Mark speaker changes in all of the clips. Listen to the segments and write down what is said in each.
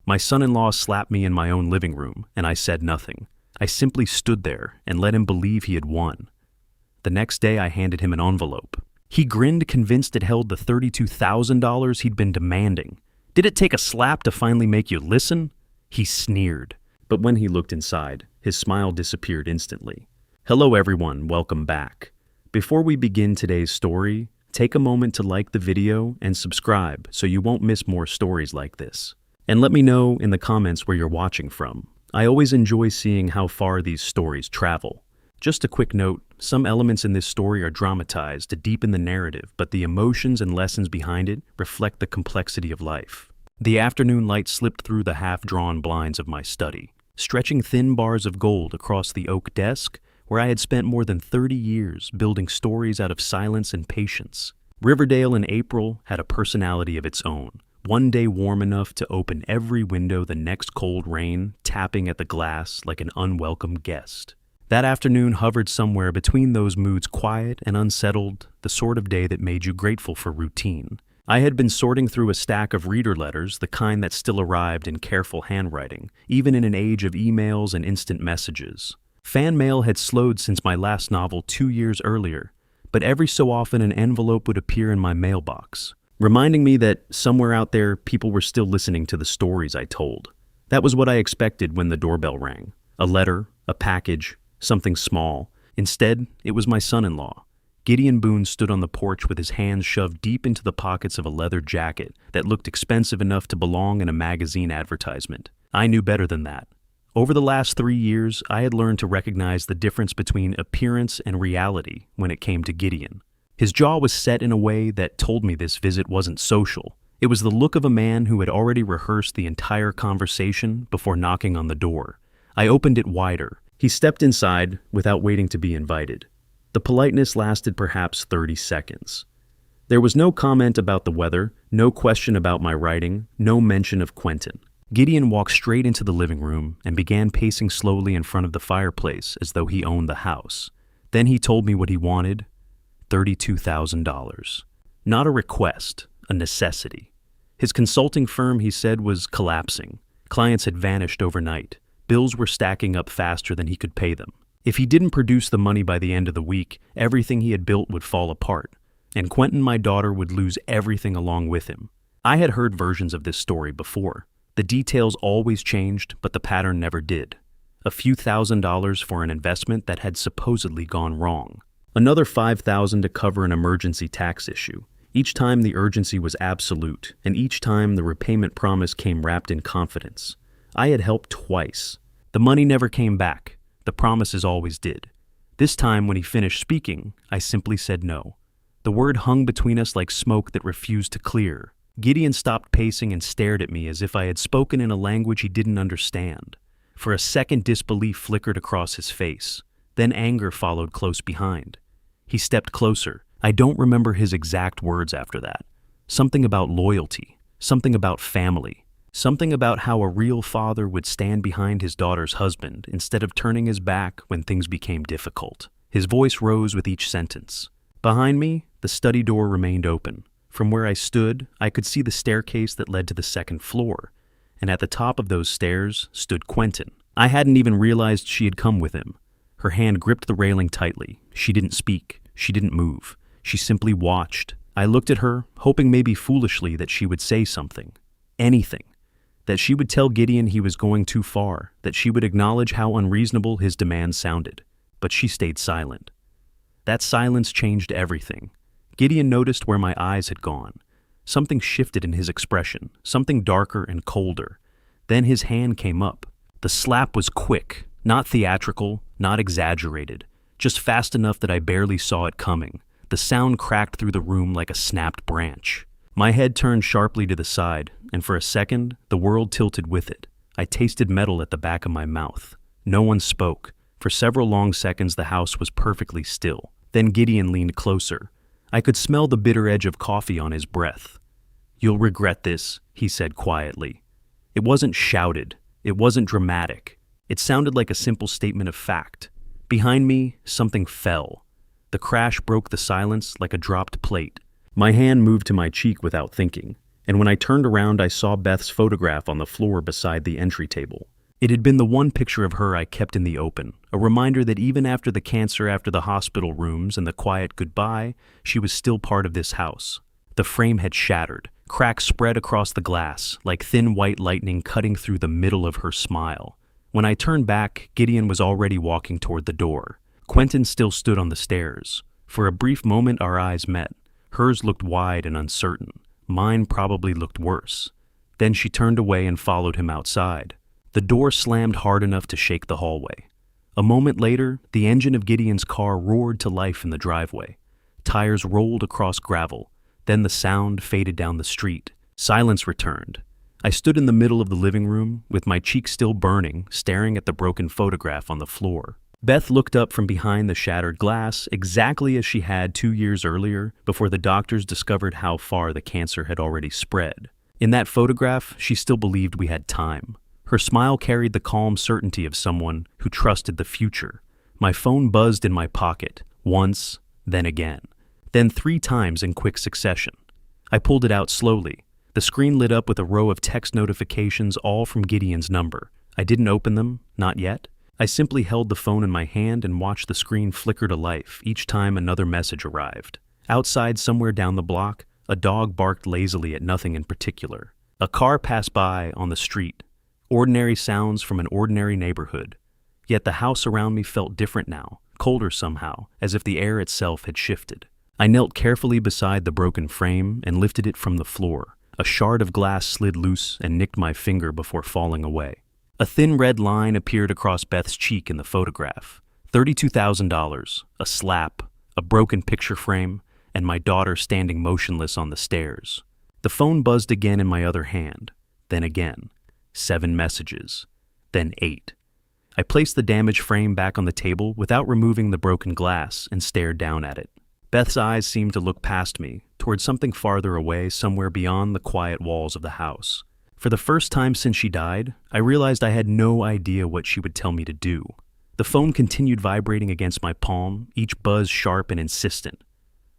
Speaker 1: My son-in-law slapped me in my own living room, and I said nothing. I simply stood there and let him believe he had won. The next day, I handed him an envelope. He grinned, convinced it held the $32,000 he'd been demanding. Did it take a slap to finally make you listen? He sneered. But when he looked inside, his smile disappeared instantly. Hello everyone, welcome back. Before we begin today's story, take a moment to like the video and subscribe so you won't miss more stories like this. And let me know in the comments where you're watching from. I always enjoy seeing how far these stories travel. Just a quick note, some elements in this story are dramatized to deepen the narrative, but the emotions and lessons behind it reflect the complexity of life. The afternoon light slipped through the half-drawn blinds of my study, stretching thin bars of gold across the oak desk where I had spent more than 30 years building stories out of silence and patience. Riverdale in April had a personality of its own. One day warm enough to open every window, the next cold rain tapping at the glass like an unwelcome guest. That afternoon hovered somewhere between those moods, quiet and unsettled, the sort of day that made you grateful for routine. I had been sorting through a stack of reader letters, the kind that still arrived in careful handwriting, even in an age of emails and instant messages. Fan mail had slowed since my last novel 2 years earlier, but every so often an envelope would appear in my mailbox, reminding me that somewhere out there people were still listening to the stories I told. That was what I expected when the doorbell rang. A letter, a package, something small. Instead, it was my son-in-law. Gideon Boone stood on the porch with his hands shoved deep into the pockets of a leather jacket that looked expensive enough to belong in a magazine advertisement. I knew better than that. Over the last 3 years, I had learned to recognize the difference between appearance and reality when it came to Gideon. His jaw was set in a way that told me this visit wasn't social. It was the look of a man who had already rehearsed the entire conversation before knocking on the door. I opened it wider. He stepped inside without waiting to be invited. The politeness lasted perhaps 30 seconds. There was no comment about the weather, no question about my writing, no mention of Quentin. Gideon walked straight into the living room and began pacing slowly in front of the fireplace as though he owned the house. Then he told me what he wanted, $32,000. Not a request, a necessity. His consulting firm, he said, was collapsing. Clients had vanished overnight. Bills were stacking up faster than he could pay them. If he didn't produce the money by the end of the week, everything he had built would fall apart, and Quentin, my daughter, would lose everything along with him. I had heard versions of this story before. The details always changed, but the pattern never did. A few $1,000s for an investment that had supposedly gone wrong. Another $5,000 to cover an emergency tax issue. Each time the urgency was absolute, and each time the repayment promise came wrapped in confidence. I had helped twice. The money never came back. The promises always did. This time, when he finished speaking, I simply said no. The word hung between us like smoke that refused to clear. Gideon stopped pacing and stared at me as if I had spoken in a language he didn't understand. For a second, disbelief flickered across his face. Then anger followed close behind. He stepped closer. I don't remember his exact words after that. Something about loyalty. Something about family. Something about how a real father would stand behind his daughter's husband instead of turning his back when things became difficult. His voice rose with each sentence. Behind me, the study door remained open. From where I stood, I could see the staircase that led to the second floor, and at the top of those stairs stood Quentin. I hadn't even realized she had come with him. Her hand gripped the railing tightly. She didn't speak. She didn't move. She simply watched. I looked at her, hoping maybe foolishly that she would say something. Anything. That she would tell Gideon he was going too far, that she would acknowledge how unreasonable his demands sounded. But she stayed silent. That silence changed everything. Gideon noticed where my eyes had gone. Something shifted in his expression, something darker and colder. Then his hand came up. The slap was quick, not theatrical, not exaggerated, just fast enough that I barely saw it coming. The sound cracked through the room like a snapped branch. My head turned sharply to the side, and for a second, the world tilted with it. I tasted metal at the back of my mouth. No one spoke. For several long seconds, the house was perfectly still. Then Gideon leaned closer. I could smell the bitter edge of coffee on his breath. "You'll regret this," he said quietly. It wasn't shouted. It wasn't dramatic. It sounded like a simple statement of fact. Behind me, something fell. The crash broke the silence like a dropped plate. My hand moved to my cheek without thinking, and when I turned around I saw Beth's photograph on the floor beside the entry table. It had been the one picture of her I kept in the open, a reminder that even after the cancer, after the hospital rooms, and the quiet goodbye, she was still part of this house. The frame had shattered, cracks spread across the glass, like thin white lightning cutting through the middle of her smile. When I turned back, Gideon was already walking toward the door. Quentin still stood on the stairs. For a brief moment our eyes met. Hers looked wide and uncertain. Mine probably looked worse. Then she turned away and followed him outside. The door slammed hard enough to shake the hallway. A moment later, the engine of Gideon's car roared to life in the driveway. Tires rolled across gravel. Then the sound faded down the street. Silence returned. I stood in the middle of the living room, with my cheeks still burning, staring at the broken photograph on the floor. Beth looked up from behind the shattered glass exactly as she had 2 years earlier, before the doctors discovered how far the cancer had already spread. In that photograph, she still believed we had time. Her smile carried the calm certainty of someone who trusted the future. My phone buzzed in my pocket, once, then again. Then 3 times in quick succession. I pulled it out slowly. The screen lit up with a row of text notifications, all from Gideon's number. I didn't open them, not yet. I simply held the phone in my hand and watched the screen flicker to life each time another message arrived. Outside, somewhere down the block, a dog barked lazily at nothing in particular. A car passed by on the street. Ordinary sounds from an ordinary neighborhood. Yet the house around me felt different now, colder somehow, as if the air itself had shifted. I knelt carefully beside the broken frame and lifted it from the floor. A shard of glass slid loose and nicked my finger before falling away. A thin red line appeared across Beth's cheek in the photograph. $32,000, a slap, a broken picture frame, and my daughter standing motionless on the stairs. The phone buzzed again in my other hand, then again. 7 messages, then 8. I placed the damaged frame back on the table without removing the broken glass and stared down at it. Beth's eyes seemed to look past me, toward something farther away, somewhere beyond the quiet walls of the house. For the first time since she died, I realized I had no idea what she would tell me to do. The phone continued vibrating against my palm, each buzz sharp and insistent.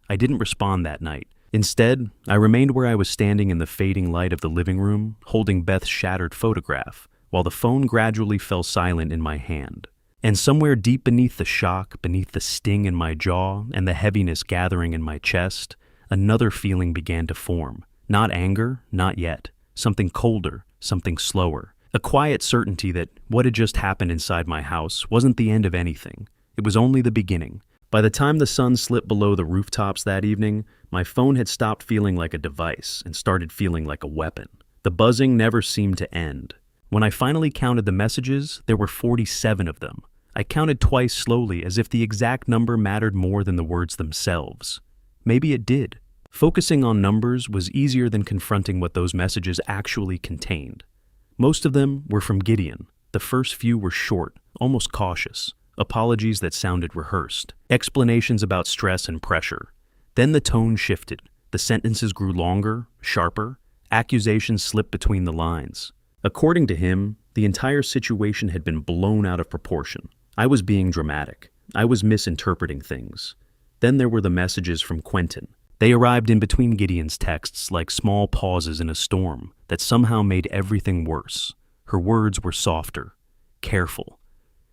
Speaker 1: I didn't respond that night. Instead, I remained where I was standing in the fading light of the living room, holding Beth's shattered photograph, while the phone gradually fell silent in my hand. And somewhere deep beneath the shock, beneath the sting in my jaw and the heaviness gathering in my chest, another feeling began to form. Not anger, not yet. Something colder, something slower. A quiet certainty that what had just happened inside my house wasn't the end of anything. It was only the beginning. By the time the sun slipped below the rooftops that evening, my phone had stopped feeling like a device and started feeling like a weapon. The buzzing never seemed to end. When I finally counted the messages, there were 47 of them. I counted twice slowly, as if the exact number mattered more than the words themselves. Maybe it did. Focusing on numbers was easier than confronting what those messages actually contained. Most of them were from Gideon. The first few were short, almost cautious. Apologies that sounded rehearsed. Explanations about stress and pressure. Then the tone shifted. The sentences grew longer, sharper. Accusations slipped between the lines. According to him, the entire situation had been blown out of proportion. I was being dramatic. I was misinterpreting things. Then there were the messages from Quentin. They arrived in between Gideon's texts like small pauses in a storm that somehow made everything worse. Her words were softer, careful.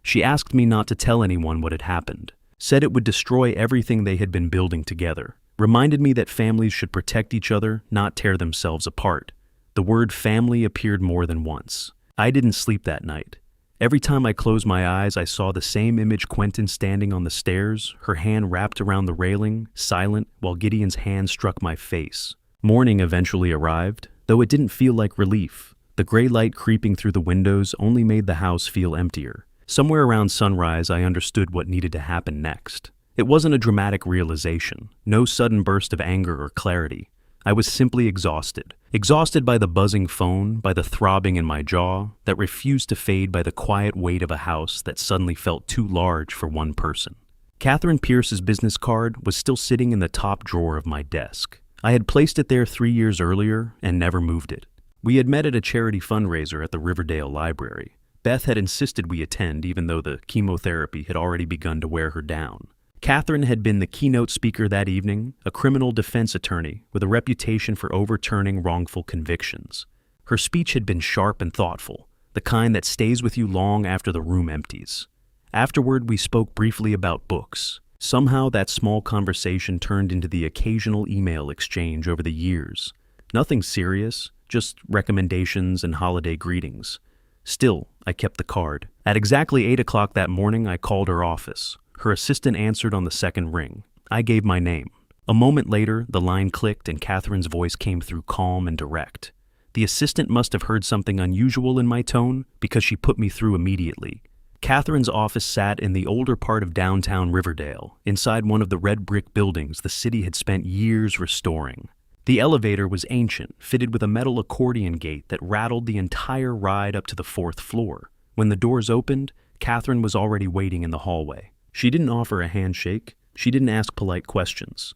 Speaker 1: She asked me not to tell anyone what had happened, said it would destroy everything they had been building together, reminded me that families should protect each other, not tear themselves apart. The word family appeared more than once. I didn't sleep that night. Every time I closed my eyes, I saw the same image: Quentin standing on the stairs, her hand wrapped around the railing, silent, while Gideon's hand struck my face. Morning eventually arrived, though it didn't feel like relief. The gray light creeping through the windows only made the house feel emptier. Somewhere around sunrise, I understood what needed to happen next. It wasn't a dramatic realization, no sudden burst of anger or clarity. I was simply exhausted. Exhausted by the buzzing phone, by the throbbing in my jaw that refused to fade, by the quiet weight of a house that suddenly felt too large for one person. Catherine Pierce's business card was still sitting in the top drawer of my desk. I had placed it there 3 years earlier and never moved it. We had met at a charity fundraiser at the Riverdale Library. Beth had insisted we attend even though the chemotherapy had already begun to wear her down. Catherine had been the keynote speaker that evening, a criminal defense attorney with a reputation for overturning wrongful convictions. Her speech had been sharp and thoughtful, the kind that stays with you long after the room empties. Afterward, we spoke briefly about books. Somehow that small conversation turned into the occasional email exchange over the years. Nothing serious, just recommendations and holiday greetings. Still, I kept the card. At exactly 8 o'clock that morning, I called her office. Her assistant answered on the second ring. I gave my name. A moment later, the line clicked and Catherine's voice came through calm and direct. The assistant must have heard something unusual in my tone because she put me through immediately. Catherine's office sat in the older part of downtown Riverdale, inside one of the red brick buildings the city had spent years restoring. The elevator was ancient, fitted with a metal accordion gate that rattled the entire ride up to the 4th floor. When the doors opened, Catherine was already waiting in the hallway. She didn't offer a handshake. She didn't ask polite questions.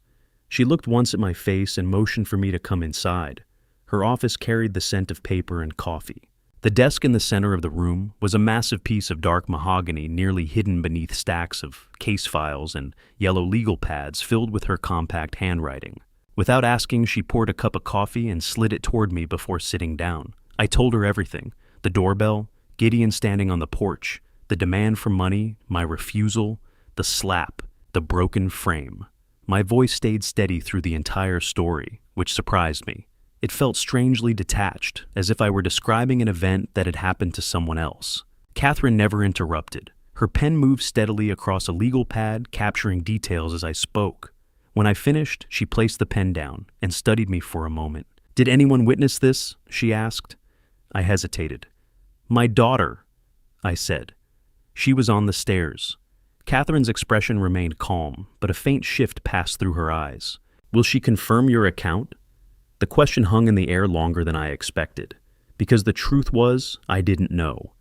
Speaker 1: She looked once at my face and motioned for me to come inside. Her office carried the scent of paper and coffee. The desk in the center of the room was a massive piece of dark mahogany nearly hidden beneath stacks of case files and yellow legal pads filled with her compact handwriting. Without asking, she poured a cup of coffee and slid it toward me before sitting down. I told her everything: the doorbell, Gideon standing on the porch, the demand for money, my refusal, the slap, the broken frame. My voice stayed steady through the entire story, which surprised me. It felt strangely detached, as if I were describing an event that had happened to someone else. Catherine never interrupted. Her pen moved steadily across a legal pad, capturing details as I spoke. When I finished, she placed the pen down and studied me for a moment. "Did anyone witness this?" she asked. I hesitated. "My daughter," I said. She was on the stairs. Catherine's expression remained calm, but a faint shift passed through her eyes. "Will she confirm your account?" The question hung in the air longer than I expected, because the truth was, I didn't know,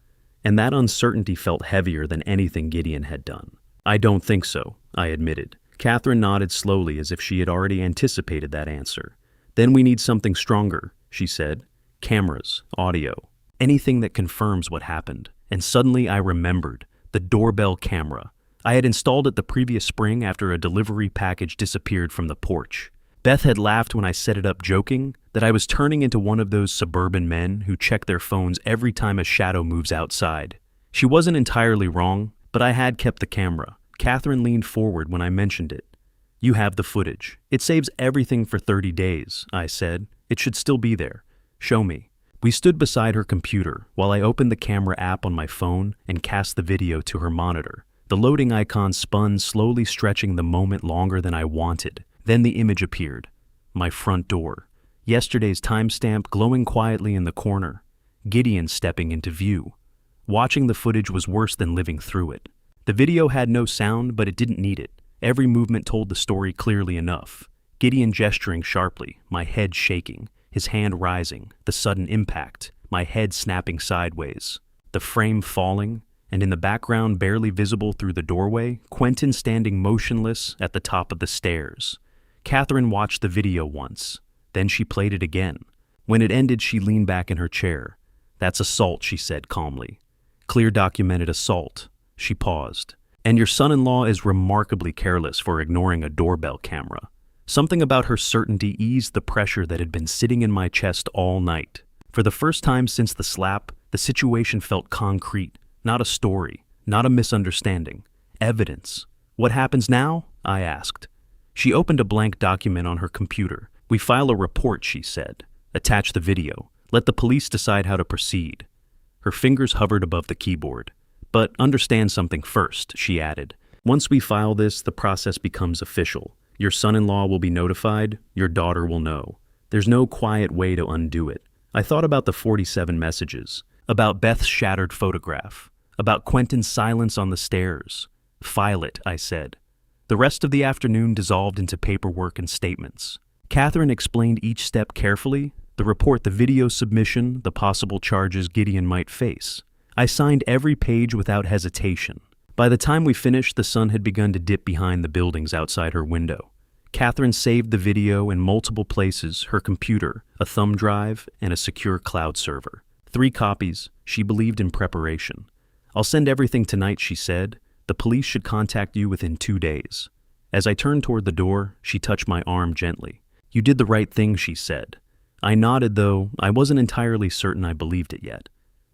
Speaker 1: and that uncertainty felt heavier than anything Gideon had done. "I don't think so," I admitted. Catherine nodded slowly as if she had already anticipated that answer. "Then we need something stronger," she said. "Cameras, audio, anything that confirms what happened." And suddenly I remembered: the doorbell camera. I had installed it the previous spring after a delivery package disappeared from the porch. Beth had laughed when I set it up, joking that I was turning into one of those suburban men who check their phones every time a shadow moves outside. She wasn't entirely wrong, but I had kept the camera. Catherine leaned forward when I mentioned it. "You have the footage. It saves everything for 30 days, I said. "It should still be there. Show me." We stood beside her computer while I opened the camera app on my phone and cast the video to her monitor. The loading icon spun, slowly stretching the moment longer than I wanted. Then the image appeared. My front door. Yesterday's timestamp glowing quietly in the corner. Gideon stepping into view. Watching the footage was worse than living through it. The video had no sound, but it didn't need it. Every movement told the story clearly enough. Gideon gesturing sharply, my head shaking, his hand rising, the sudden impact, my head snapping sideways. The frame falling, and in the background, barely visible through the doorway, Quentin standing motionless at the top of the stairs. Catherine watched the video once. Then she played it again. When it ended, she leaned back in her chair. "That's assault," she said calmly. "Clear documented assault." She paused. "And your son-in-law is remarkably careless for ignoring a doorbell camera." Something about her certainty eased the pressure that had been sitting in my chest all night. For the first time since the slap, the situation felt concrete, not a story, not a misunderstanding. Evidence. "What happens now?" I asked. She opened a blank document on her computer. "We file a report," she said. "Attach the video. Let the police decide how to proceed." Her fingers hovered above the keyboard. "But understand something first," she added. "Once we file this, the process becomes official. Your son-in-law will be notified, your daughter will know. There's no quiet way to undo it." I thought about the 47 messages, about Beth's shattered photograph, about Quentin's silence on the stairs. "File it," I said. The rest of the afternoon dissolved into paperwork and statements. Catherine explained each step carefully: the report, the video submission, the possible charges Gideon might face. I signed every page without hesitation. By the time we finished, the sun had begun to dip behind the buildings outside her window. Catherine saved the video in multiple places: her computer, a thumb drive, and a secure cloud server. 3 copies. She believed in preparation. "I'll send everything tonight," she said. The police should contact you within 2 days. As I turned toward the door, she touched my arm gently. You did the right thing, she said. I nodded, though I wasn't entirely certain I believed it yet.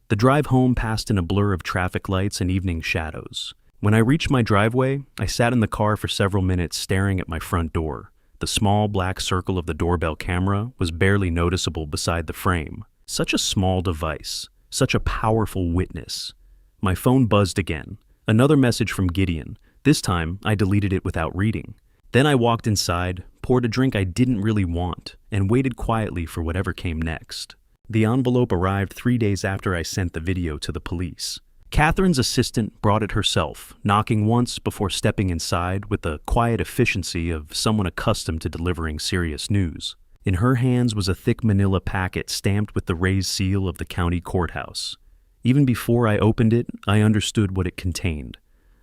Speaker 1: The drive home passed in a blur of traffic lights and evening shadows. When I reached my driveway, I sat in the car for several minutes staring at my front door. The small black circle of the doorbell camera was barely noticeable beside the frame. Such a small device, such a powerful witness. My phone buzzed again. Another message from Gideon. This time, I deleted it without reading. Then I walked inside, poured a drink I didn't really want, and waited quietly for whatever came next. The envelope arrived 3 days after I sent the video to the police. Catherine's assistant brought it herself, knocking once before stepping inside with the quiet efficiency of someone accustomed to delivering serious news. In her hands was a thick manila packet stamped with the raised seal of the county courthouse. Even before I opened it, I understood what it contained.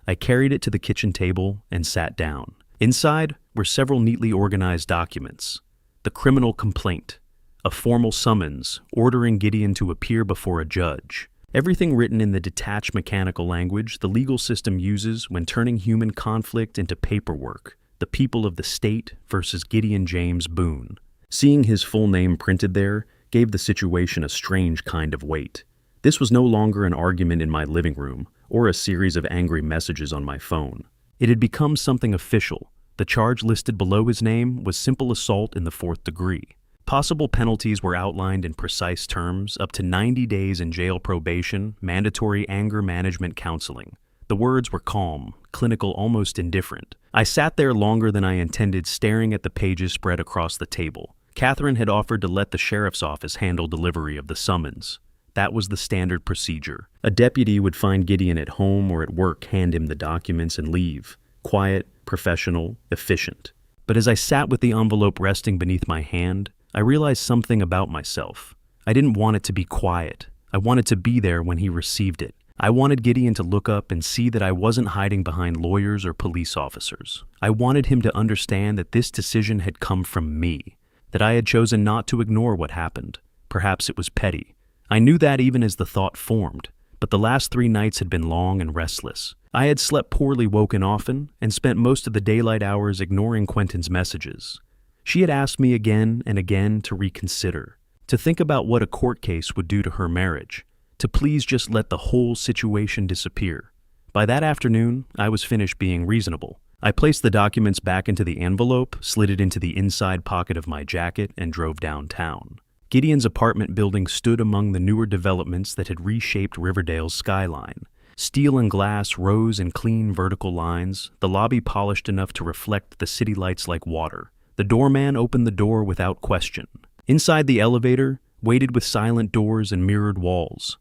Speaker 1: I carried it to the kitchen table and sat down. Inside were several neatly organized documents. The criminal complaint, a formal summons ordering Gideon to appear before a judge. Everything written in the detached mechanical language the legal system uses when turning human conflict into paperwork. The people of the state versus Gideon James Boone. Seeing his full name printed there gave the situation a strange kind of weight. This was no longer an argument in my living room or a series of angry messages on my phone. It had become something official. The charge listed below his name was simple assault in the 4th degree. Possible penalties were outlined in precise terms, up to 90 days in jail probation, mandatory anger management counseling. The words were calm, clinical, almost indifferent. I sat there longer than I intended, staring at the pages spread across the table. Catherine had offered to let the sheriff's office handle delivery of the summons. That was the standard procedure. A deputy would find Gideon at home or at work, hand him the documents, and leave. Quiet, professional, efficient. But as I sat with the envelope resting beneath my hand, I realized something about myself. I didn't want it to be quiet. I wanted to be there when he received it. I wanted Gideon to look up and see that I wasn't hiding behind lawyers or police officers. I wanted him to understand that this decision had come from me, that I had chosen not to ignore what happened. Perhaps it was petty. I knew that even as the thought formed, but the last 3 nights had been long and restless. I had slept poorly, woken often, and spent most of the daylight hours ignoring Quentin's messages. She had asked me again and again to reconsider, to think about what a court case would do to her marriage, to please just let the whole situation disappear. By that afternoon, I was finished being reasonable. I placed the documents back into the envelope, slid it into the inside pocket of my jacket, and drove downtown. Gideon's apartment building stood among the newer developments that had reshaped Riverdale's skyline. Steel and glass rose in clean vertical lines, the lobby polished enough to reflect the city lights like water. The doorman opened the door without question. Inside the elevator, waited with silent doors and mirrored walls.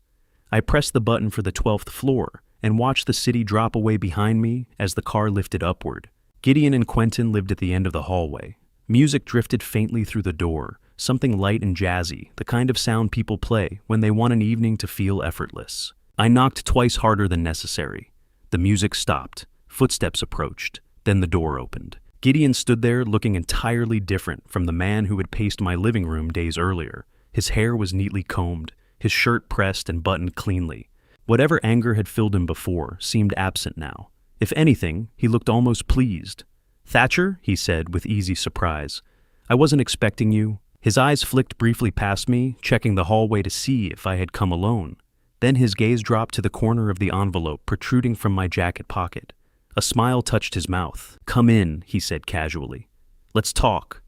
Speaker 1: I pressed the button for the 12th floor and watched the city drop away behind me as the car lifted upward. Gideon and Quentin lived at the end of the hallway. Music drifted faintly through the door, something light and jazzy, the kind of sound people play when they want an evening to feel effortless. I knocked twice harder than necessary. The music stopped. Footsteps approached. Then the door opened. Gideon stood there looking entirely different from the man who had paced my living room days earlier. His hair was neatly combed, his shirt pressed and buttoned cleanly. Whatever anger had filled him before seemed absent now. If anything, he looked almost pleased. "Thatcher," he said with easy surprise. "I wasn't expecting you." His eyes flicked briefly past me, checking the hallway to see if I had come alone. Then his gaze dropped to the corner of the envelope protruding from my jacket pocket. A smile touched his mouth. "Come in," he said casually. "Let's talk."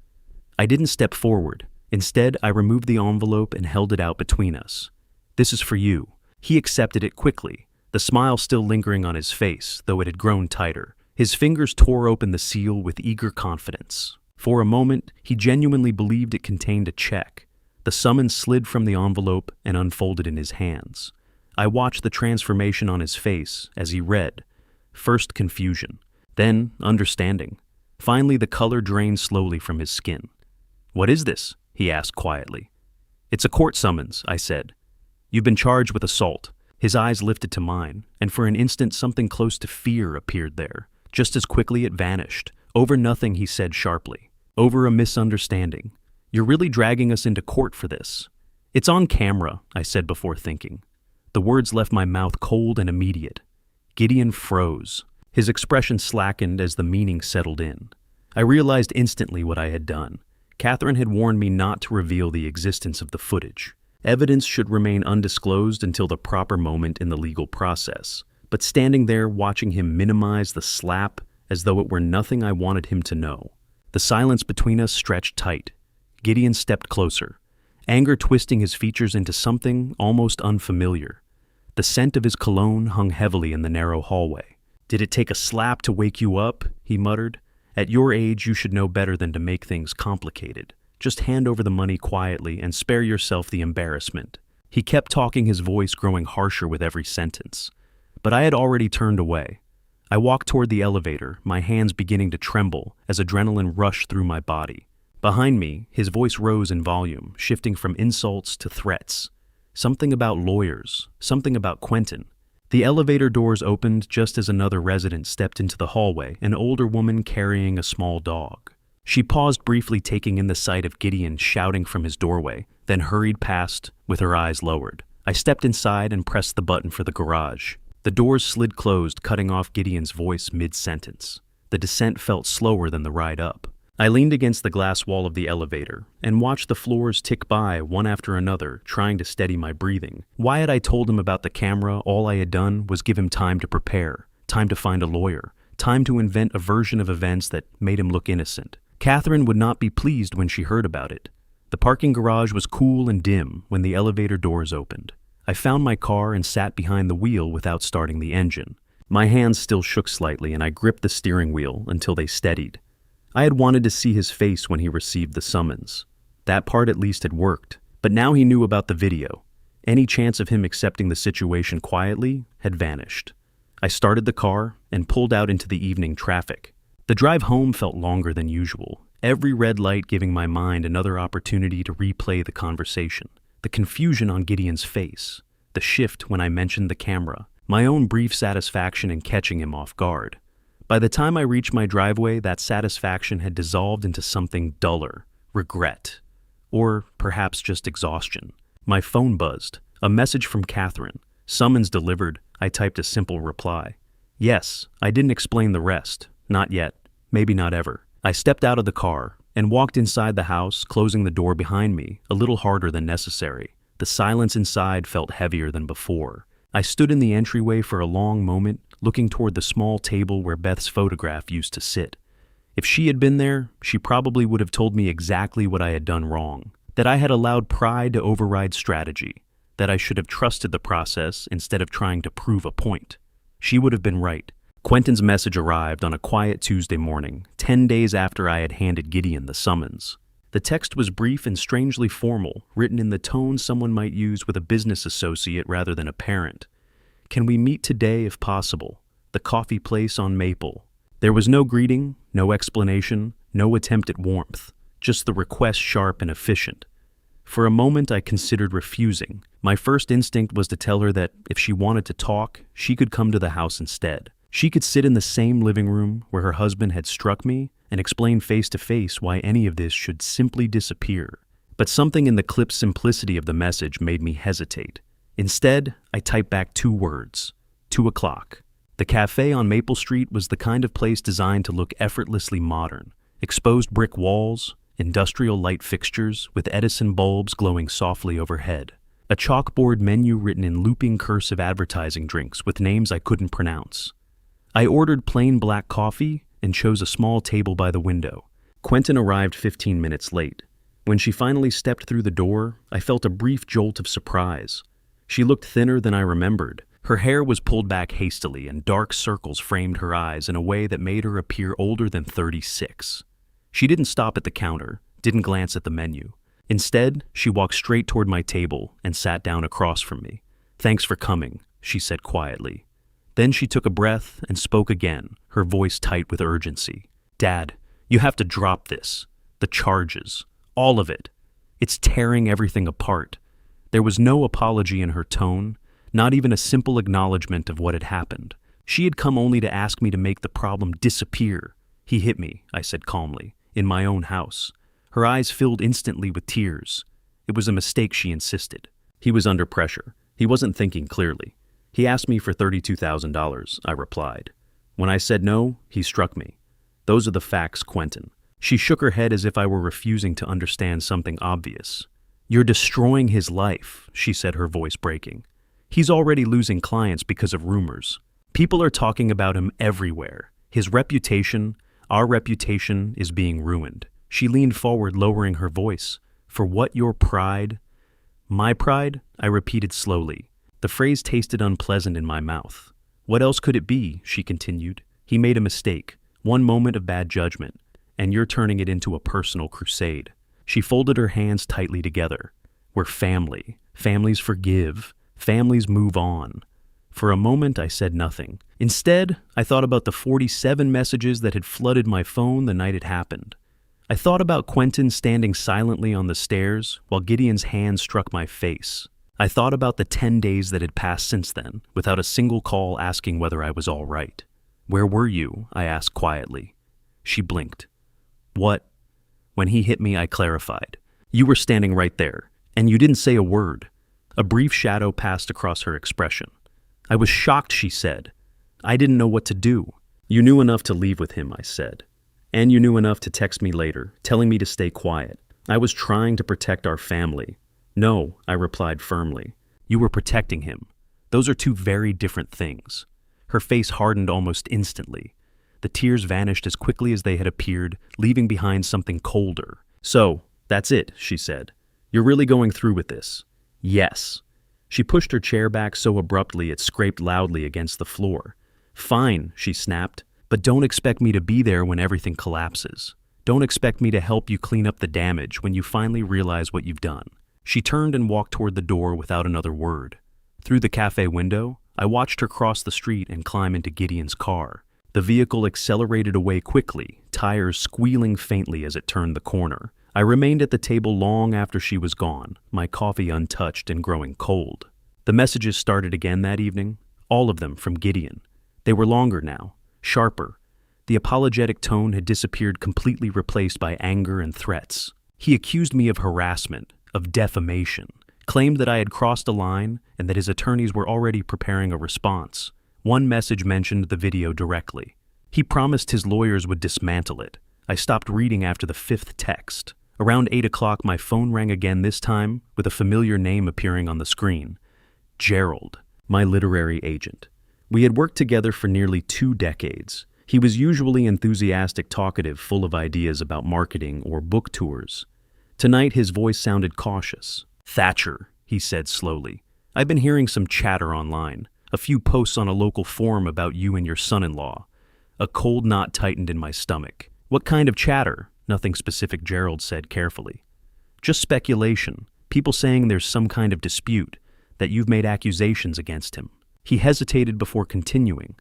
Speaker 1: I didn't step forward. Instead, I removed the envelope and held it out between us. "This is for you." He accepted it quickly, the smile still lingering on his face, though it had grown tighter. His fingers tore open the seal with eager confidence. For a moment, he genuinely believed it contained a check. The summons slid from the envelope and unfolded in his hands. I watched the transformation on his face as he read. First confusion, then understanding. Finally, the color drained slowly from his skin. "What is this?" he asked quietly. "It's a court summons," I said. "You've been charged with assault." His eyes lifted to mine, and for an instant something close to fear appeared there. Just as quickly it vanished. "Over nothing," he said sharply. "Over a misunderstanding. You're really dragging us into court for this." "It's on camera," I said before thinking. The words left my mouth cold and immediate. Gideon froze. His expression slackened as the meaning settled in. I realized instantly what I had done. Catherine had warned me not to reveal the existence of the footage. Evidence should remain undisclosed until the proper moment in the legal process. But standing there watching him minimize the slap as though it were nothing I wanted him to know. The silence between us stretched tight. Gideon stepped closer, anger twisting his features into something almost unfamiliar. The scent of his cologne hung heavily in the narrow hallway. "Did it take a slap to wake you up?" he muttered. "At your age, you should know better than to make things complicated. Just hand over the money quietly and spare yourself the embarrassment." He kept talking, his voice growing harsher with every sentence. But I had already turned away. I walked toward the elevator, my hands beginning to tremble as adrenaline rushed through my body. Behind me, his voice rose in volume, shifting from insults to threats. Something about lawyers, something about Quentin. The elevator doors opened just as another resident stepped into the hallway, an older woman carrying a small dog. She paused briefly, taking in the sight of Gideon shouting from his doorway, then hurried past with her eyes lowered. I stepped inside and pressed the button for the garage. The doors slid closed, cutting off Gideon's voice mid-sentence. The descent felt slower than the ride up. I leaned against the glass wall of the elevator and watched the floors tick by one after another, trying to steady my breathing. Why had I told him about the camera? All I had done was give him time to prepare, time to find a lawyer, time to invent a version of events that made him look innocent. Catherine would not be pleased when she heard about it. The parking garage was cool and dim when the elevator doors opened. I found my car and sat behind the wheel without starting the engine. My hands still shook slightly, and I gripped the steering wheel until they steadied. I had wanted to see his face when he received the summons. That part at least had worked, but now he knew about the video. Any chance of him accepting the situation quietly had vanished. I started the car and pulled out into the evening traffic. The drive home felt longer than usual, every red light giving my mind another opportunity to replay the conversation. The confusion on Gideon's face, the shift when I mentioned the camera, my own brief satisfaction in catching him off guard. By the time I reached my driveway, that satisfaction had dissolved into something duller, regret, or perhaps just exhaustion. My phone buzzed, a message from Catherine. "Summons delivered," I typed a simple reply. Yes, I didn't explain the rest. Not yet. Maybe not ever. I stepped out of the car and walked inside the house, closing the door behind me, a little harder than necessary. The silence inside felt heavier than before. I stood in the entryway for a long moment, looking toward the small table where Beth's photograph used to sit. If she had been there, she probably would have told me exactly what I had done wrong, that I had allowed pride to override strategy, that I should have trusted the process instead of trying to prove a point. She would have been right. Quentin's message arrived on a quiet Tuesday morning, 10 days after I had handed Gideon the summons. The text was brief and strangely formal, written in the tone someone might use with a business associate rather than a parent. "Can we meet today if possible? The coffee place on Maple." There was no greeting, no explanation, no attempt at warmth, just the request sharp and efficient. For a moment I considered refusing. My first instinct was to tell her that if she wanted to talk, she could come to the house instead. She could sit in the same living room where her husband had struck me and explain face to face why any of this should simply disappear. But something in the clipped simplicity of the message made me hesitate. Instead, I typed back 2 words. 2 o'clock. The cafe on Maple Street was the kind of place designed to look effortlessly modern. Exposed brick walls, industrial light fixtures with Edison bulbs glowing softly overhead. A chalkboard menu written in looping cursive advertising drinks with names I couldn't pronounce. I ordered plain black coffee and chose a small table by the window. Quentin arrived 15 minutes late. When she finally stepped through the door, I felt a brief jolt of surprise. She looked thinner than I remembered. Her hair was pulled back hastily and dark circles framed her eyes in a way that made her appear older than 36. She didn't stop at the counter, didn't glance at the menu. Instead, she walked straight toward my table and sat down across from me. "Thanks for coming," she said quietly. Then she took a breath and spoke again, her voice tight with urgency. "Dad, you have to drop this. The charges. All of it. It's tearing everything apart." There was no apology in her tone, not even a simple acknowledgement of what had happened. She had come only to ask me to make the problem disappear. "He hit me," I said calmly, "in my own house." Her eyes filled instantly with tears. It was a mistake, she insisted. He was under pressure. He wasn't thinking clearly. He asked me for $32,000, I replied. When I said no, he struck me. Those are the facts, Quentin. She shook her head as if I were refusing to understand something obvious. You're destroying his life, she said, her voice breaking. He's already losing clients because of rumors. People are talking about him everywhere. His reputation, our reputation, is being ruined. She leaned forward, lowering her voice. For what, your pride? My pride? I repeated slowly. The phrase tasted unpleasant in my mouth. What else could it be? She continued. He made a mistake, one moment of bad judgment, and you're turning it into a personal crusade. She folded her hands tightly together. We're family. Families forgive. Families move on. For a moment, I said nothing. Instead, I thought about the 47 messages that had flooded my phone the night it happened. I thought about Quentin standing silently on the stairs while Gideon's hand struck my face. I thought about the 10 days that had passed since then, without a single call asking whether I was all right. Where were you? I asked quietly. She blinked. What? When he hit me, I clarified. You were standing right there, and you didn't say a word. A brief shadow passed across her expression. I was shocked, she said. I didn't know what to do. You knew enough to leave with him, I said. And you knew enough to text me later, telling me to stay quiet. I was trying to protect our family. No, I replied firmly. You were protecting him. Those are two very different things. Her face hardened almost instantly. The tears vanished as quickly as they had appeared, leaving behind something colder. So, that's it, she said. You're really going through with this? Yes. She pushed her chair back so abruptly it scraped loudly against the floor. Fine, she snapped, but don't expect me to be there when everything collapses. Don't expect me to help you clean up the damage when you finally realize what you've done. She turned and walked toward the door without another word. Through the cafe window, I watched her cross the street and climb into Gideon's car. The vehicle accelerated away quickly, tires squealing faintly as it turned the corner. I remained at the table long after she was gone, my coffee untouched and growing cold. The messages started again that evening, all of them from Gideon. They were longer now, sharper. The apologetic tone had disappeared, completely replaced by anger and threats. He accused me of harassment, of defamation, claimed that I had crossed a line and that his attorneys were already preparing a response. One message mentioned the video directly. He promised his lawyers would dismantle it. I stopped reading after the fifth text. Around 8 o'clock, my phone rang again, this time with a familiar name appearing on the screen. Gerald, my literary agent. We had worked together for nearly 2 decades. He was usually enthusiastic, talkative, full of ideas about marketing or book tours. Tonight, his voice sounded cautious. Thatcher, he said slowly. I've been hearing some chatter online. A few posts on a local forum about you and your son-in-law. A cold knot tightened in my stomach. What kind of chatter? Nothing specific, Gerald said carefully. Just speculation. People saying there's some kind of dispute, that you've made accusations against him. He hesitated before continuing.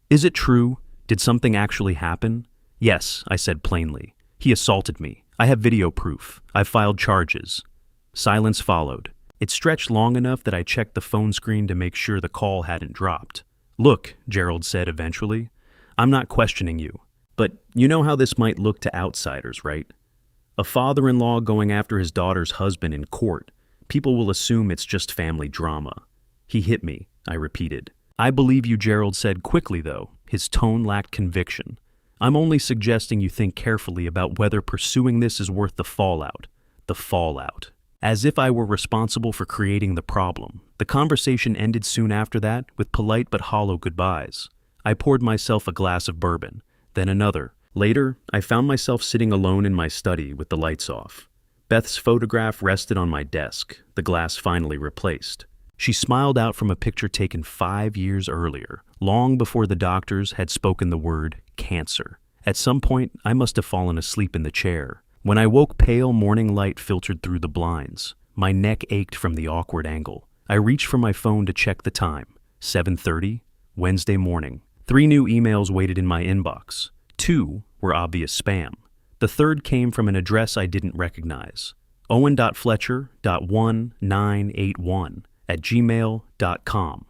Speaker 1: Is it true? Did something actually happen? Yes, I said plainly. He assaulted me. I have video proof. I've filed charges. Silence followed. It stretched long enough that I checked the phone screen to make sure the call hadn't dropped. Look, Gerald said eventually, I'm not questioning you, but you know how this might look to outsiders, right? A father-in-law going after his daughter's husband in court. People will assume it's just family drama. He hit me, I repeated. I believe you, Gerald said quickly, though. His tone lacked conviction. I'm only suggesting you think carefully about whether pursuing this is worth the fallout. The fallout. As if I were responsible for creating the problem. The conversation ended soon after that with polite but hollow goodbyes. I poured myself a glass of bourbon, then another. Later, I found myself sitting alone in my study with the lights off. Beth's photograph rested on my desk, the glass finally replaced. She smiled out from a picture taken 5 years earlier, long before the doctors had spoken the word cancer. At some point, I must have fallen asleep in the chair. When I woke, pale morning light filtered through the blinds. My neck ached from the awkward angle. I reached for my phone to check the time. 7:30, Wednesday morning. 3 new emails waited in my inbox. 2 were obvious spam. The third came from an address I didn't recognize. owen.fletcher.1981@gmail.com.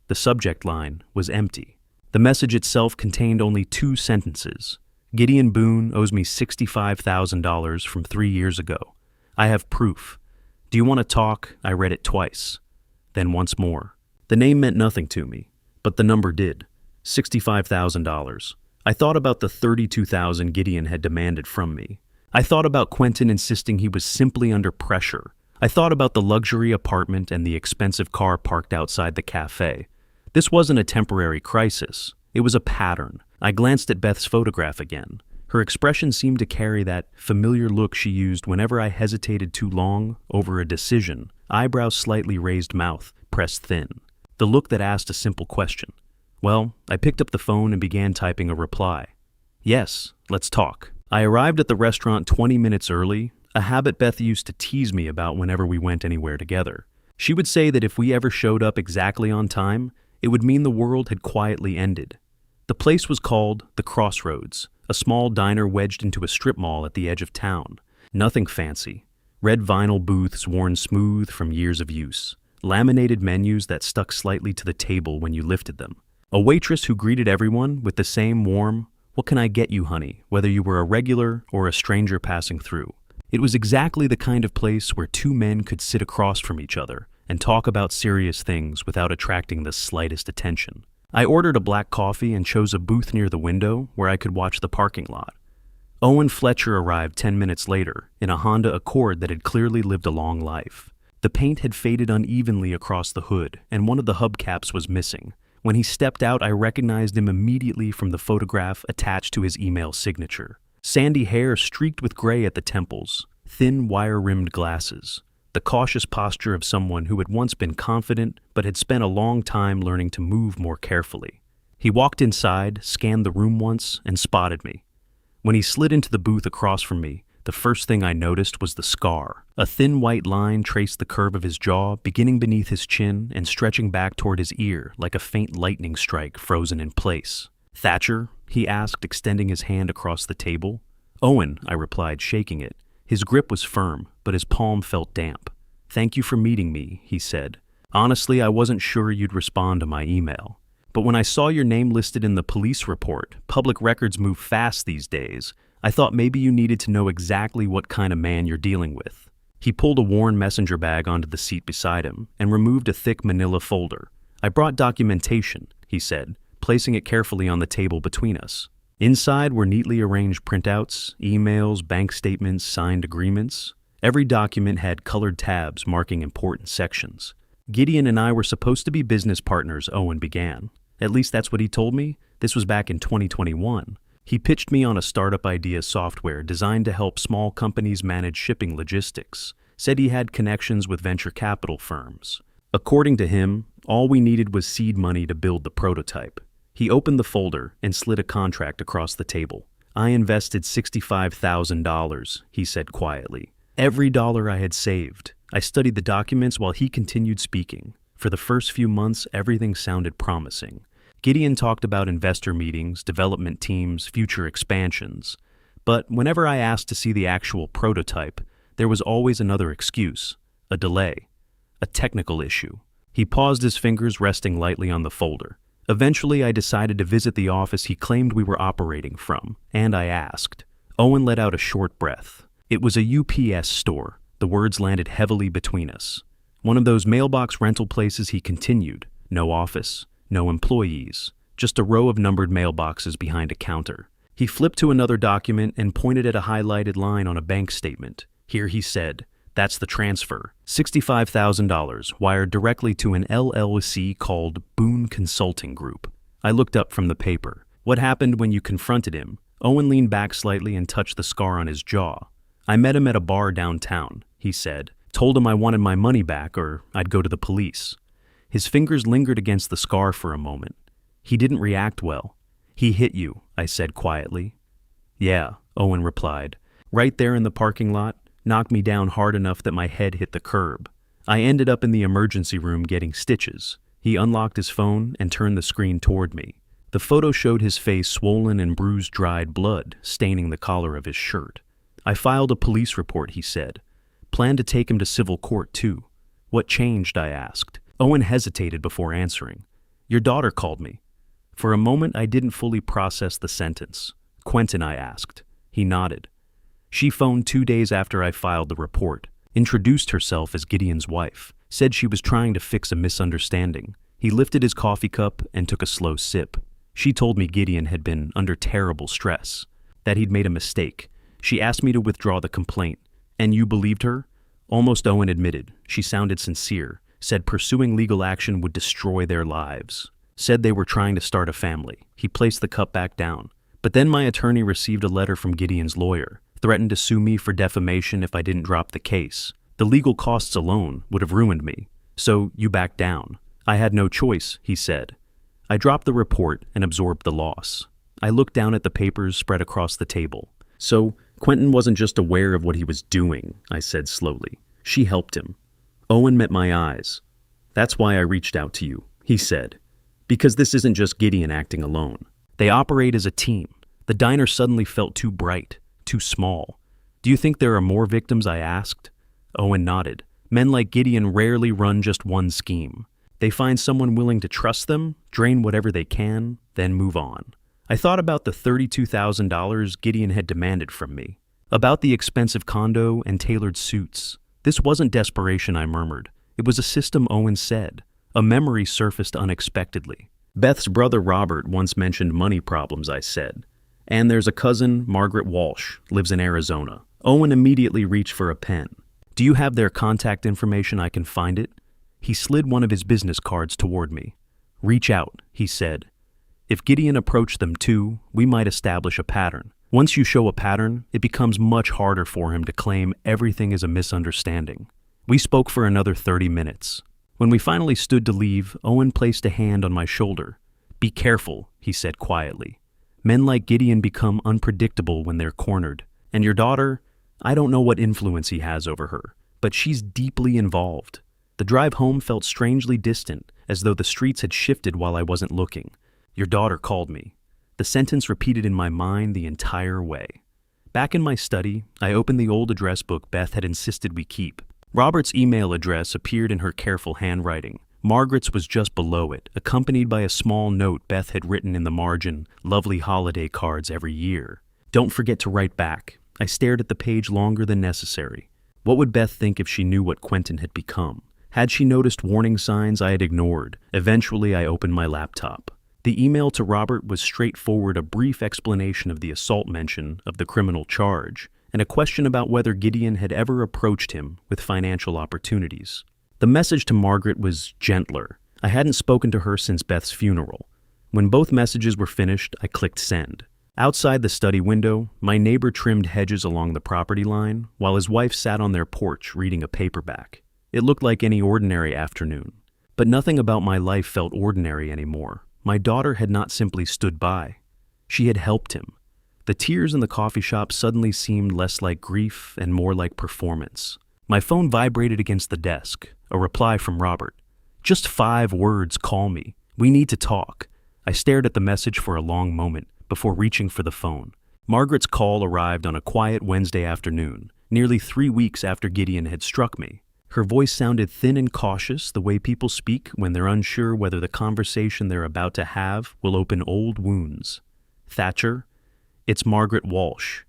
Speaker 1: The subject line was empty. The message itself contained only 2 sentences. Gideon Boone owes me $65,000 from 3 years ago. I have proof. Do you want to talk? I read it twice. Then once more. The name meant nothing to me, but the number did. $65,000. I thought about the $32,000 Gideon had demanded from me. I thought about Quentin insisting he was simply under pressure. I thought about the luxury apartment and the expensive car parked outside the cafe. This wasn't a temporary crisis. It was a pattern. I glanced at Beth's photograph again. Her expression seemed to carry that familiar look she used whenever I hesitated too long over a decision, eyebrows slightly raised, mouth pressed thin. The look that asked a simple question. Well, I picked up the phone and began typing a reply. Yes, let's talk. I arrived at the restaurant 20 minutes early, a habit Beth used to tease me about whenever we went anywhere together. She would say that if we ever showed up exactly on time, it would mean the world had quietly ended. The place was called The Crossroads, a small diner wedged into a strip mall at the edge of town. Nothing fancy. Red vinyl booths worn smooth from years of use. Laminated menus that stuck slightly to the table when you lifted them. A waitress who greeted everyone with the same warm, "What can I get you, honey?" whether you were a regular or a stranger passing through. It was exactly the kind of place where two men could sit across from each other and talk about serious things without attracting the slightest attention. I ordered a black coffee and chose a booth near the window where I could watch the parking lot. Owen Fletcher arrived 10 minutes later in a Honda Accord that had clearly lived a long life. The paint had faded unevenly across the hood, and one of the hubcaps was missing. When he stepped out, I recognized him immediately from the photograph attached to his email signature. Sandy hair streaked with gray at the temples, thin wire-rimmed glasses. The cautious posture of someone who had once been confident but had spent a long time learning to move more carefully. He walked inside, scanned the room once, and spotted me. When he slid into the booth across from me, the first thing I noticed was the scar. A thin white line traced the curve of his jaw, beginning beneath his chin and stretching back toward his ear like a faint lightning strike frozen in place. "Thatcher?" he asked, extending his hand across the table. "Owen," I replied, shaking it. His grip was firm, but his palm felt damp. "Thank you for meeting me," he said. "Honestly, I wasn't sure you'd respond to my email. But when I saw your name listed in the police report, public records move fast these days, I thought maybe you needed to know exactly what kind of man you're dealing with." He pulled a worn messenger bag onto the seat beside him and removed a thick manila folder. "I brought documentation," he said, placing it carefully on the table between us. Inside were neatly arranged printouts, emails, bank statements, signed agreements. Every document had colored tabs marking important sections. "Gideon and I were supposed to be business partners," Owen began. "At least that's what he told me. This was back in 2021. He pitched me on a startup idea software designed to help small companies manage shipping logistics. Said he had connections with venture capital firms. According to him, all we needed was seed money to build the prototype." He opened the folder and slid a contract across the table. "I invested $65,000, he said quietly. Every dollar I had saved. I studied the documents while he continued speaking. For the first few months, everything sounded promising. Gideon talked about investor meetings, development teams, future expansions. But whenever I asked to see the actual prototype, there was always another excuse, a delay, a technical issue. He paused, his fingers resting lightly on the folder. Eventually, I decided to visit the office he claimed we were operating from, and I asked. Owen let out a short breath. It was a UPS store. The words landed heavily between us. One of those mailbox rental places, he continued. No office, no employees, just a row of numbered mailboxes behind a counter. He flipped to another document and pointed at a highlighted line on a bank statement. Here, he said, "That's the transfer. $65,000 wired directly to an LLC called Boone Consulting Group." I looked up from the paper. "What happened when you confronted him?" Owen leaned back slightly and touched the scar on his jaw. "I met him at a bar downtown," he said. "Told him I wanted my money back or I'd go to the police." His fingers lingered against the scar for a moment. He didn't react well. "He hit you," I said quietly. "Yeah," Owen replied. "Right there in the parking lot, knocked me down hard enough that my head hit the curb. I ended up in the emergency room getting stitches." He unlocked his phone and turned the screen toward me. The photo showed his face swollen and bruised, dried blood staining the collar of his shirt. "I filed a police report," he said. "Planned to take him to civil court, too." "What changed?" I asked. Owen hesitated before answering. "Your daughter called me." For a moment, I didn't fully process the sentence. "Quentin?" I asked. He nodded. "She phoned 2 days after I filed the report, introduced herself as Gideon's wife, said she was trying to fix a misunderstanding. He lifted his coffee cup and took a slow sip. She told me Gideon had been under terrible stress, that he'd made a mistake. She asked me to withdraw the complaint. And you believed her? Almost Owen admitted. She sounded sincere, said pursuing legal action would destroy their lives, said they were trying to start a family. He placed the cup back down. But then my attorney received a letter from Gideon's lawyer, threatened to sue me for defamation if I didn't drop the case. The legal costs alone would have ruined me. So you backed down. I had no choice, he said. I dropped the report and absorbed the loss. I looked down at the papers spread across the table. So Quentin wasn't just aware of what he was doing, I said slowly. She helped him. Owen met my eyes. That's why I reached out to you, he said. Because this isn't just Gideon acting alone. They operate as a team. The diner suddenly felt too bright, too small. Do you think there are more victims, I asked? Owen nodded. Men like Gideon rarely run just one scheme. They find someone willing to trust them, drain whatever they can, then move on. I thought about the $32,000 Gideon had demanded from me, about the expensive condo and tailored suits. This wasn't desperation, I murmured. It was a system, Owen said. A memory surfaced unexpectedly. Beth's brother Robert once mentioned money problems, I said. And there's a cousin, Margaret Walsh, lives in Arizona. Owen immediately reached for a pen. Do you have their contact information? I can find it. He slid one of his business cards toward me. Reach out, he said. If Gideon approached them too, we might establish a pattern. Once you show a pattern, it becomes much harder for him to claim everything is a misunderstanding. We spoke for another 30 minutes. When we finally stood to leave, Owen placed a hand on my shoulder. Be careful, he said quietly. Men like Gideon become unpredictable when they're cornered. And your daughter, I don't know what influence he has over her, but she's deeply involved. The drive home felt strangely distant, as though the streets had shifted while I wasn't looking. Your daughter called me. The sentence repeated in my mind the entire way. Back in my study, I opened the old address book Beth had insisted we keep. Robert's email address appeared in her careful handwriting. Margaret's was just below it, accompanied by a small note Beth had written in the margin, lovely holiday cards every year. Don't forget to write back. I stared at the page longer than necessary. What would Beth think if she knew what Quentin had become? Had she noticed warning signs I had ignored? Eventually, I opened my laptop. The email to Robert was straightforward, a brief explanation of the assault mention of the criminal charge, and a question about whether Gideon had ever approached him with financial opportunities. The message to Margaret was gentler. I hadn't spoken to her since Beth's funeral. When both messages were finished, I clicked send. Outside the study window, my neighbor trimmed hedges along the property line, while his wife sat on their porch reading a paperback. It looked like any ordinary afternoon. But nothing about my life felt ordinary anymore. My daughter had not simply stood by. She had helped him. The tears in the coffee shop suddenly seemed less like grief and more like performance. My phone vibrated against the desk, a reply from Robert. Just 5 words, call me. We need to talk. I stared at the message for a long moment before reaching for the phone. Margaret's call arrived on a quiet Wednesday afternoon, nearly 3 weeks after Gideon had struck me. Her voice sounded thin and cautious, the way people speak when they're unsure whether the conversation they're about to have will open old wounds. Thatcher, it's Margaret Walsh,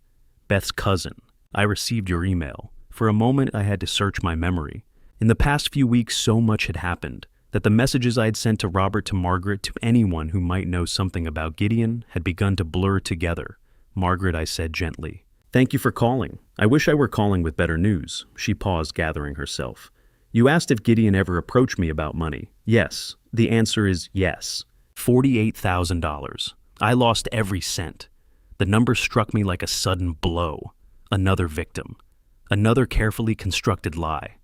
Speaker 1: Beth's cousin. I received your email. For a moment, I had to search my memory. In the past few weeks, so much had happened that the messages I had sent to Robert, to Margaret, to anyone who might know something about Gideon had begun to blur together. Margaret, I said gently. Thank you for calling. I wish I were calling with better news. She paused, gathering herself. You asked if Gideon ever approached me about money. Yes. The answer is yes. $48,000. I lost every cent. The number struck me like a sudden blow. Another victim. Another carefully constructed lie.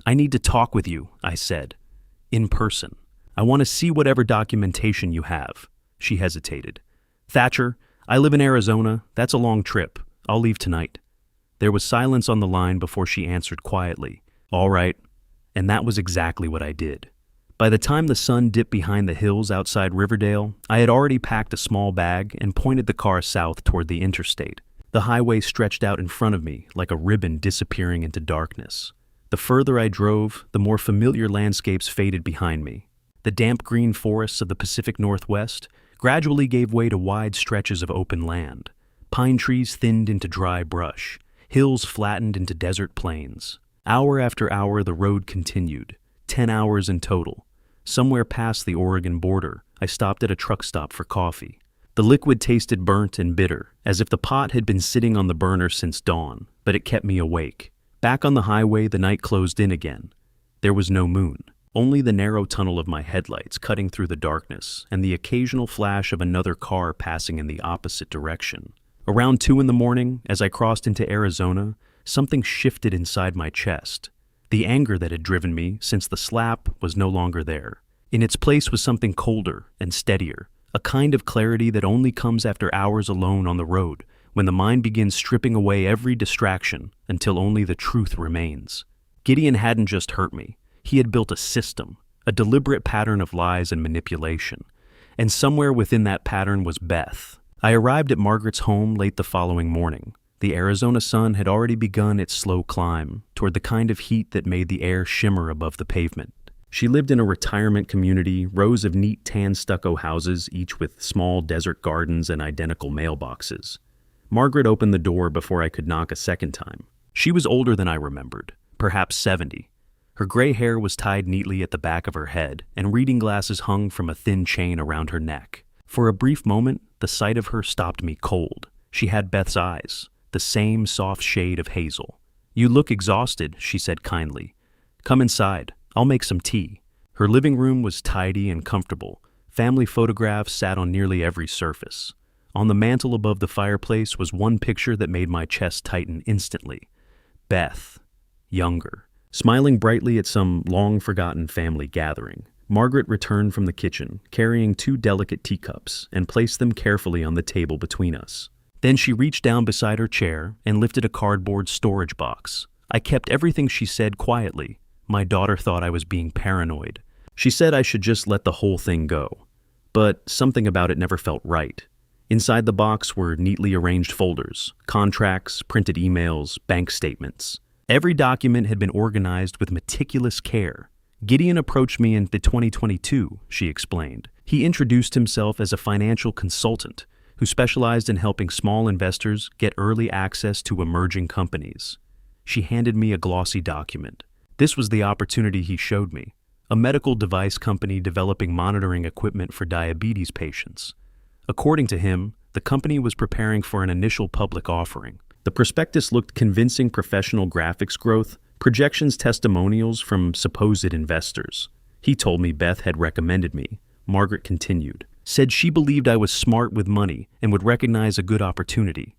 Speaker 1: I need to talk with you, I said. In person. I want to see whatever documentation you have. She hesitated. Thatcher, I live in Arizona. That's a long trip. I'll leave tonight. There was silence on the line before she answered quietly. All right. And that was exactly what I did. By the time the sun dipped behind the hills outside Riverdale, I had already packed a small bag and pointed the car south toward the interstate. The highway stretched out in front of me like a ribbon disappearing into darkness. The further I drove, the more familiar landscapes faded behind me. The damp green forests of the Pacific Northwest gradually gave way to wide stretches of open land. Pine trees thinned into dry brush. Hills flattened into desert plains. Hour after hour, the road continued. 10 hours in total. Somewhere past the Oregon border, I stopped at a truck stop for coffee. The liquid tasted burnt and bitter, as if the pot had been sitting on the burner since dawn, but it kept me awake. Back on the highway, the night closed in again. There was no moon, only the narrow tunnel of my headlights cutting through the darkness and the occasional flash of another car passing in the opposite direction. Around 2 in the morning, as I crossed into Arizona, something shifted inside my chest. The anger that had driven me since the slap was no longer there. In its place was something colder and steadier, a kind of clarity that only comes after hours alone on the road, when the mind begins stripping away every distraction until only the truth remains. Gideon hadn't just hurt me. He had built a system, a deliberate pattern of lies and manipulation. And somewhere within that pattern was Beth. I arrived at Margaret's home late the following morning. The Arizona sun had already begun its slow climb toward the kind of heat that made the air shimmer above the pavement. She lived in a retirement community, rows of neat tan stucco houses, each with small desert gardens and identical mailboxes. Margaret opened the door before I could knock a second time. She was older than I remembered, perhaps 70. Her gray hair was tied neatly at the back of her head, and reading glasses hung from a thin chain around her neck. For a brief moment, the sight of her stopped me cold. She had Beth's eyes, the same soft shade of hazel. "You look exhausted," she said kindly. "Come inside. I'll make some tea." Her living room was tidy and comfortable. Family photographs sat on nearly every surface. On the mantel above the fireplace was one picture that made my chest tighten instantly. Beth, younger, smiling brightly at some long-forgotten family gathering. Margaret returned from the kitchen, carrying 2 delicate teacups, and placed them carefully on the table between us. Then she reached down beside her chair and lifted a cardboard storage box. I kept everything she said quietly. My daughter thought I was being paranoid. She said I should just let the whole thing go. But something about it never felt right. Inside the box were neatly arranged folders, contracts, printed emails, bank statements. Every document had been organized with meticulous care. Gideon approached me in 2022, she explained. He introduced himself as a financial consultant who specialized in helping small investors get early access to emerging companies. She handed me a glossy document. This was the opportunity he showed me, a medical device company developing monitoring equipment for diabetes patients. According to him, the company was preparing for an initial public offering. The prospectus looked convincing: professional graphics growth, projections, testimonials from supposed investors. He told me Beth had recommended me. Margaret continued, said she believed I was smart with money and would recognize a good opportunity.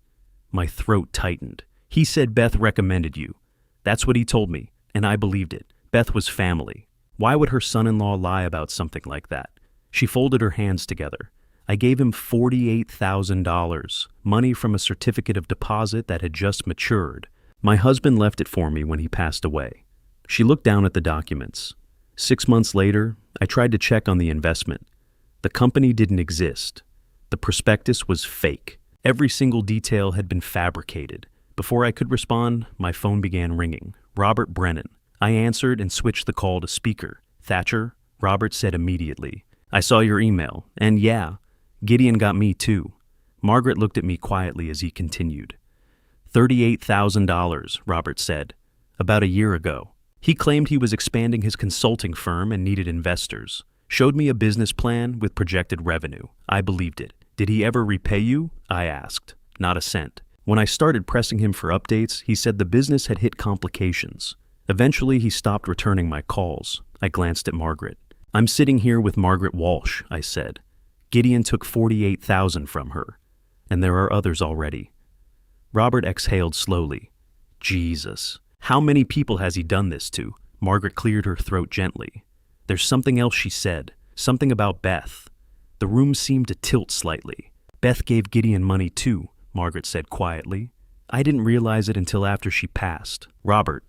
Speaker 1: My throat tightened. He said Beth recommended you. That's what he told me, and I believed it. Beth was family. Why would her son-in-law lie about something like that? She folded her hands together. I gave him $48,000, money from a certificate of deposit that had just matured. My husband left it for me when he passed away. She looked down at the documents. 6 months later, I tried to check on the investment. The company didn't exist. The prospectus was fake. Every single detail had been fabricated. Before I could respond, my phone began ringing. Robert Brennan. I answered and switched the call to speaker. "Thatcher?" Robert said immediately. "I saw your email, and yeah, Gideon got me too." Margaret looked at me quietly as he continued. $38,000, Robert said, about a year ago. He claimed he was expanding his consulting firm and needed investors. Showed me a business plan with projected revenue. I believed it. "Did he ever repay you?" I asked. "Not a cent." When I started pressing him for updates, he said the business had hit complications. Eventually, he stopped returning my calls. I glanced at Margaret. "I'm sitting here with Margaret Walsh," I said. "Gideon took $48,000 from her, and there are others already." Robert exhaled slowly. "Jesus. How many people has he done this to?" Margaret cleared her throat gently. "There's something else," she said. "Something about Beth." The room seemed to tilt slightly. "Beth gave Gideon money too," Margaret said quietly. "I didn't realize it until after she passed." "Robert,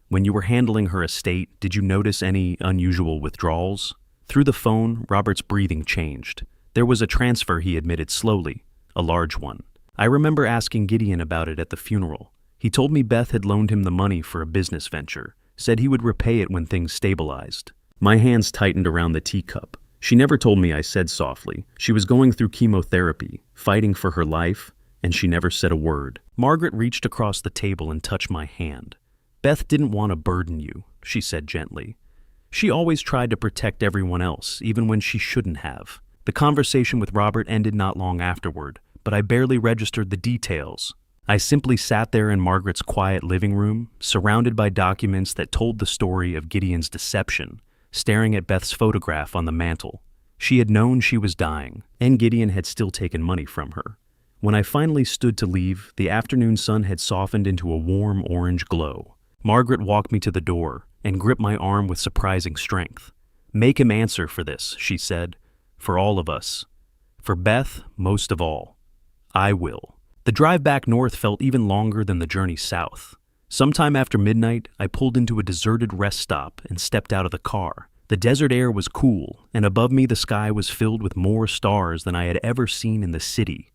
Speaker 1: when you were handling her estate, did you notice any unusual withdrawals?" Through the phone, Robert's breathing changed. "There was a transfer," he admitted slowly, "a large one. I remember asking Gideon about it at the funeral. He told me Beth had loaned him the money for a business venture, said he would repay it when things stabilized." My hands tightened around the teacup. "She never told me," I said softly. "She was going through chemotherapy, fighting for her life, and she never said a word." Margaret reached across the table and touched my hand. "Beth didn't want to burden you," she said gently. She always tried to protect everyone else, even when she shouldn't have. The conversation with Robert ended not long afterward, but I barely registered the details. I simply sat there in Margaret's quiet living room, surrounded by documents that told the story of Gideon's deception, staring at Beth's photograph on the mantel. She had known she was dying, and Gideon had still taken money from her. When I finally stood to leave, the afternoon sun had softened into a warm orange glow. Margaret walked me to the door and gripped my arm with surprising strength. "Make him answer for this," she said. "For all of us. For Beth, most of all. I will." The drive back north felt even longer than the journey south. Sometime after midnight, I pulled into a deserted rest stop and stepped out of the car. The desert air was cool, and above me the sky was filled with more stars than I had ever seen in the city.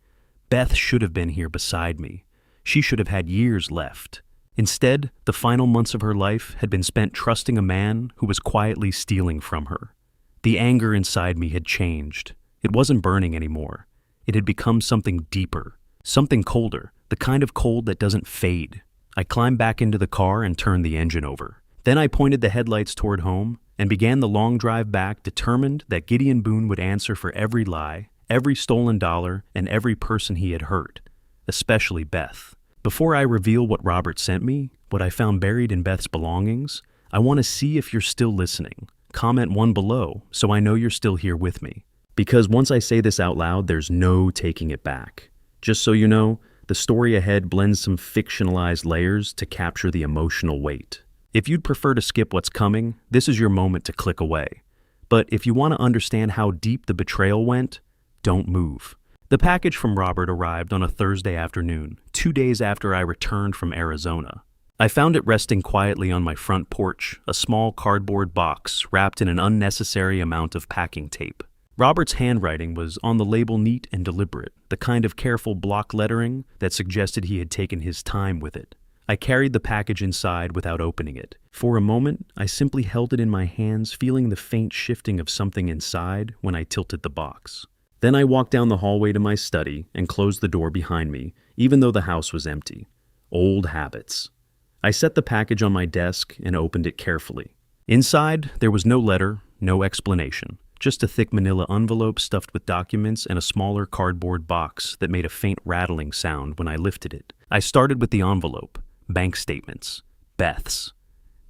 Speaker 1: Beth should have been here beside me. She should have had years left. Instead, the final months of her life had been spent trusting a man who was quietly stealing from her. The anger inside me had changed. It wasn't burning anymore. It had become something deeper. Something colder, the kind of cold that doesn't fade. I climbed back into the car and turned the engine over. Then I pointed the headlights toward home and began the long drive back, determined that Gideon Boone would answer for every lie, every stolen dollar, and every person he had hurt, especially Beth. Before I reveal what Robert sent me, what I found buried in Beth's belongings, I want to see if you're still listening. Comment 1 below so I know you're still here with me. Because once I say this out loud, there's no taking it back. Just so you know, the story ahead blends some fictionalized layers to capture the emotional weight. If you'd prefer to skip what's coming, this is your moment to click away. But if you want to understand how deep the betrayal went, don't move. The package from Robert arrived on a Thursday afternoon, 2 days after I returned from Arizona. I found it resting quietly on my front porch, a small cardboard box wrapped in an unnecessary amount of packing tape. Robert's handwriting was on the label neat and deliberate, the kind of careful block lettering that suggested he had taken his time with it. I carried the package inside without opening it. For a moment, I simply held it in my hands, feeling the faint shifting of something inside when I tilted the box. Then I walked down the hallway to my study and closed the door behind me, even though the house was empty. Old habits. I set the package on my desk and opened it carefully. Inside, there was no letter, no explanation. Just a thick manila envelope stuffed with documents and a smaller cardboard box that made a faint rattling sound when I lifted it. I started with the envelope. Bank statements. Beth's.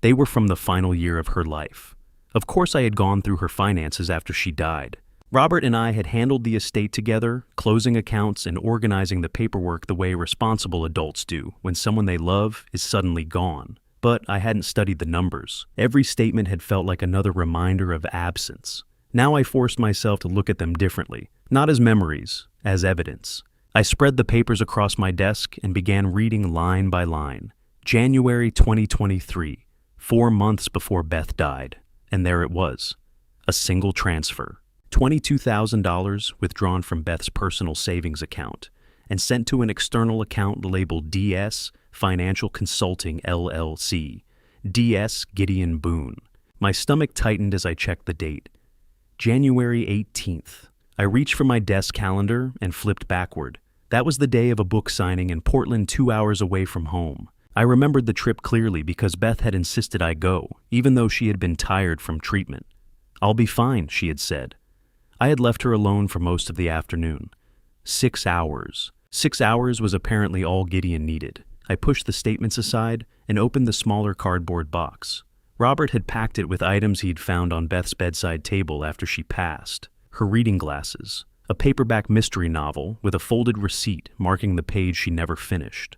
Speaker 1: They were from the final year of her life. Of course I had gone through her finances after she died. Robert and I had handled the estate together, closing accounts and organizing the paperwork the way responsible adults do when someone they love is suddenly gone. But I hadn't studied the numbers. Every statement had felt like another reminder of absence. Now I forced myself to look at them differently, not as memories, as evidence. I spread the papers across my desk and began reading line by line. January 2023, 4 months before Beth died, and there it was. A single transfer. $22,000 withdrawn from Beth's personal savings account and sent to an external account labeled DS Financial Consulting LLC. DS Gideon Boone. My stomach tightened as I checked the date. January 18th. I reached for my desk calendar and flipped backward. That was the day of a book signing in Portland, 2 hours away from home. I remembered the trip clearly because Beth had insisted I go, even though she had been tired from treatment. "I'll be fine," she had said. I had left her alone for most of the afternoon. 6 hours. 6 hours was apparently all Gideon needed. I pushed the statements aside and opened the smaller cardboard box. Robert had packed it with items he'd found on Beth's bedside table after she passed. Her reading glasses, a paperback mystery novel with a folded receipt marking the page she never finished,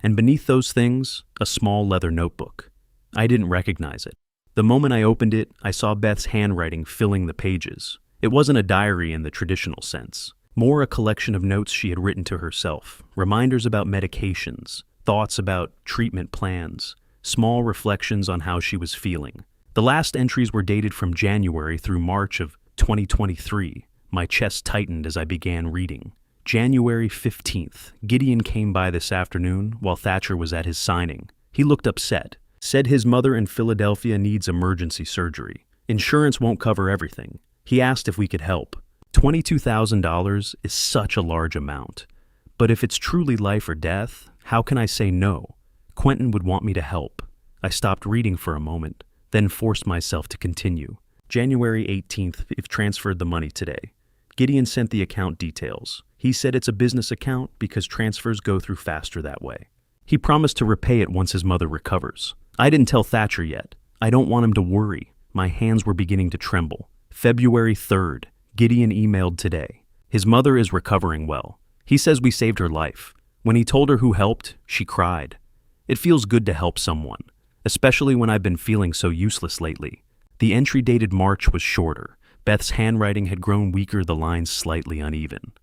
Speaker 1: and beneath those things, a small leather notebook. I didn't recognize it. The moment I opened it, I saw Beth's handwriting filling the pages. It wasn't a diary in the traditional sense, more a collection of notes she had written to herself, reminders about medications, thoughts about treatment plans, small reflections on how she was feeling. The last entries were dated from January through March of 2023. My chest tightened as I began reading. January 15th. Gideon came by this afternoon while Thatcher was at his signing. He looked upset. Said his mother in Philadelphia needs emergency surgery. Insurance won't cover everything. He asked if we could help. $22,000 is such a large amount. But if it's truly life or death, how can I say no? Quentin would want me to help. I stopped reading for a moment. then forced myself to continue. January 18th, I've transferred the money today. Gideon sent the account details. He said it's a business account because transfers go through faster that way. He promised to repay it once his mother recovers. I didn't tell Thatcher yet. I don't want him to worry. My hands were beginning to tremble. February 3rd, Gideon emailed today. His mother is recovering well. He says we saved her life. When he told her who helped, she cried. It feels good to help someone, especially when I've been feeling so useless lately. The entry dated March was shorter. Beth's handwriting had grown weaker, the lines slightly uneven.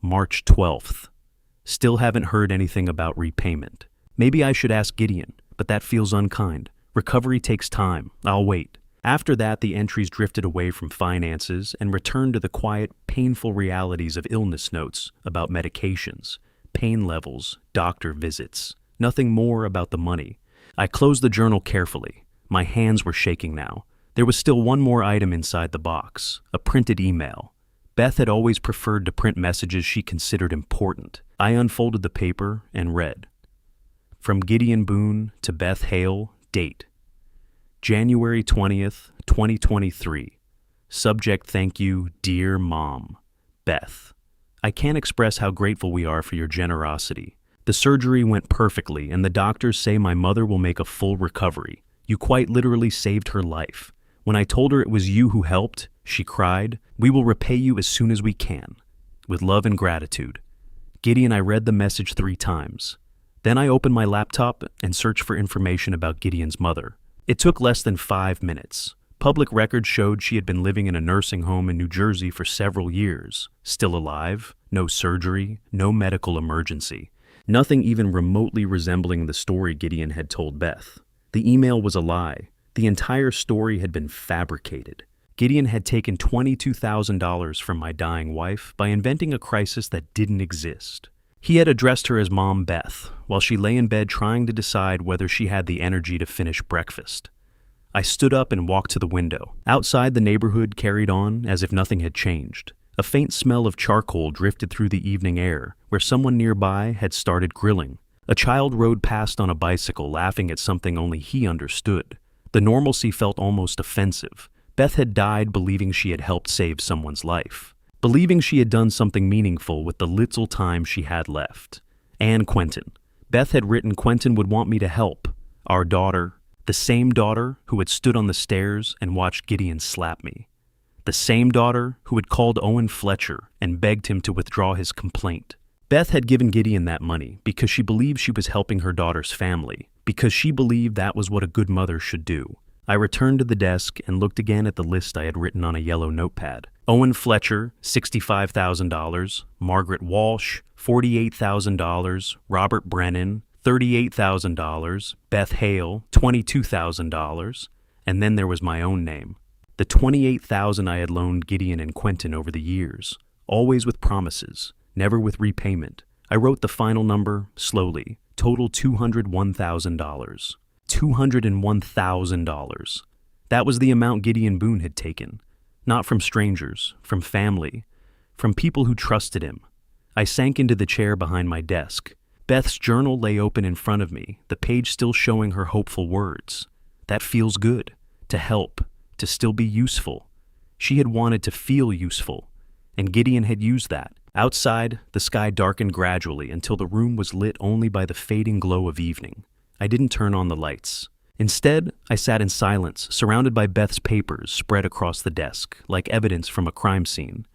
Speaker 1: March 12th. Still haven't heard anything about repayment. Maybe I should ask Gideon, but that feels unkind. Recovery takes time. I'll wait. After that, the entries drifted away from finances and returned to the quiet, painful realities of illness notes about medications, pain levels, doctor visits. Nothing more about the money. I closed the journal carefully. My hands were shaking now. There was still one more item inside the box, a printed email. Beth had always preferred to print messages she considered important. I unfolded the paper and read. From Gideon Boone to Beth Hale, date. January 20th, 2023. Subject: thank you, dear Mom. Beth. I can't express how grateful we are for your generosity. The surgery went perfectly, and the doctors say my mother will make a full recovery. You quite literally saved her life. When I told her it was you who helped, she cried, "We will repay you as soon as we can. With love and gratitude." Gideon, I read the message 3 times. Then I opened my laptop and searched for information about Gideon's mother. It took less than 5 minutes. Public records showed she had been living in a nursing home in New Jersey for several years. Still alive, no surgery, no medical emergency. Nothing even remotely resembling the story Gideon had told Beth. The email was a lie. The entire story had been fabricated. Gideon had taken $22,000 from my dying wife by inventing a crisis that didn't exist. He had addressed her as Mom Beth, while she lay in bed trying to decide whether she had the energy to finish breakfast. I stood up and walked to the window. Outside, the neighborhood carried on as if nothing had changed. A faint smell of charcoal drifted through the evening air, where someone nearby had started grilling. A child rode past on a bicycle, laughing at something only he understood. The normalcy felt almost offensive. Beth had died believing she had helped save someone's life, believing she had done something meaningful with the little time she had left. And Quentin. Beth had written Quentin would want me to help. Our daughter, the same daughter who had stood on the stairs and watched Gideon slap me. The same daughter who had called Owen Fletcher and begged him to withdraw his complaint. Beth had given Gideon that money because she believed she was helping her daughter's family, because she believed that was what a good mother should do. I returned to the desk and looked again at the list I had written on a yellow notepad. Owen Fletcher, $65,000. Margaret Walsh, $48,000. Robert Brennan, $38,000. Beth Hale, $22,000. And then there was my own name. The $28,000 I had loaned Gideon and Quentin over the years, always with promises, never with repayment. I wrote the final number slowly. Total $201,000. $201,000. That was the amount Gideon Boone had taken. Not from strangers, from family, from people who trusted him. I sank into the chair behind my desk. Beth's journal lay open in front of me, the page still showing her hopeful words. That feels good. To help. To still be useful. She had wanted to feel useful, and Gideon had used that. Outside, the sky darkened gradually until the room was lit only by the fading glow of evening. I didn't turn on the lights. Instead, I sat in silence, surrounded by Beth's papers spread across the desk, like evidence from a crime scene.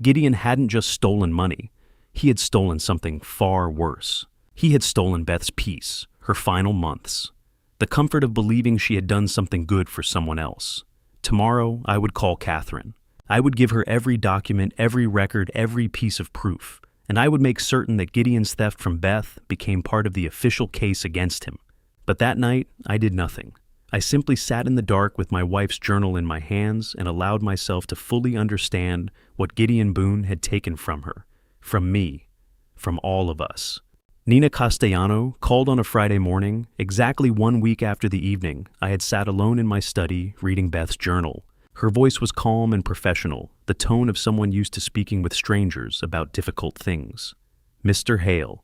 Speaker 1: Gideon hadn't just stolen money. He had stolen something far worse. He had stolen Beth's peace, her final months, the comfort of believing she had done something good for someone else. Tomorrow, I would call Catherine. I would give her every document, every record, every piece of proof, and I would make certain that Gideon's theft from Beth became part of the official case against him. But that night, I did nothing. I simply sat in the dark with my wife's journal in my hands and allowed myself to fully understand what Gideon Boone had taken from her, from me, from all of us. Nina Castellano called on a Friday morning, exactly 1 week after the evening I had sat alone in my study reading Beth's journal. Her voice was calm and professional, the tone of someone used to speaking with strangers about difficult things. Mr. Hale,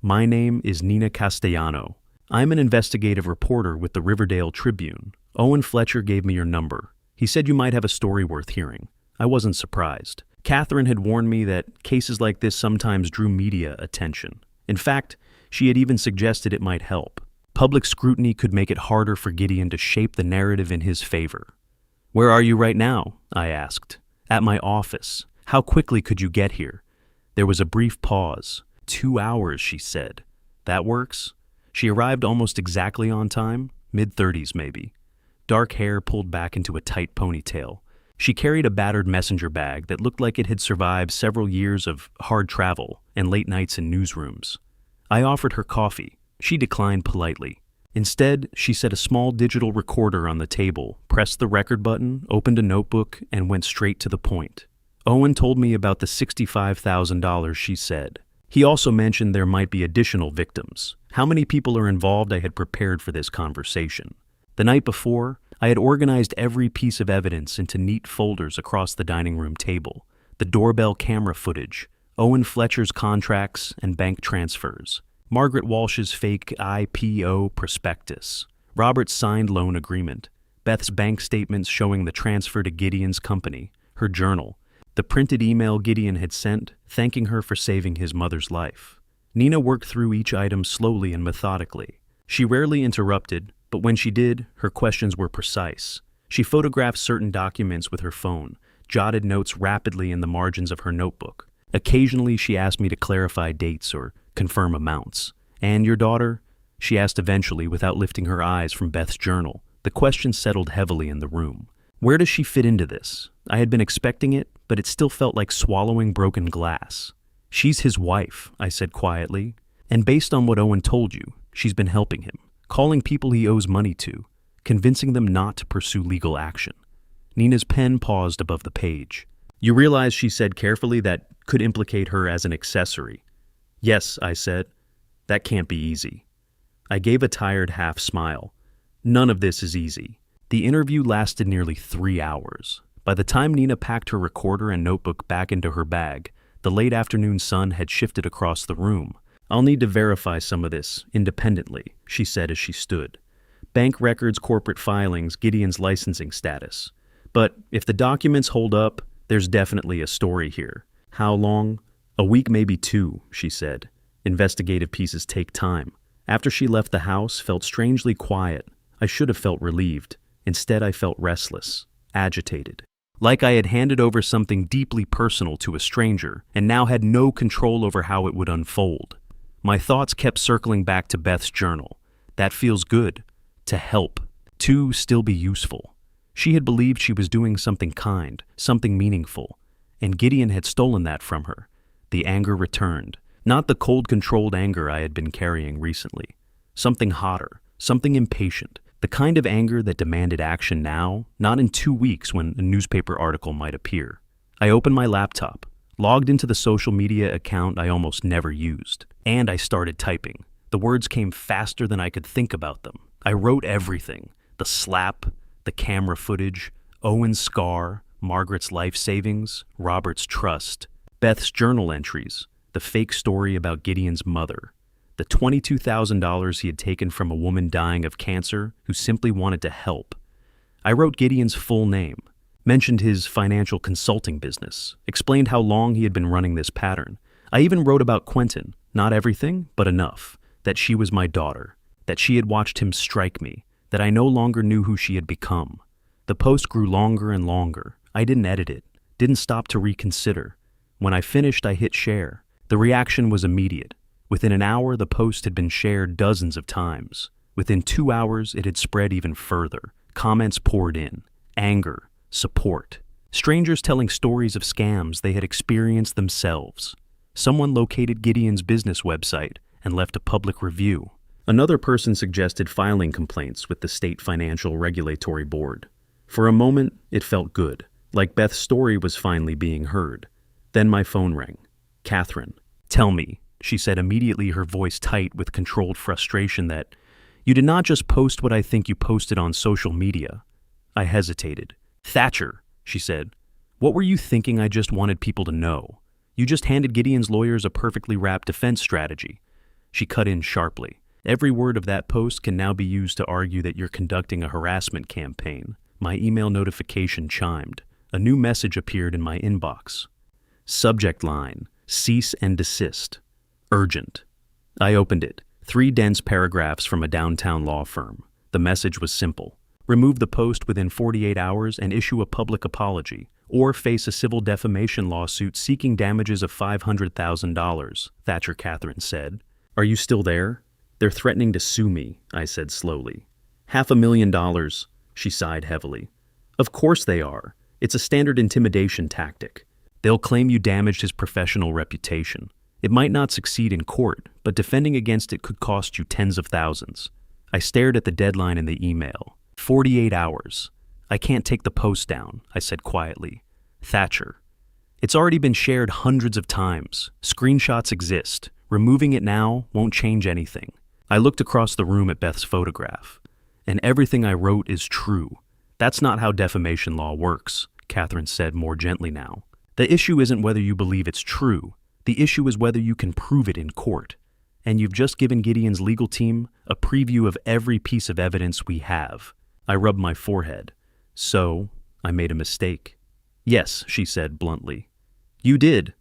Speaker 1: my name is Nina Castellano. I'm an investigative reporter with the Riverdale Tribune. Owen Fletcher gave me your number. He said you might have a story worth hearing. I wasn't surprised. Catherine had warned me that cases like this sometimes drew media attention. In fact, she had even suggested it might help. Public scrutiny could make it harder for Gideon to shape the narrative in his favor. "Where are you right now?" I asked. "At my office. How quickly could you get here?" There was a brief pause. 2 hours, she said. That works? She arrived almost exactly on time, mid-30s maybe. Dark hair pulled back into a tight ponytail. She carried a battered messenger bag that looked like it had survived several years of hard travel and late nights in newsrooms. I offered her coffee. She declined politely. Instead, she set a small digital recorder on the table, pressed the record button, opened a notebook, and went straight to the point. Owen told me about the $65,000, she said. He also mentioned there might be additional victims. How many people are involved? I had prepared for this conversation. The night before, I had organized every piece of evidence into neat folders across the dining room table. The doorbell camera footage, Owen Fletcher's contracts and bank transfers, Margaret Walsh's fake IPO prospectus, Robert's signed loan agreement, Beth's bank statements showing the transfer to Gideon's company, her journal, the printed email Gideon had sent thanking her for saving his mother's life. Nina worked through each item slowly and methodically. She rarely interrupted, but when she did, her questions were precise. She photographed certain documents with her phone, jotted notes rapidly in the margins of her notebook. Occasionally, she asked me to clarify dates or confirm amounts. "And your daughter?" she asked eventually without lifting her eyes from Beth's journal. The question settled heavily in the room. Where does she fit into this? I had been expecting it, but it still felt like swallowing broken glass. "She's his wife," I said quietly. "And based on what Owen told you, she's been helping him, calling people he owes money to, convincing them not to pursue legal action." Nina's pen paused above the page. "You realize," she said carefully, "that could implicate her as an accessory." "Yes," I said. "That can't be easy." I gave a tired half smile. None of this is easy. The interview lasted nearly 3 hours. By the time Nina packed her recorder and notebook back into her bag, the late afternoon sun had shifted across the room. "I'll need to verify some of this independently," she said as she stood. "Bank records, corporate filings, Gideon's licensing status. But if the documents hold up, there's definitely a story here. How long? A week, maybe 2, she said. Investigative pieces take time." After she left the house, felt strangely quiet. I should have felt relieved. Instead, I felt restless, agitated. Like I had handed over something deeply personal to a stranger and now had no control over how it would unfold. My thoughts kept circling back to Beth's journal. That feels good. To help. To still be useful. She had believed she was doing something kind, something meaningful. And Gideon had stolen that from her. The anger returned. Not the cold, controlled anger I had been carrying recently. Something hotter, something impatient. The kind of anger that demanded action now, not in 2 weeks when a newspaper article might appear. I opened my laptop, logged into the social media account I almost never used, and I started typing. The words came faster than I could think about them. I wrote everything. The slap, the camera footage, Owen's scar, Margaret's life savings, Robert's trust, Beth's journal entries, the fake story about Gideon's mother, the $22,000 he had taken from a woman dying of cancer who simply wanted to help. I wrote Gideon's full name, mentioned his financial consulting business, explained how long he had been running this pattern. I even wrote about Quentin, not everything, but enough, that she was my daughter, that she had watched him strike me, that I no longer knew who she had become. The post grew longer and longer. I didn't edit it, didn't stop to reconsider. When I finished, I hit share. The reaction was immediate. Within an hour, the post had been shared dozens of times. Within 2 hours, it had spread even further. Comments poured in. Anger. Support. Strangers telling stories of scams they had experienced themselves. Someone located Gideon's business website and left a public review. Another person suggested filing complaints with the State Financial Regulatory Board. For a moment, it felt good, like Beth's story was finally being heard. Then my phone rang. "Catherine, tell me," she said immediately, her voice tight with controlled frustration, "that you did not just post what I think you posted on social media." I hesitated. "Thatcher," she said, "what were you thinking I just wanted people to know? You just handed Gideon's lawyers a perfectly wrapped defense strategy." She cut in sharply. Every word of that post can now be used to argue that you're conducting a harassment campaign. My email notification chimed. A new message appeared in my inbox. Subject line, cease and desist. Urgent. I opened it. 3 dense paragraphs from a downtown law firm. The message was simple. Remove the post within 48 hours and issue a public apology, or face a civil defamation lawsuit seeking damages of $500,000, Thatcher Catherine said. Are you still there? They're threatening to sue me, I said slowly. $500,000, she sighed heavily. Of course they are. It's a standard intimidation tactic. They'll claim you damaged his professional reputation. It might not succeed in court, but defending against it could cost you tens of thousands. I stared at the deadline in the email. 48 hours. I can't take the post down, I said quietly. Thatcher. It's already been shared hundreds of times. Screenshots exist. Removing it now won't change anything. I looked across the room at Beth's photograph. And everything I wrote is true. That's not how defamation law works, Catherine said more gently now. The issue isn't whether you believe it's true. The issue is whether you can prove it in court. And you've just given Gideon's legal team a preview of every piece of evidence we have. I rubbed my forehead. So, I made a mistake. Yes, she said bluntly. You did.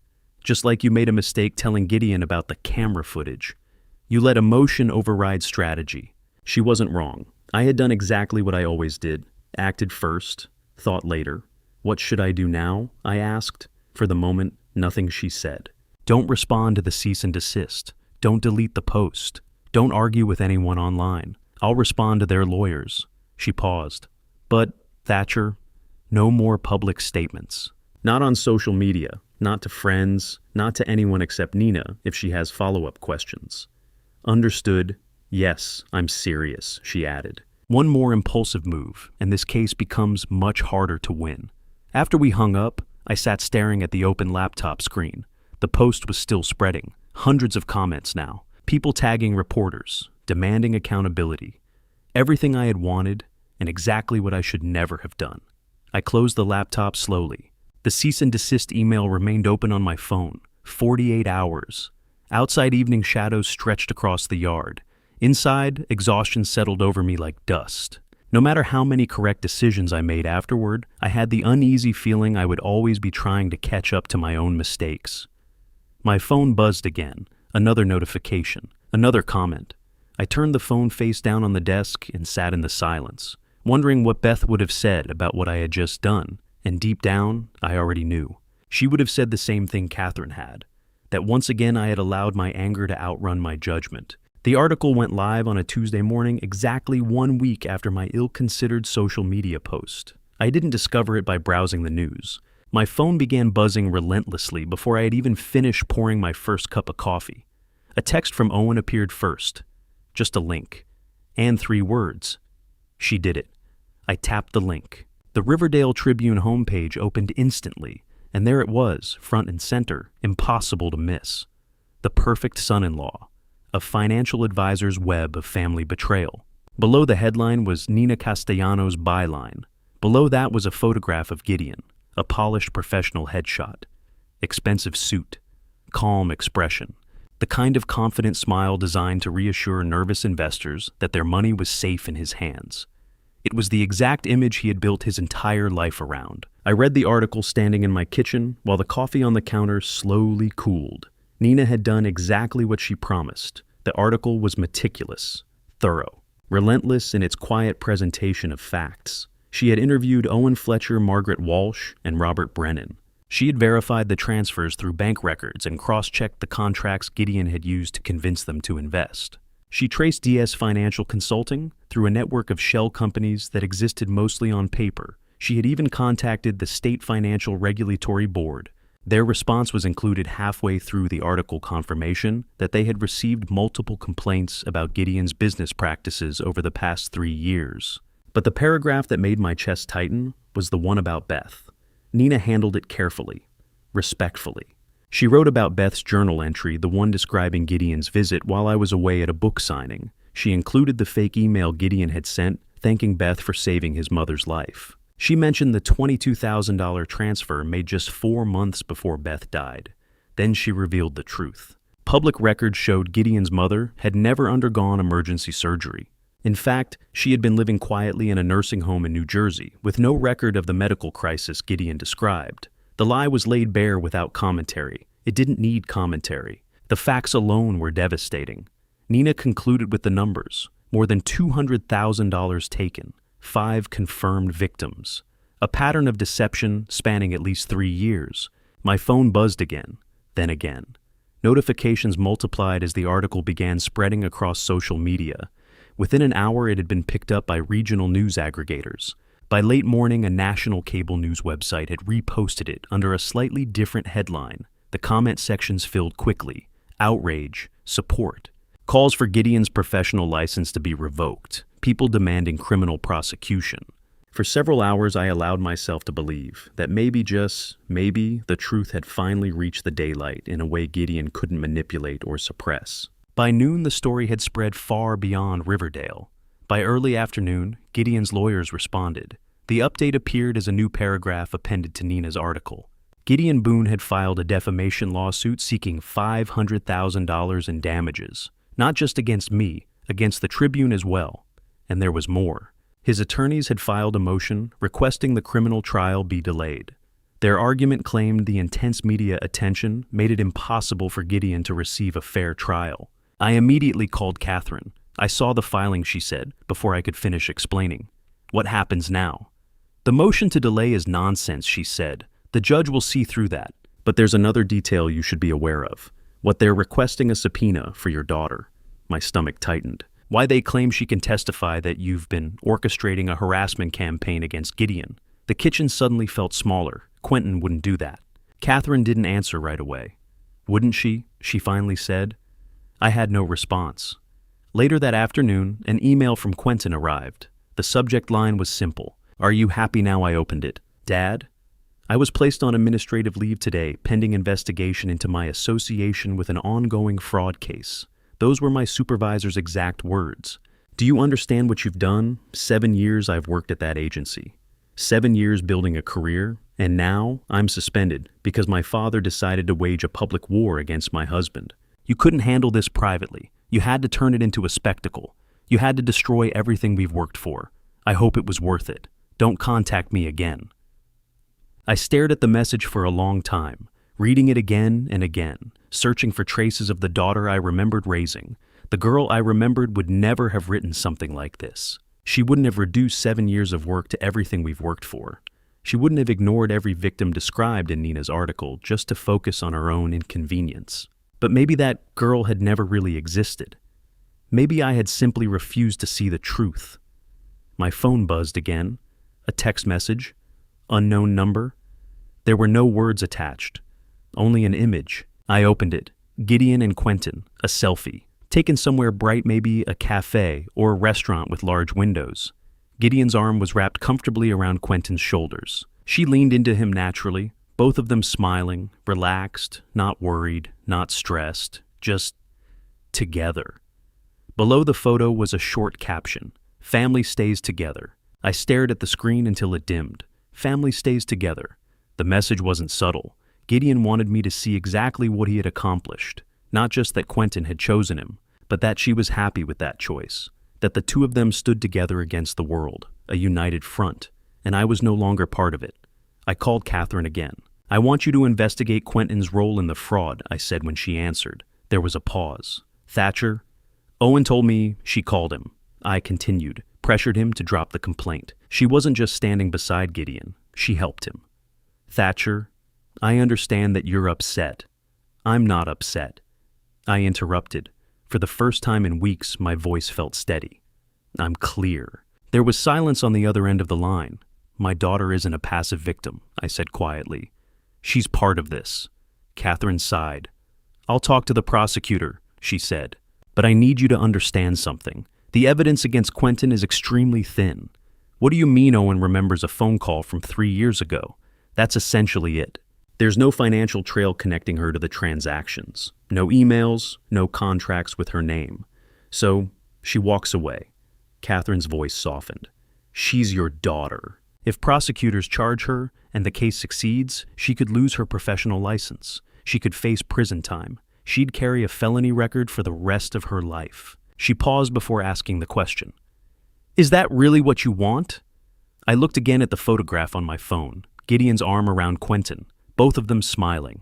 Speaker 1: Just like you made a mistake telling Gideon about the camera footage. You let emotion override strategy. She wasn't wrong. I had done exactly what I always did. Acted first, thought later. What should I do now? I asked. For the moment, nothing she said. Don't respond to the cease and desist. Don't delete the post. Don't argue with anyone online. I'll respond to their lawyers. She paused. But, Thatcher, no more public statements. Not on social media, not to friends, not to anyone except Nina if she has follow-up questions. Understood. Yes, I'm serious, she added. One more impulsive move, and this case becomes much harder to win. After we hung up, I sat staring at the open laptop screen. The post was still spreading. Hundreds of comments now. People tagging reporters, demanding accountability. Everything I had wanted, and exactly what I should never have done. I closed the laptop slowly. The cease and desist email remained open on my phone. 48 hours. Outside evening shadows stretched across the yard. Inside, exhaustion settled over me like dust. No matter how many correct decisions I made afterward, I had the uneasy feeling I would always be trying to catch up to my own mistakes. My phone buzzed again. Another notification. Another comment. I turned the phone face down on the desk and sat in the silence, wondering what Beth would have said about what I had just done, and deep down, I already knew. She would have said the same thing Catherine had, that once again I had allowed my anger to outrun my judgment. The article went live on a Tuesday morning exactly 1 week after my ill-considered social media post. I didn't discover it by browsing the news. My phone began buzzing relentlessly before I had even finished pouring my first cup of coffee. A text from Owen appeared first. Just a link. And 3 words. She did it. I tapped the link. The Riverdale Tribune homepage opened instantly, and there it was, front and center, impossible to miss. The perfect son-in-law. A financial advisor's web of family betrayal. Below the headline was Nina Castellanos' byline. Below that was a photograph of Gideon, a polished professional headshot. Expensive suit. Calm expression. The kind of confident smile designed to reassure nervous investors that their money was safe in his hands. It was the exact image he had built his entire life around. I read the article standing in my kitchen while the coffee on the counter slowly cooled. Nina had done exactly what she promised. The article was meticulous, thorough, relentless in its quiet presentation of facts. She had interviewed Owen Fletcher, Margaret Walsh, and Robert Brennan. She had verified the transfers through bank records and cross-checked the contracts Gideon had used to convince them to invest. She traced DS Financial Consulting through a network of shell companies that existed mostly on paper. She had even contacted the State Financial Regulatory Board. Their response was included halfway through the article confirmation that they had received multiple complaints about Gideon's business practices over the past 3 years. But the paragraph that made my chest tighten was the one about Beth. Nina handled it carefully, respectfully. She wrote about Beth's journal entry, the one describing Gideon's visit while I was away at a book signing. She included the fake email Gideon had sent, thanking Beth for saving his mother's life. She mentioned the $22,000 transfer made just 4 months before Beth died. Then she revealed the truth. Public records showed Gideon's mother had never undergone emergency surgery. In fact, she had been living quietly in a nursing home in New Jersey, with no record of the medical crisis Gideon described. The lie was laid bare without commentary. It didn't need commentary. The facts alone were devastating. Nina concluded with the numbers. More than $200,000 taken, 5 confirmed victims. A pattern of deception spanning at least 3 years. My phone buzzed again, then again. Notifications multiplied as the article began spreading across social media. Within an hour, it had been picked up by regional news aggregators. By late morning, a national cable news website had reposted it under a slightly different headline. The comment sections filled quickly. Outrage, support. Calls for Gideon's professional license to be revoked. People demanding criminal prosecution. For several hours, I allowed myself to believe that maybe, just maybe, the truth had finally reached the daylight in a way Gideon couldn't manipulate or suppress. By noon, the story had spread far beyond Riverdale. By early afternoon, Gideon's lawyers responded. The update appeared as a new paragraph appended to Nina's article. Gideon Boone had filed a defamation lawsuit seeking $500,000 in damages, not just against me, against the Tribune as well. And there was more. His attorneys had filed a motion requesting the criminal trial be delayed. Their argument claimed the intense media attention made it impossible for Gideon to receive a fair trial. I immediately called Catherine. I saw the filing, she said, before I could finish explaining. What happens now? The motion to delay is nonsense, she said. The judge will see through that. But there's another detail you should be aware of. What they're requesting a subpoena for your daughter. My stomach tightened. Why they claim she can testify that you've been orchestrating a harassment campaign against Gideon. The kitchen suddenly felt smaller. Quentin wouldn't do that. Catherine didn't answer right away. Wouldn't she? She finally said. I had no response. Later that afternoon, an email from Quentin arrived. The subject line was simple. Are you happy now I opened it? Dad? I was placed on administrative leave today, pending investigation into my association with an ongoing fraud case. Those were my supervisor's exact words. Do you understand what you've done? 7 years I've worked at that agency. 7 years building a career, and now I'm suspended because my father decided to wage a public war against my husband. You couldn't handle this privately. You had to turn it into a spectacle. You had to destroy everything we've worked for. I hope it was worth it. Don't contact me again. I stared at the message for a long time, reading it again and again, searching for traces of the daughter I remembered raising. The girl I remembered would never have written something like this. She wouldn't have reduced 7 years of work to everything we've worked for. She wouldn't have ignored every victim described in Nina's article just to focus on her own inconvenience. But maybe that girl had never really existed. Maybe I had simply refused to see the truth. My phone buzzed again. A text message. Unknown number. There were no words attached. Only an image. I opened it. Gideon and Quentin. A selfie. Taken somewhere bright, maybe a cafe or a restaurant with large windows. Gideon's arm was wrapped comfortably around Quentin's shoulders. She leaned into him naturally, both of them smiling, relaxed, not worried, not stressed, just together. Below the photo was a short caption. Family stays together. I stared at the screen until it dimmed. Family stays together. The message wasn't subtle. Gideon wanted me to see exactly what he had accomplished. Not just that Quentin had chosen him, but that she was happy with that choice. That the two of them stood together against the world, a united front, and I was no longer part of it. I called Catherine again. I want you to investigate Quentin's role in the fraud, I said when she answered. There was a pause. Thatcher? Owen told me she called him. I continued, pressured him to drop the complaint. She wasn't just standing beside Gideon. She helped him. Thatcher, I understand that you're upset. I'm not upset. I interrupted. For the first time in weeks, my voice felt steady. I'm clear. There was silence on the other end of the line. My daughter isn't a passive victim, I said quietly. She's part of this. Catherine sighed. I'll talk to the prosecutor, she said. But I need you to understand something. The evidence against Quentin is extremely thin. What do you mean Owen remembers a phone call from 3 years ago? That's essentially it. There's no financial trail connecting her to the transactions. No emails, no contracts with her name. So, she walks away. Catherine's voice softened. She's your daughter. If prosecutors charge her and the case succeeds, she could lose her professional license. She could face prison time. She'd carry a felony record for the rest of her life. She paused before asking the question. "Is that really what you want?" I looked again at the photograph on my phone, Gideon's arm around Quentin, both of them smiling.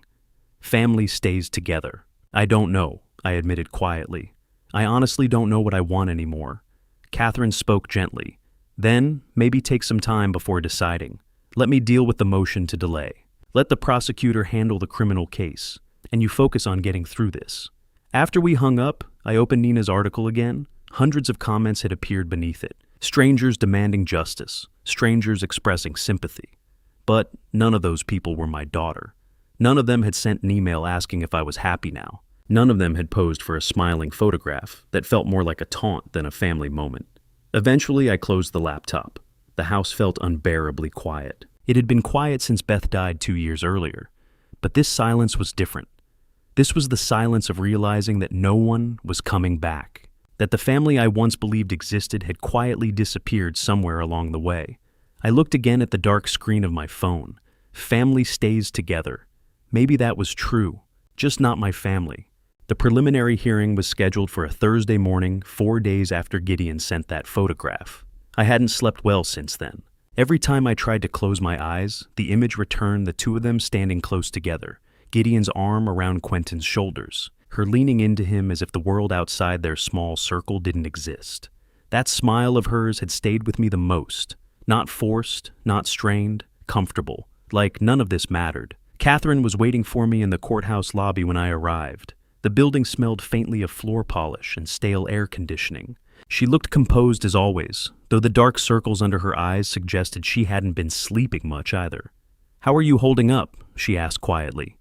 Speaker 1: Family stays together. "I don't know," I admitted quietly. "I honestly don't know what I want anymore." Catherine spoke gently. "Then, maybe take some time before deciding. Let me deal with the motion to delay. Let the prosecutor handle the criminal case, and you focus on getting through this." After we hung up, I opened Nina's article again. Hundreds of comments had appeared beneath it. Strangers demanding justice, strangers expressing sympathy. But none of those people were my daughter. None of them had sent an email asking if I was happy now. None of them had posed for a smiling photograph that felt more like a taunt than a family moment. Eventually, I closed the laptop. The house felt unbearably quiet. It had been quiet since Beth died 2 years earlier. But this silence was different. This was the silence of realizing that no one was coming back. That the family I once believed existed had quietly disappeared somewhere along the way. I looked again at the dark screen of my phone. Family stays together. Maybe that was true, just not my family. The preliminary hearing was scheduled for a Thursday morning, 4 days after Gideon sent that photograph. I hadn't slept well since then. Every time I tried to close my eyes, the image returned, the two of them standing close together, Gideon's arm around Quentin's shoulders, her leaning into him as if the world outside their small circle didn't exist. That smile of hers had stayed with me the most. Not forced, not strained, comfortable, like none of this mattered. Catherine was waiting for me in the courthouse lobby when I arrived. The building smelled faintly of floor polish and stale air conditioning. She looked composed as always, though the dark circles under her eyes suggested she hadn't been sleeping much either. "How are you holding up?" she asked quietly.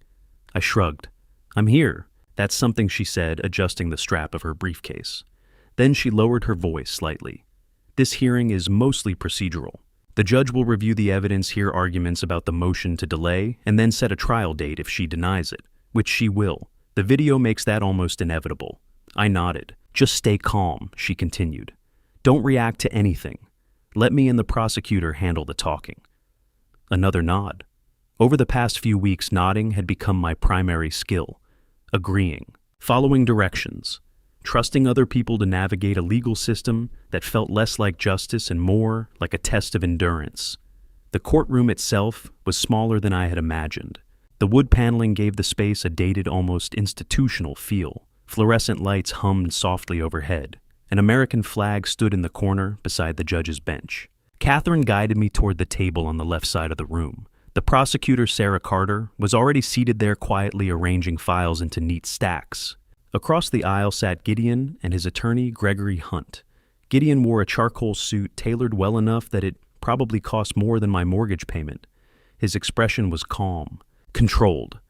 Speaker 1: I shrugged. "I'm here." That's something she said, adjusting the strap of her briefcase. Then she lowered her voice slightly. "This hearing is mostly procedural. The judge will review the evidence, hear arguments about the motion to delay, and then set a trial date if she denies it, which she will. The video makes that almost inevitable." I nodded. "Just stay calm," she continued. "Don't react to anything. Let me and the prosecutor handle the talking." Another nod. Over the past few weeks, nodding had become my primary skill. Agreeing, following directions, trusting other people to navigate a legal system that felt less like justice and more like a test of endurance. The courtroom itself was smaller than I had imagined. The wood paneling gave the space a dated, almost institutional feel. Fluorescent lights hummed softly overhead. An American flag stood in the corner beside the judge's bench. Catherine guided me toward the table on the left side of the room. The prosecutor, Sarah Carter, was already seated there quietly arranging files into neat stacks. Across the aisle sat Gideon and his attorney, Gregory Hunt. Gideon wore a charcoal suit tailored well enough that it probably cost more than my mortgage payment. His expression was calm, controlled,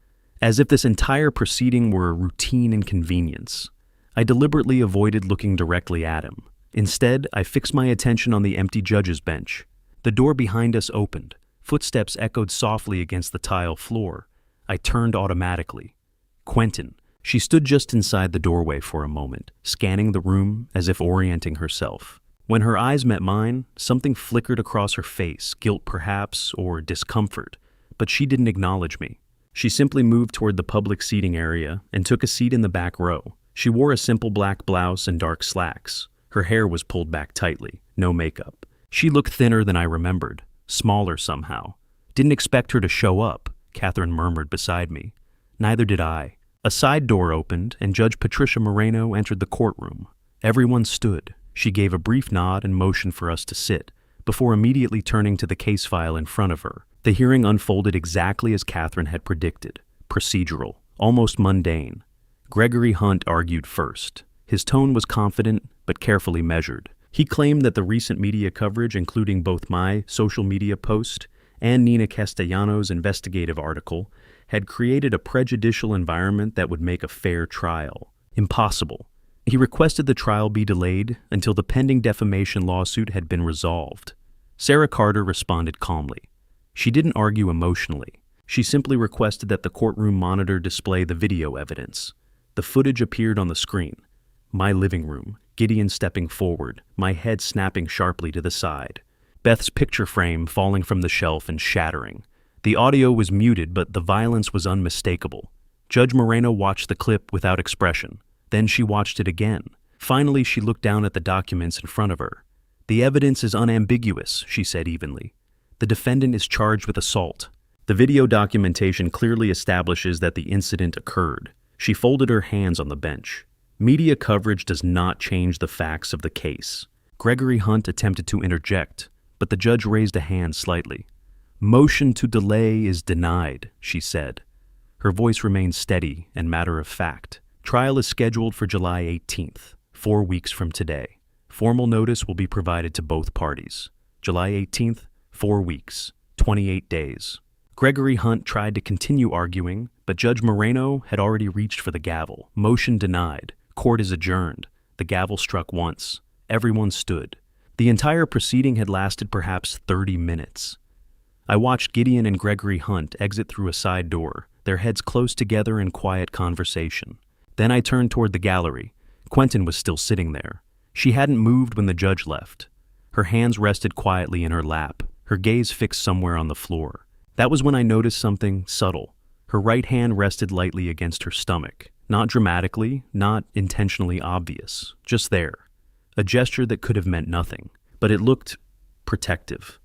Speaker 1: as if this entire proceeding were a routine inconvenience. I deliberately avoided looking directly at him. Instead, I fixed my attention on the empty judge's bench. The door behind us opened. Footsteps echoed softly against the tile floor. I turned automatically. Quentin. She stood just inside the doorway for a moment, scanning the room as if orienting herself. When her eyes met mine, something flickered across her face, guilt perhaps, or discomfort, but she didn't acknowledge me. She simply moved toward the public seating area and took a seat in the back row. She wore a simple black blouse and dark slacks. Her hair was pulled back tightly, no makeup. She looked thinner than I remembered, smaller somehow. "Didn't expect her to show up," Catherine murmured beside me. Neither did I. A side door opened, and Judge Patricia Moreno entered the courtroom. Everyone stood. She gave a brief nod and motioned for us to sit, before immediately turning to the case file in front of her. The hearing unfolded exactly as Catherine had predicted. Procedural, almost mundane. Gregory Hunt argued first. His tone was confident, but carefully measured. He claimed that the recent media coverage, including both my social media post and Nina Castellanos' investigative article, had created a prejudicial environment that would make a fair trial impossible. He requested the trial be delayed until the pending defamation lawsuit had been resolved. Sarah Carter responded calmly. She didn't argue emotionally. She simply requested that the courtroom monitor display the video evidence. The footage appeared on the screen. My living room, Gideon stepping forward, my head snapping sharply to the side. Beth's picture frame falling from the shelf and shattering. The audio was muted, but the violence was unmistakable. Judge Moreno watched the clip without expression. Then she watched it again. Finally, she looked down at the documents in front of her. "The evidence is unambiguous," she said evenly. "The defendant is charged with assault." The video documentation clearly establishes that the incident occurred. She folded her hands on the bench. Media coverage does not change the facts of the case. Gregory Hunt attempted to interject, but the judge raised a hand slightly. "Motion to delay is denied," she said. Her voice remained steady and matter-of-fact. "Trial is scheduled for July 18th, 4 weeks from today. Formal notice will be provided to both parties. July 18th, 4 weeks, 28 days. Gregory Hunt tried to continue arguing, but Judge Moreno had already reached for the gavel. Motion denied. Court is adjourned. The gavel struck once. Everyone stood. The entire proceeding had lasted perhaps 30 minutes. I watched Gideon and Gregory Hunt exit through a side door, their heads close together in quiet conversation. Then I turned toward the gallery. Quentin was still sitting there. She hadn't moved when the judge left. Her hands rested quietly in her lap, her gaze fixed somewhere on the floor. That was when I noticed something subtle. Her right hand rested lightly against her stomach. Not dramatically, not intentionally obvious, just there. A gesture that could have meant nothing, but it looked protective.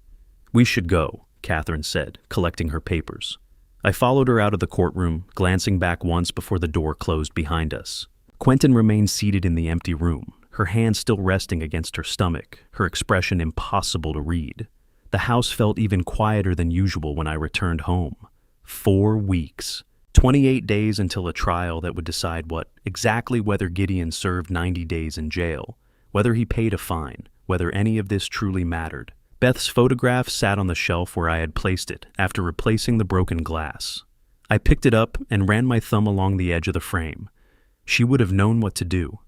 Speaker 1: "We should go," Catherine said, collecting her papers. I followed her out of the courtroom, glancing back once before the door closed behind us. Quentin remained seated in the empty room, her hand still resting against her stomach, her expression impossible to read. The house felt even quieter than usual when I returned home. 4 weeks. 28 days until a trial that would decide exactly whether Gideon served 90 days in jail, whether he paid a fine, whether any of this truly mattered. Beth's photograph sat on the shelf where I had placed it after replacing the broken glass. I picked it up and ran my thumb along the edge of the frame. She would have known what to do.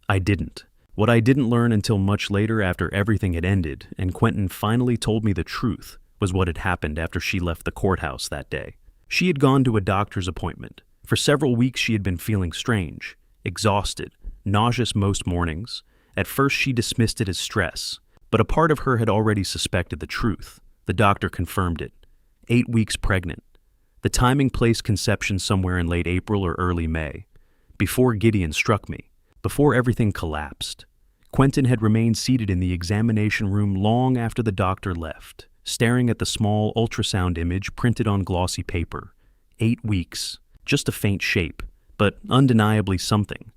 Speaker 1: I didn't. What I didn't learn until much later after everything had ended and Quentin finally told me the truth was what had happened after she left the courthouse that day. She had gone to a doctor's appointment. For several weeks she had been feeling strange, exhausted, nauseous most mornings. At first she dismissed it as stress, but a part of her had already suspected the truth. The doctor confirmed it. 8 weeks pregnant. The timing placed conception somewhere in late April or early May. Before Gideon struck me, before everything collapsed. Quentin had remained seated in the examination room long after the doctor left, staring at the small ultrasound image printed on glossy paper. 8 weeks. Just a faint shape, but undeniably something.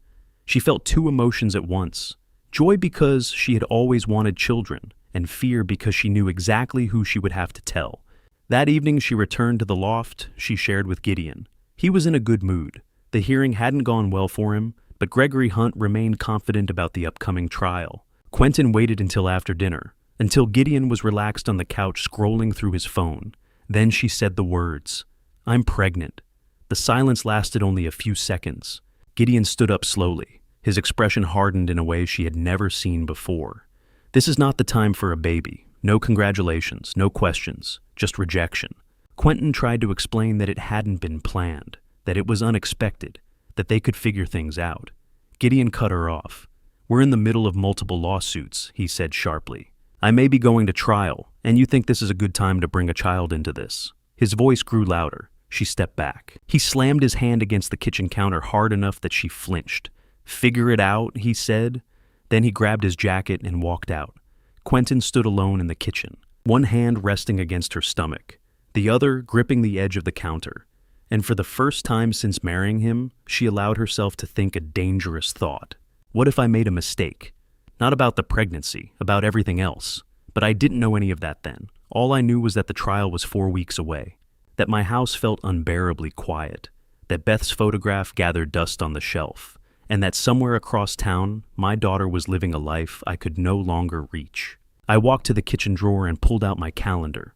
Speaker 1: She felt 2 emotions at once. Joy because she had always wanted children, and fear because she knew exactly who she would have to tell. That evening she returned to the loft she shared with Gideon. He was in a good mood. The hearing hadn't gone well for him, but Gregory Hunt remained confident about the upcoming trial. Quentin waited until after dinner, until Gideon was relaxed on the couch scrolling through his phone. Then she said the words, "I'm pregnant." The silence lasted only a few seconds. Gideon stood up slowly. His expression hardened in a way she had never seen before. "This is not the time for a baby. No congratulations, no questions, just rejection." Quentin tried to explain that it hadn't been planned, that it was unexpected, that they could figure things out. Gideon cut her off. "We're in the middle of multiple lawsuits," he said sharply. "I may be going to trial, and you think this is a good time to bring a child into this." His voice grew louder. She stepped back. He slammed his hand against the kitchen counter hard enough that she flinched. "Figure it out," he said. Then he grabbed his jacket and walked out. Quentin stood alone in the kitchen, one hand resting against her stomach, the other gripping the edge of the counter. And for the first time since marrying him, she allowed herself to think a dangerous thought. What if I made a mistake? Not about the pregnancy, about everything else. But I didn't know any of that then. All I knew was that the trial was 4 weeks away, that my house felt unbearably quiet, that Beth's photograph gathered dust on the shelf, and that somewhere across town, my daughter was living a life I could no longer reach. I walked to the kitchen drawer and pulled out my calendar.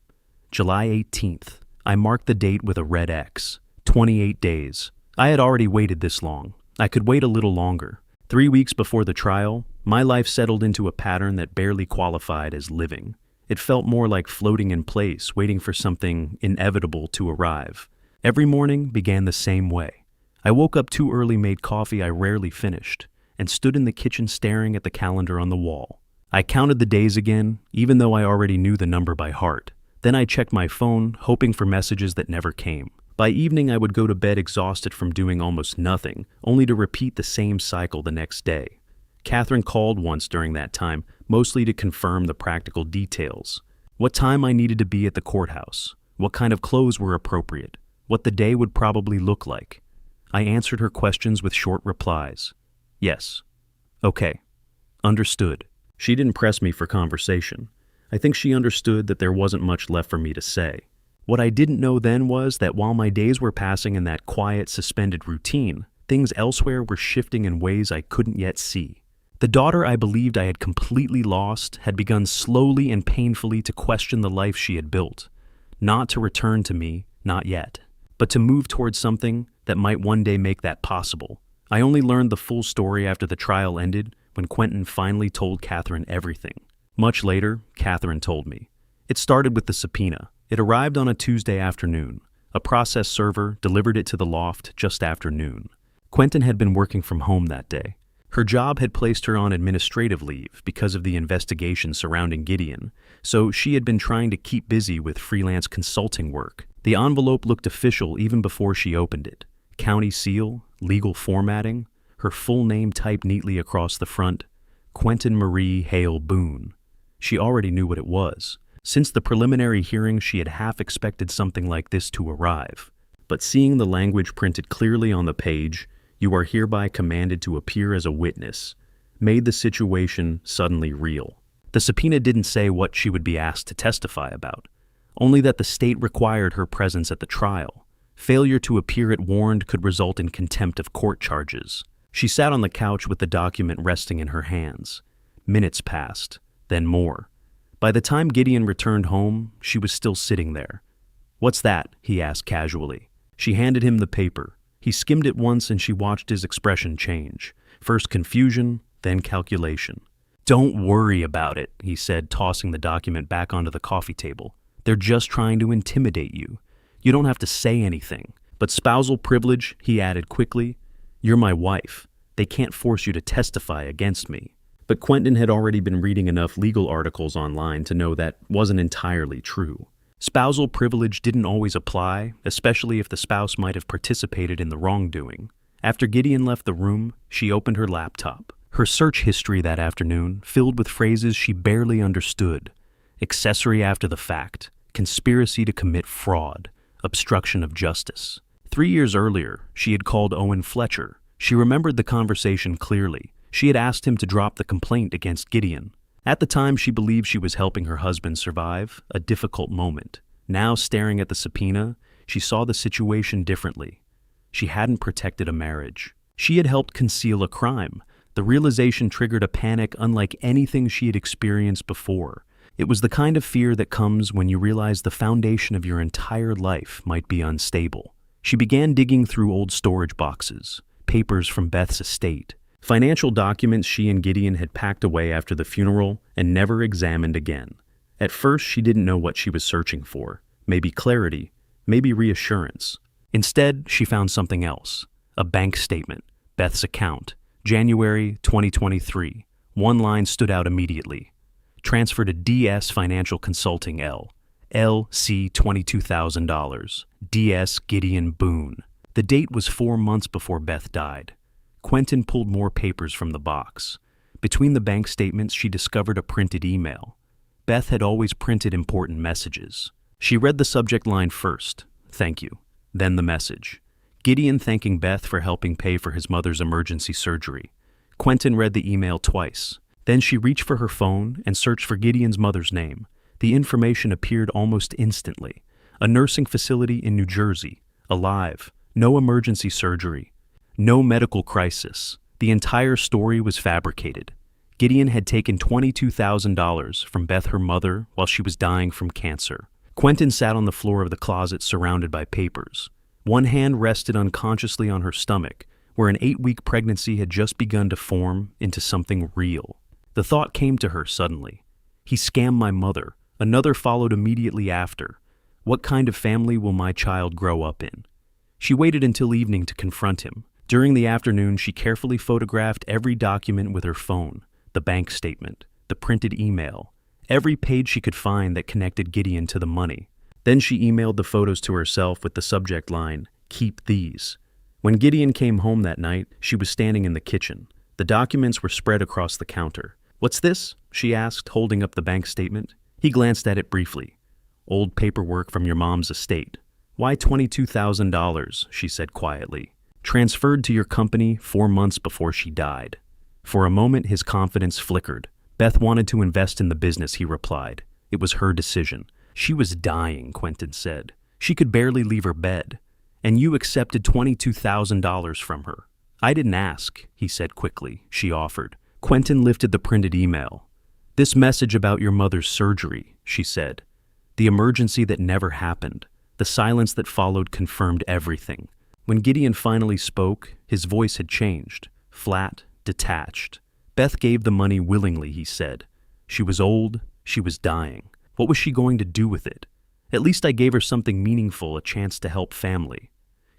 Speaker 1: July 18th. I marked the date with a red X. 28 days. I had already waited this long. I could wait a little longer. 3 weeks before the trial, my life settled into a pattern that barely qualified as living. It felt more like floating in place, waiting for something inevitable to arrive. Every morning began the same way. I woke up too early, made coffee I rarely finished, and stood in the kitchen staring at the calendar on the wall. I counted the days again, even though I already knew the number by heart. Then I checked my phone, hoping for messages that never came. By evening, I would go to bed exhausted from doing almost nothing, only to repeat the same cycle the next day. Catherine called once during that time, mostly to confirm the practical details. What time I needed to be at the courthouse, what kind of clothes were appropriate, what the day would probably look like. I answered her questions with short replies. Yes. Okay. Understood. She didn't press me for conversation. I think she understood that there wasn't much left for me to say. What I didn't know then was that while my days were passing in that quiet, suspended routine, things elsewhere were shifting in ways I couldn't yet see. The daughter I believed I had completely lost had begun slowly and painfully to question the life she had built. Not to return to me, not yet, but to move towards something that might one day make that possible. I only learned the full story after the trial ended, when Quentin finally told Catherine everything. Much later, Catherine told me. It started with the subpoena. It arrived on a Tuesday afternoon. A process server delivered it to the loft just after noon. Quentin had been working from home that day. Her job had placed her on administrative leave because of the investigation surrounding Gideon, so she had been trying to keep busy with freelance consulting work. The envelope looked official even before she opened it. County seal, legal formatting, her full name typed neatly across the front, Quentin Marie Hale Boone. She already knew what it was. Since the preliminary hearing, she had half expected something like this to arrive. But seeing the language printed clearly on the page, "You are hereby commanded to appear as a witness," made the situation suddenly real. The subpoena didn't say what she would be asked to testify about, only that the state required her presence at the trial. Failure to appear at warned could result in contempt of court charges. She sat on the couch with the document resting in her hands. Minutes passed, then more. By the time Gideon returned home, she was still sitting there. "What's that?" he asked casually. She handed him the paper. He skimmed it once and she watched his expression change. First confusion, then calculation. "Don't worry about it," he said, tossing the document back onto the coffee table. "They're just trying to intimidate you. You don't have to say anything. But spousal privilege," he added quickly. "You're my wife. They can't force you to testify against me." But Quentin had already been reading enough legal articles online to know that wasn't entirely true. Spousal privilege didn't always apply, especially if the spouse might have participated in the wrongdoing. After Gideon left the room, she opened her laptop. Her search history that afternoon filled with phrases she barely understood. Accessory after the fact, conspiracy to commit fraud, obstruction of justice. 3 years earlier, she had called Owen Fletcher. She remembered the conversation clearly. She had asked him to drop the complaint against Gideon. At the time, she believed she was helping her husband survive a difficult moment. Now, staring at the subpoena, she saw the situation differently. She hadn't protected a marriage. She had helped conceal a crime. The realization triggered a panic unlike anything she had experienced before. It was the kind of fear that comes when you realize the foundation of your entire life might be unstable. She began digging through old storage boxes, papers from Beth's estate, financial documents she and Gideon had packed away after the funeral and never examined again. At first, she didn't know what she was searching for. Maybe clarity, maybe reassurance. Instead, she found something else. A bank statement, Beth's account, January 2023. One line stood out immediately. Transfer to DS Financial Consulting L. LC $22,000. DS Gideon Boone. The date was 4 months before Beth died. Quentin pulled more papers from the box. Between the bank statements, she discovered a printed email. Beth had always printed important messages. She read the subject line first, "Thank you," then the message. Gideon thanking Beth for helping pay for his mother's emergency surgery. Quentin read the email twice. Then she reached for her phone and searched for Gideon's mother's name. The information appeared almost instantly. A nursing facility in New Jersey, alive, no emergency surgery. No medical crisis. The entire story was fabricated. Gideon had taken $22,000 from Beth, her mother, while she was dying from cancer. Quentin sat on the floor of the closet surrounded by papers. One hand rested unconsciously on her stomach, where an 8-week pregnancy had just begun to form into something real. The thought came to her suddenly. He scammed my mother. Another followed immediately after. What kind of family will my child grow up in? She waited until evening to confront him. During the afternoon, she carefully photographed every document with her phone, the bank statement, the printed email, every page she could find that connected Gideon to the money. Then she emailed the photos to herself with the subject line, "Keep these." When Gideon came home that night, she was standing in the kitchen. The documents were spread across the counter. "What's this?" she asked, holding up the bank statement. He glanced at it briefly. "Old paperwork from your mom's estate." "Why $22,000, she said quietly. "Transferred to your company 4 months before she died." For a moment, his confidence flickered. Beth wanted to invest in the business, he replied. It was her decision. She was dying, Quentin said. She could barely leave her bed. "And you accepted $22,000 from her." "I didn't ask," he said quickly. She offered. Quentin lifted the printed email. "This message about your mother's surgery," she said. The emergency that never happened. The silence that followed confirmed everything. When Gideon finally spoke, his voice had changed. Flat, detached. "Beth gave the money willingly," he said. "She was old. She was dying. What was she going to do with it? At least I gave her something meaningful, a chance to help family."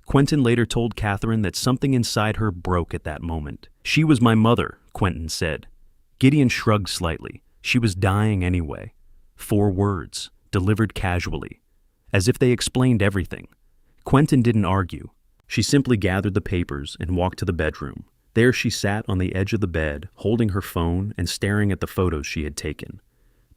Speaker 1: Quentin later told Catherine that something inside her broke at that moment. "She was my mother," Quentin said. Gideon shrugged slightly. She was dying anyway. 4 words, delivered casually, as if they explained everything. Quentin didn't argue. She simply gathered the papers and walked to the bedroom. There she sat on the edge of the bed, holding her phone and staring at the photos she had taken.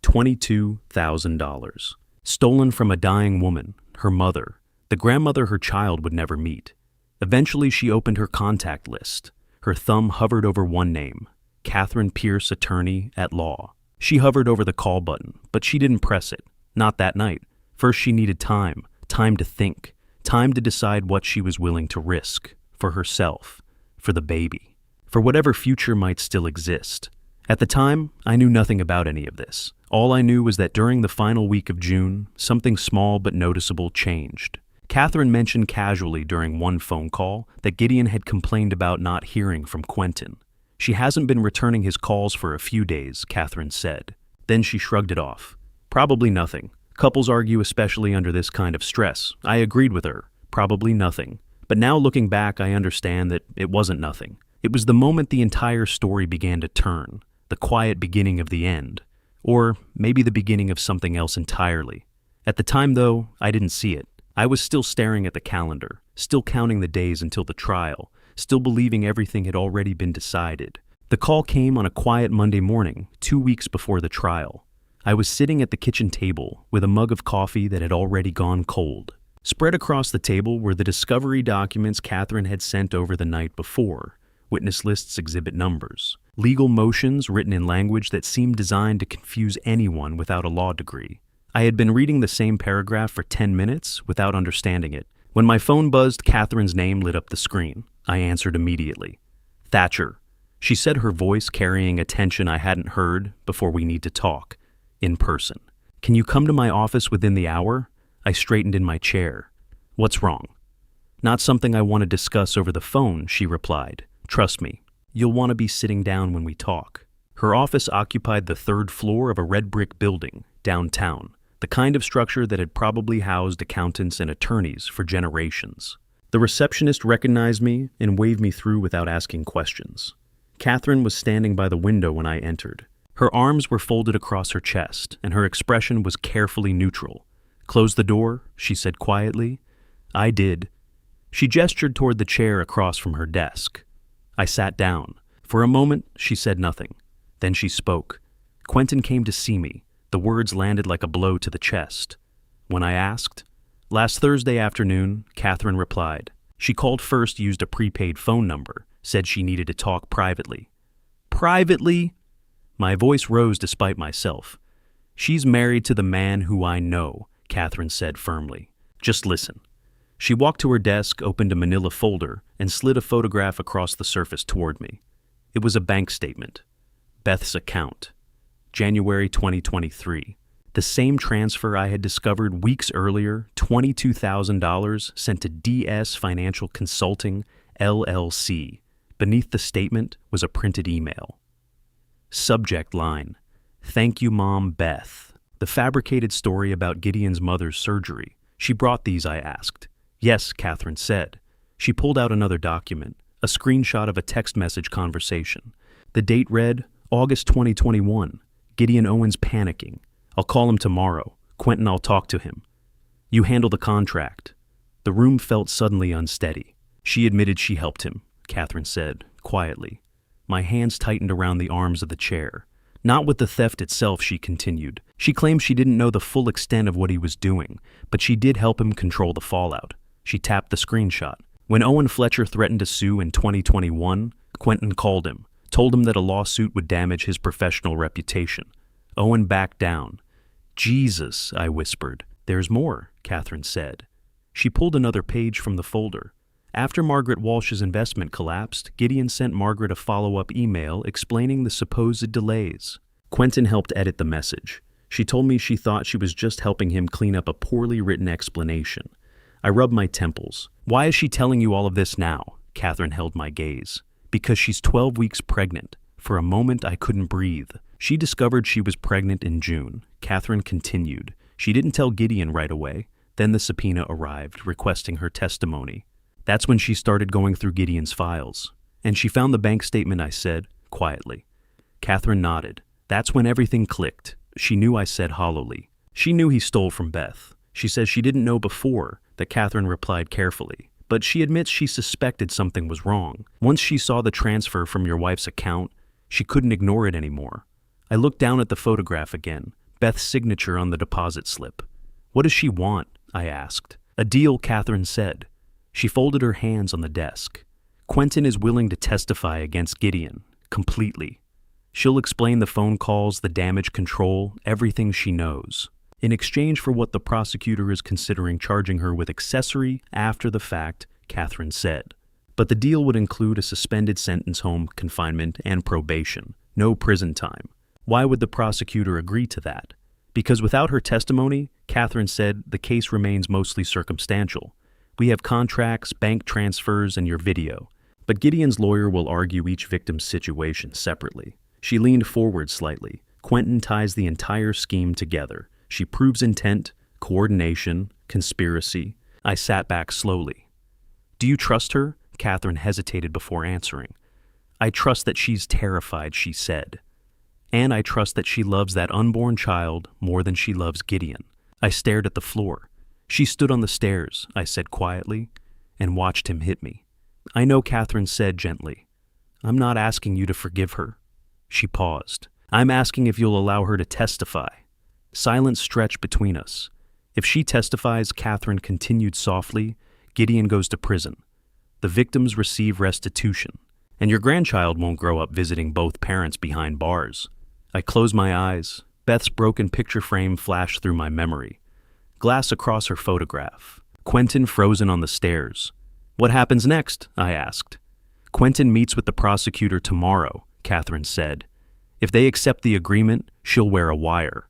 Speaker 1: $22,000. Stolen from a dying woman, her mother, the grandmother her child would never meet. Eventually she opened her contact list. Her thumb hovered over one name, Catherine Pierce, attorney at law. She hovered over the call button, but she didn't press it. Not that night. First she needed time to think, time to decide what she was willing to risk, for herself, for the baby, for whatever future might still exist. At the time, I knew nothing about any of this. All I knew was that during the final week of June, something small but noticeable changed. Catherine mentioned casually during one phone call that Gideon had complained about not hearing from Quentin. "She hasn't been returning his calls for a few days," Catherine said. Then she shrugged it off. "Probably nothing. Couples argue especially under this kind of stress." I agreed with her. Probably nothing. But now looking back, I understand that it wasn't nothing. It was the moment the entire story began to turn, the quiet beginning of the end. Or maybe the beginning of something else entirely. At the time, though, I didn't see it. I was still staring at the calendar, still counting the days until the trial, still believing everything had already been decided. The call came on a quiet Monday morning, 2 weeks before the trial. I was sitting at the kitchen table with a mug of coffee that had already gone cold. Spread across the table were the discovery documents Catherine had sent over the night before, witness lists, exhibit numbers, legal motions written in language that seemed designed to confuse anyone without a law degree. I had been reading the same paragraph for 10 minutes without understanding it. When my phone buzzed, Catherine's name lit up the screen. I answered immediately. "Thatcher," she said, her voice carrying a tension I hadn't heard before. "We need to talk. In person. Can you come to my office within the hour?" I straightened in my chair. "What's wrong?" "Not something I want to discuss over the phone," she replied. "Trust me, you'll want to be sitting down when we talk." Her office occupied the 3rd floor of a red brick building, downtown, the kind of structure that had probably housed accountants and attorneys for generations. The receptionist recognized me and waved me through without asking questions. Catherine was standing by the window when I entered. Her arms were folded across her chest, and her expression was carefully neutral. "Close the door," she said quietly. I did. She gestured toward the chair across from her desk. I sat down. For a moment, she said nothing. Then she spoke. "Quentin came to see me." The words landed like a blow to the chest. When I asked, "Last Thursday afternoon," Catherine replied. She called first, used a prepaid phone number, said she needed to talk privately. "Privately?" My voice rose despite myself. "She's married to the man who I know," Catherine said firmly. "Just listen." She walked to her desk, opened a manila folder, and slid a photograph across the surface toward me. It was a bank statement. Beth's account. January 2023. The same transfer I had discovered weeks earlier, $22,000 sent to DS Financial Consulting, LLC. Beneath the statement was a printed email. Subject line, "Thank you, Mom, Beth." The fabricated story about Gideon's mother's surgery. "She brought these?" I asked. "Yes," Catherine said. She pulled out another document, a screenshot of a text message conversation. The date read, August 2021. Gideon Owens panicking. "I'll call him tomorrow. Quentin, I'll talk to him." You handle the contract." The room felt suddenly unsteady. "She admitted she helped him," Catherine said, quietly. My hands tightened around the arms of the chair. "Not with the theft itself," she continued. "She claims she didn't know the full extent of what he was doing, but she did help him control the fallout." She tapped the screenshot. "When Owen Fletcher threatened to sue in 2021, Quentin called him, told him that a lawsuit would damage his professional reputation. Owen backed down." "Jesus," I whispered. "There's more," Catherine said. She pulled another page from the folder. After Margaret Walsh's investment collapsed, Gideon sent Margaret a follow-up email explaining the supposed delays. Quentin helped edit the message. She told me she thought she was just helping him clean up a poorly written explanation. I rubbed my temples. "Why is she telling you all of this now?" Catherine held my gaze. "Because she's 12 weeks pregnant." For a moment, I couldn't breathe. "She discovered she was pregnant in June," Catherine continued. "She didn't tell Gideon right away. Then the subpoena arrived, requesting her testimony. That's when she started going through Gideon's files. And she found the bank statement," I said, quietly. Catherine nodded. "That's when everything clicked." She knew, I said hollowly. "She knew he stole from Beth. She says she didn't know before," that Catherine replied carefully. "But she admits she suspected something was wrong. Once she saw the transfer from your wife's account, she couldn't ignore it anymore." I looked down at the photograph again, Beth's signature on the deposit slip. "What does she want?" I asked. "A deal," Catherine said. She folded her hands on the desk. "Quentin is willing to testify against Gideon, completely. She'll explain the phone calls, the damage control, everything she knows. In exchange for what the prosecutor is considering charging her with accessory after the fact," Catherine said. "But the deal would include a suspended sentence, home confinement, and probation. No prison time." Why would the prosecutor agree to that? Because without her testimony, Catherine said, the case remains mostly circumstantial. We have contracts, bank transfers, and your video. But Gideon's lawyer will argue each victim's situation separately. She leaned forward slightly. Quentin ties the entire scheme together. She proves intent, coordination, conspiracy. I sat back slowly. "Do you trust her?" Catherine hesitated before answering. "I trust that she's terrified," she said. "And I trust that she loves that unborn child more than she loves Gideon." I stared at the floor. "She stood on the stairs," I said quietly, "and watched him hit me." "I know," Catherine said gently. "I'm not asking you to forgive her." She paused. "I'm asking if you'll allow her to testify." Silence stretched between us. "If she testifies," Catherine continued softly, "Gideon goes to prison. The victims receive restitution. And your grandchild won't grow up visiting both parents behind bars." I closed my eyes. Beth's broken picture frame flashed through my memory. Glass across her photograph. Quentin frozen on the stairs. "What happens next?" I asked. "Quentin meets with the prosecutor tomorrow," Catherine said. "If they accept the agreement, she'll wear a wire."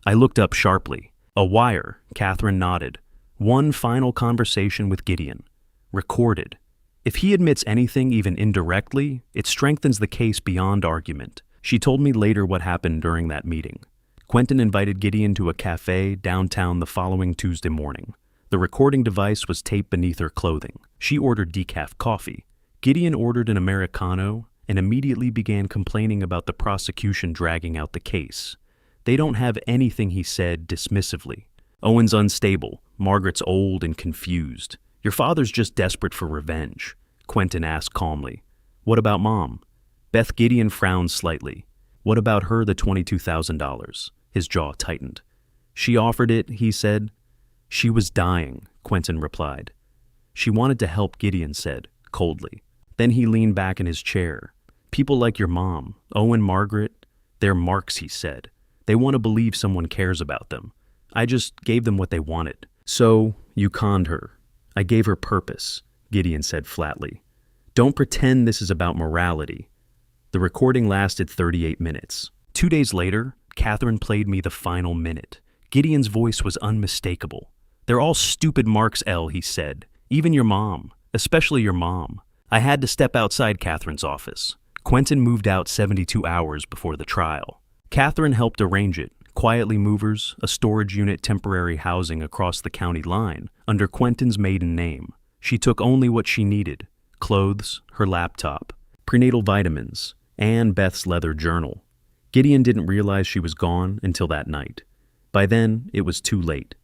Speaker 1: I looked up sharply. "A wire," Catherine nodded. "One final conversation with Gideon. Recorded. If he admits anything, even indirectly, it strengthens the case beyond argument." She told me later what happened during that meeting. Quentin invited Gideon to a cafe downtown the following Tuesday morning. The recording device was taped beneath her clothing. She ordered decaf coffee. Gideon ordered an Americano and immediately began complaining about the prosecution dragging out the case. "They don't have anything," he said dismissively. "Owen's unstable. Margaret's old and confused. Your father's just desperate for revenge." Quentin asked calmly. "What about Mom?" Beth Gideon frowned slightly. "What about her, the $22,000? His jaw tightened. "She offered it," he said. "She was dying," Quentin replied. "She wanted to help," Gideon said, coldly. Then he leaned back in his chair. "People like your mom, Owen, Margaret, they're marks," he said. "They want to believe someone cares about them. I just gave them what they wanted." "So, you conned her." "I gave her purpose," Gideon said flatly. "Don't pretend this is about morality." The recording lasted 38 minutes. 2 days later, Catherine played me the final minute. Gideon's voice was unmistakable. "They're all stupid marks, Elle," he said. "Even your mom. Especially your mom." I had to step outside Catherine's office. Quentin moved out 72 hours before the trial. Catherine helped arrange it. Quietly Movers, a storage unit, temporary housing across the county line, under Quentin's maiden name. She took only what she needed: clothes, her laptop, prenatal vitamins, and Beth's leather journal. Gideon didn't realize she was gone until that night. By then, it was too late.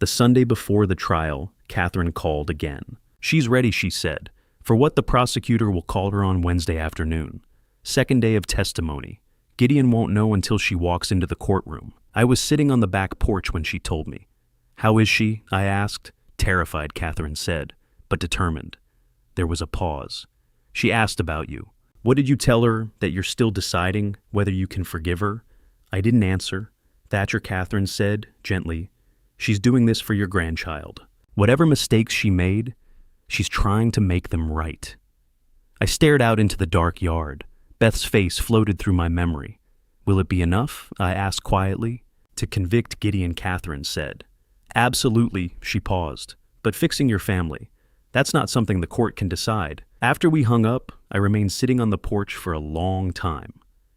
Speaker 1: The Sunday before the trial, Catherine called again. She's ready, she said, for what the prosecutor will call her on Wednesday afternoon. Second day of testimony. Gideon won't know until she walks into the courtroom. I was sitting on the back porch when she told me. How is she? I asked. Terrified, Catherine said, but determined. There was a pause. She asked about you. What did you tell her, that you're still deciding whether you can forgive her? I didn't answer. Thatcher, Catherine said, gently. She's doing this for your grandchild. Whatever mistakes she made, she's trying to make them right. I stared out into the dark yard. Beth's face floated through my memory. Will it be enough? I asked quietly. To convict Gideon, Catherine said. Absolutely, she paused. But fixing your family, that's not something the court can decide. After we hung up, I remained sitting on the porch for a long time.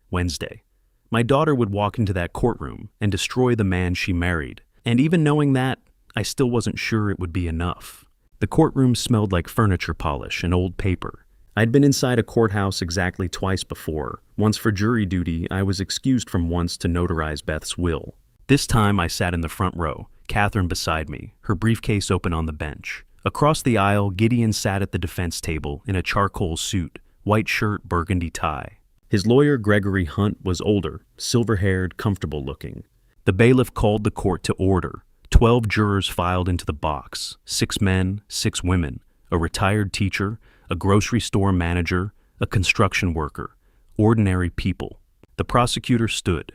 Speaker 1: Wednesday. My daughter would walk into that courtroom and destroy the man she married. And even knowing that, I still wasn't sure it would be enough. The courtroom smelled like furniture polish and old paper. I'd been inside a courthouse exactly twice before. Once for jury duty, I was excused from once to notarize Beth's will. This time I sat in the front row, Catherine beside me, her briefcase open on the bench. Across the aisle, Gideon sat at the defense table in a charcoal suit, white shirt, burgundy tie. His lawyer, Gregory Hunt, was older, silver-haired, comfortable-looking. The bailiff called the court to order. 12 jurors filed into the box, 6 men, 6 women, a retired teacher, a grocery store manager, a construction worker, ordinary people. The prosecutor stood.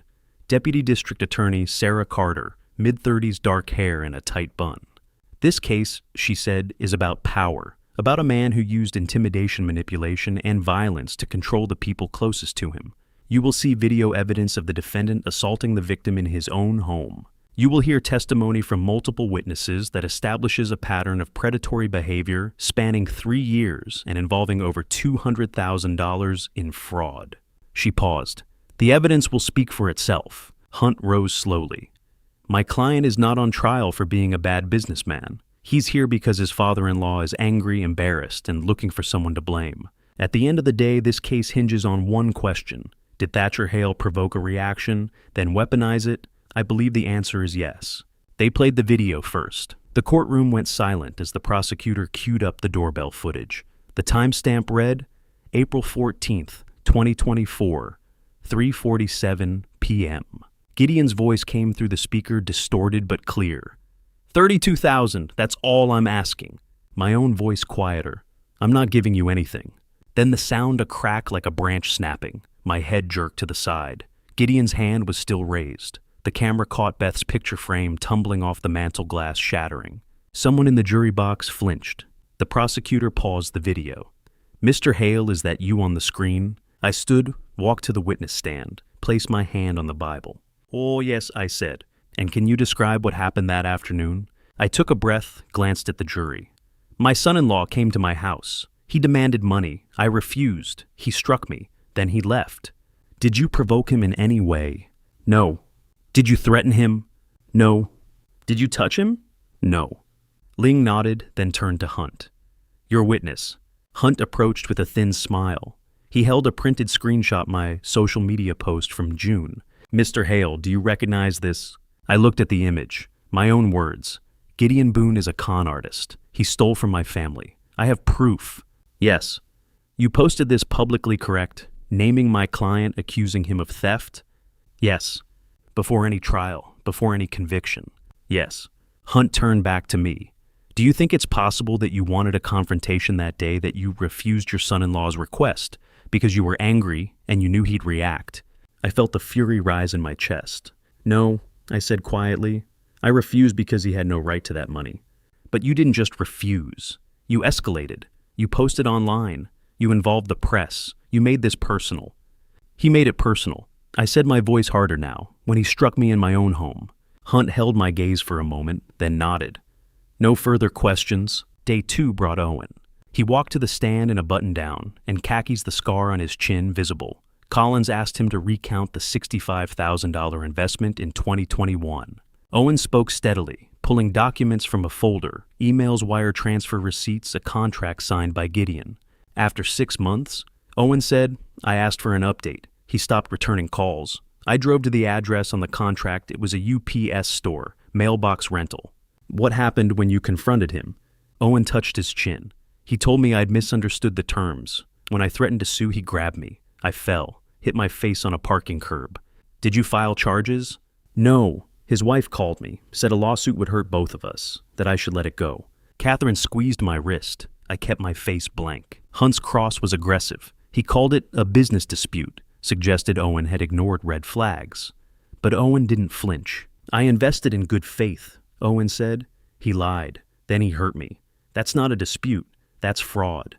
Speaker 1: Deputy District Attorney Sarah Carter, mid-30s, dark hair and a tight bun. This case, she said, is about power, about a man who used intimidation, manipulation, and violence to control the people closest to him. You will see video evidence of the defendant assaulting the victim in his own home. You will hear testimony from multiple witnesses that establishes a pattern of predatory behavior spanning 3 years and involving over $200,000 in fraud. She paused. The evidence will speak for itself. Hunt rose slowly. My client is not on trial for being a bad businessman. He's here because his father-in-law is angry, embarrassed, and looking for someone to blame. At the end of the day, this case hinges on one question. Did Thatcher Hale provoke a reaction, then weaponize it? I believe the answer is yes. They played the video first. The courtroom went silent as the prosecutor queued up the doorbell footage. The timestamp read, April 14th, 2024, 3:47 p.m. Gideon's voice came through the speaker, distorted but clear. 32,000, that's all I'm asking. My own voice quieter. I'm not giving you anything. Then the sound a crack like a branch snapping. My head jerked to the side. Gideon's hand was still raised. The camera caught Beth's picture frame tumbling off the mantel glass, shattering. Someone in the jury box flinched. The prosecutor paused the video. Mr. Hale, is that you on the screen? I stood, walked to the witness stand, placed my hand on the Bible. Oh, yes, I said. And can you describe what happened that afternoon? I took a breath, glanced at the jury. My son-in-law came to my house. He demanded money. I refused. He struck me. Then he left. Did you provoke him in any way? No. Did you threaten him? No. Did you touch him? No. Ling nodded, then turned to Hunt. Your witness. Hunt approached with a thin smile. He held a printed screenshot my social media post from June. Mr. Hale, do you recognize this? I looked at the image. My own words. Gideon Boone is a con artist. He stole from my family. I have proof. Yes. You posted this publicly, correct? Naming my client, accusing him of theft? Yes. Before any trial, before any conviction. Yes. Hunt turned back to me. Do you think it's possible that you wanted a confrontation that day, that you refused your son-in-law's request because you were angry and you knew he'd react? I felt the fury rise in my chest. No, I said quietly. I refused because he had no right to that money. But you didn't just refuse. You escalated. You posted online. You involved the press. You made this personal. He made it personal. I said, my voice harder now, when he struck me in my own home. Hunt held my gaze for a moment, then nodded. No further questions. Day 2 brought Owen. He walked to the stand in a button-down, and khakis, the scar on his chin visible. Collins asked him to recount the $65,000 investment in 2021. Owen spoke steadily, pulling documents from a folder, emails, wire transfer receipts, a contract signed by Gideon. After 6 months, Owen said, I asked for an update. He stopped returning calls. I drove to the address on the contract. It was a UPS store, mailbox rental. What happened when you confronted him? Owen touched his chin. He told me I'd misunderstood the terms. When I threatened to sue, he grabbed me. I fell, hit my face on a parking curb. Did you file charges? No. His wife called me, said a lawsuit would hurt both of us, that I should let it go. Catherine squeezed my wrist. I kept my face blank. Hunt's cross was aggressive. He called it a business dispute, suggested Owen had ignored red flags. But Owen didn't flinch. I invested in good faith, Owen said. He lied. Then he hurt me. That's not a dispute. That's fraud.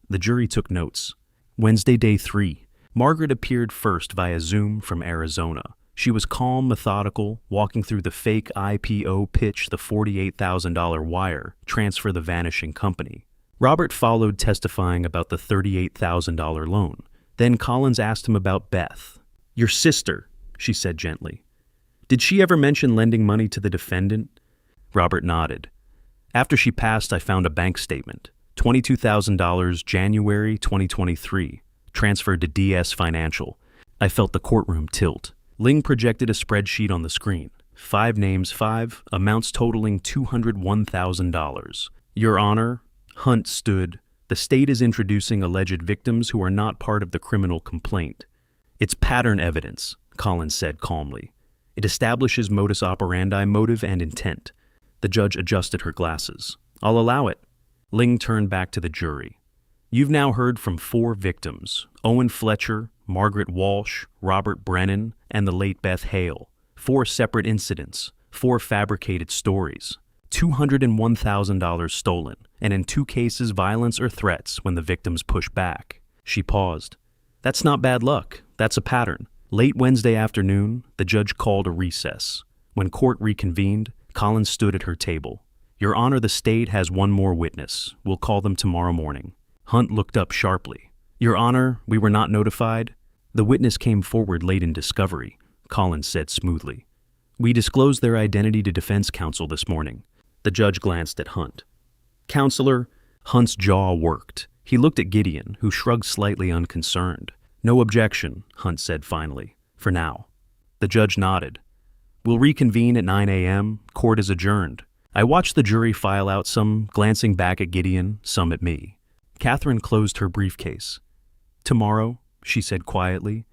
Speaker 1: The jury took notes. Wednesday, day 3. Margaret appeared first via Zoom from Arizona. She was calm, methodical, walking through the fake IPO pitch, the $48,000 wire, transfer the vanishing company. Robert followed, testifying about the $38,000 loan. Then Collins asked him about Beth. Your sister, she said gently. Did she ever mention lending money to the defendant? Robert nodded. After she passed, I found a bank statement. $22,000 January 2023, transferred to DS Financial. I felt the courtroom tilt. Ling projected a spreadsheet on the screen. 5 names, 5 amounts totaling $201,000. Your Honor, Hunt stood. The state is introducing alleged victims who are not part of the criminal complaint. It's pattern evidence, Collins said calmly. It establishes modus operandi, motive, and intent. The judge adjusted her glasses. I'll allow it. Ling turned back to the jury. You've now heard from 4 victims: Owen Fletcher, Margaret Walsh, Robert Brennan, and the late Beth Hale. 4 separate incidents, 4 fabricated stories. $201,000 stolen, and in 2 cases violence or threats when the victims pushed back. She paused. That's not bad luck. That's a pattern. Late Wednesday afternoon, the judge called a recess. When court reconvened, Collins stood at her table. Your Honor, the state has 1 more witness. We'll call them tomorrow morning. Hunt looked up sharply. Your Honor, we were not notified. The witness came forward late in discovery, Collins said smoothly. We disclosed their identity to defense counsel this morning. The judge glanced at Hunt. Counselor, Hunt's jaw worked. He looked at Gideon, who shrugged slightly unconcerned. No objection, Hunt said finally, for now. The judge nodded. We'll reconvene at 9 a.m. Court is adjourned. I watched the jury file out, some glancing back at Gideon, some at me. Catherine closed her briefcase. Tomorrow, she said quietly.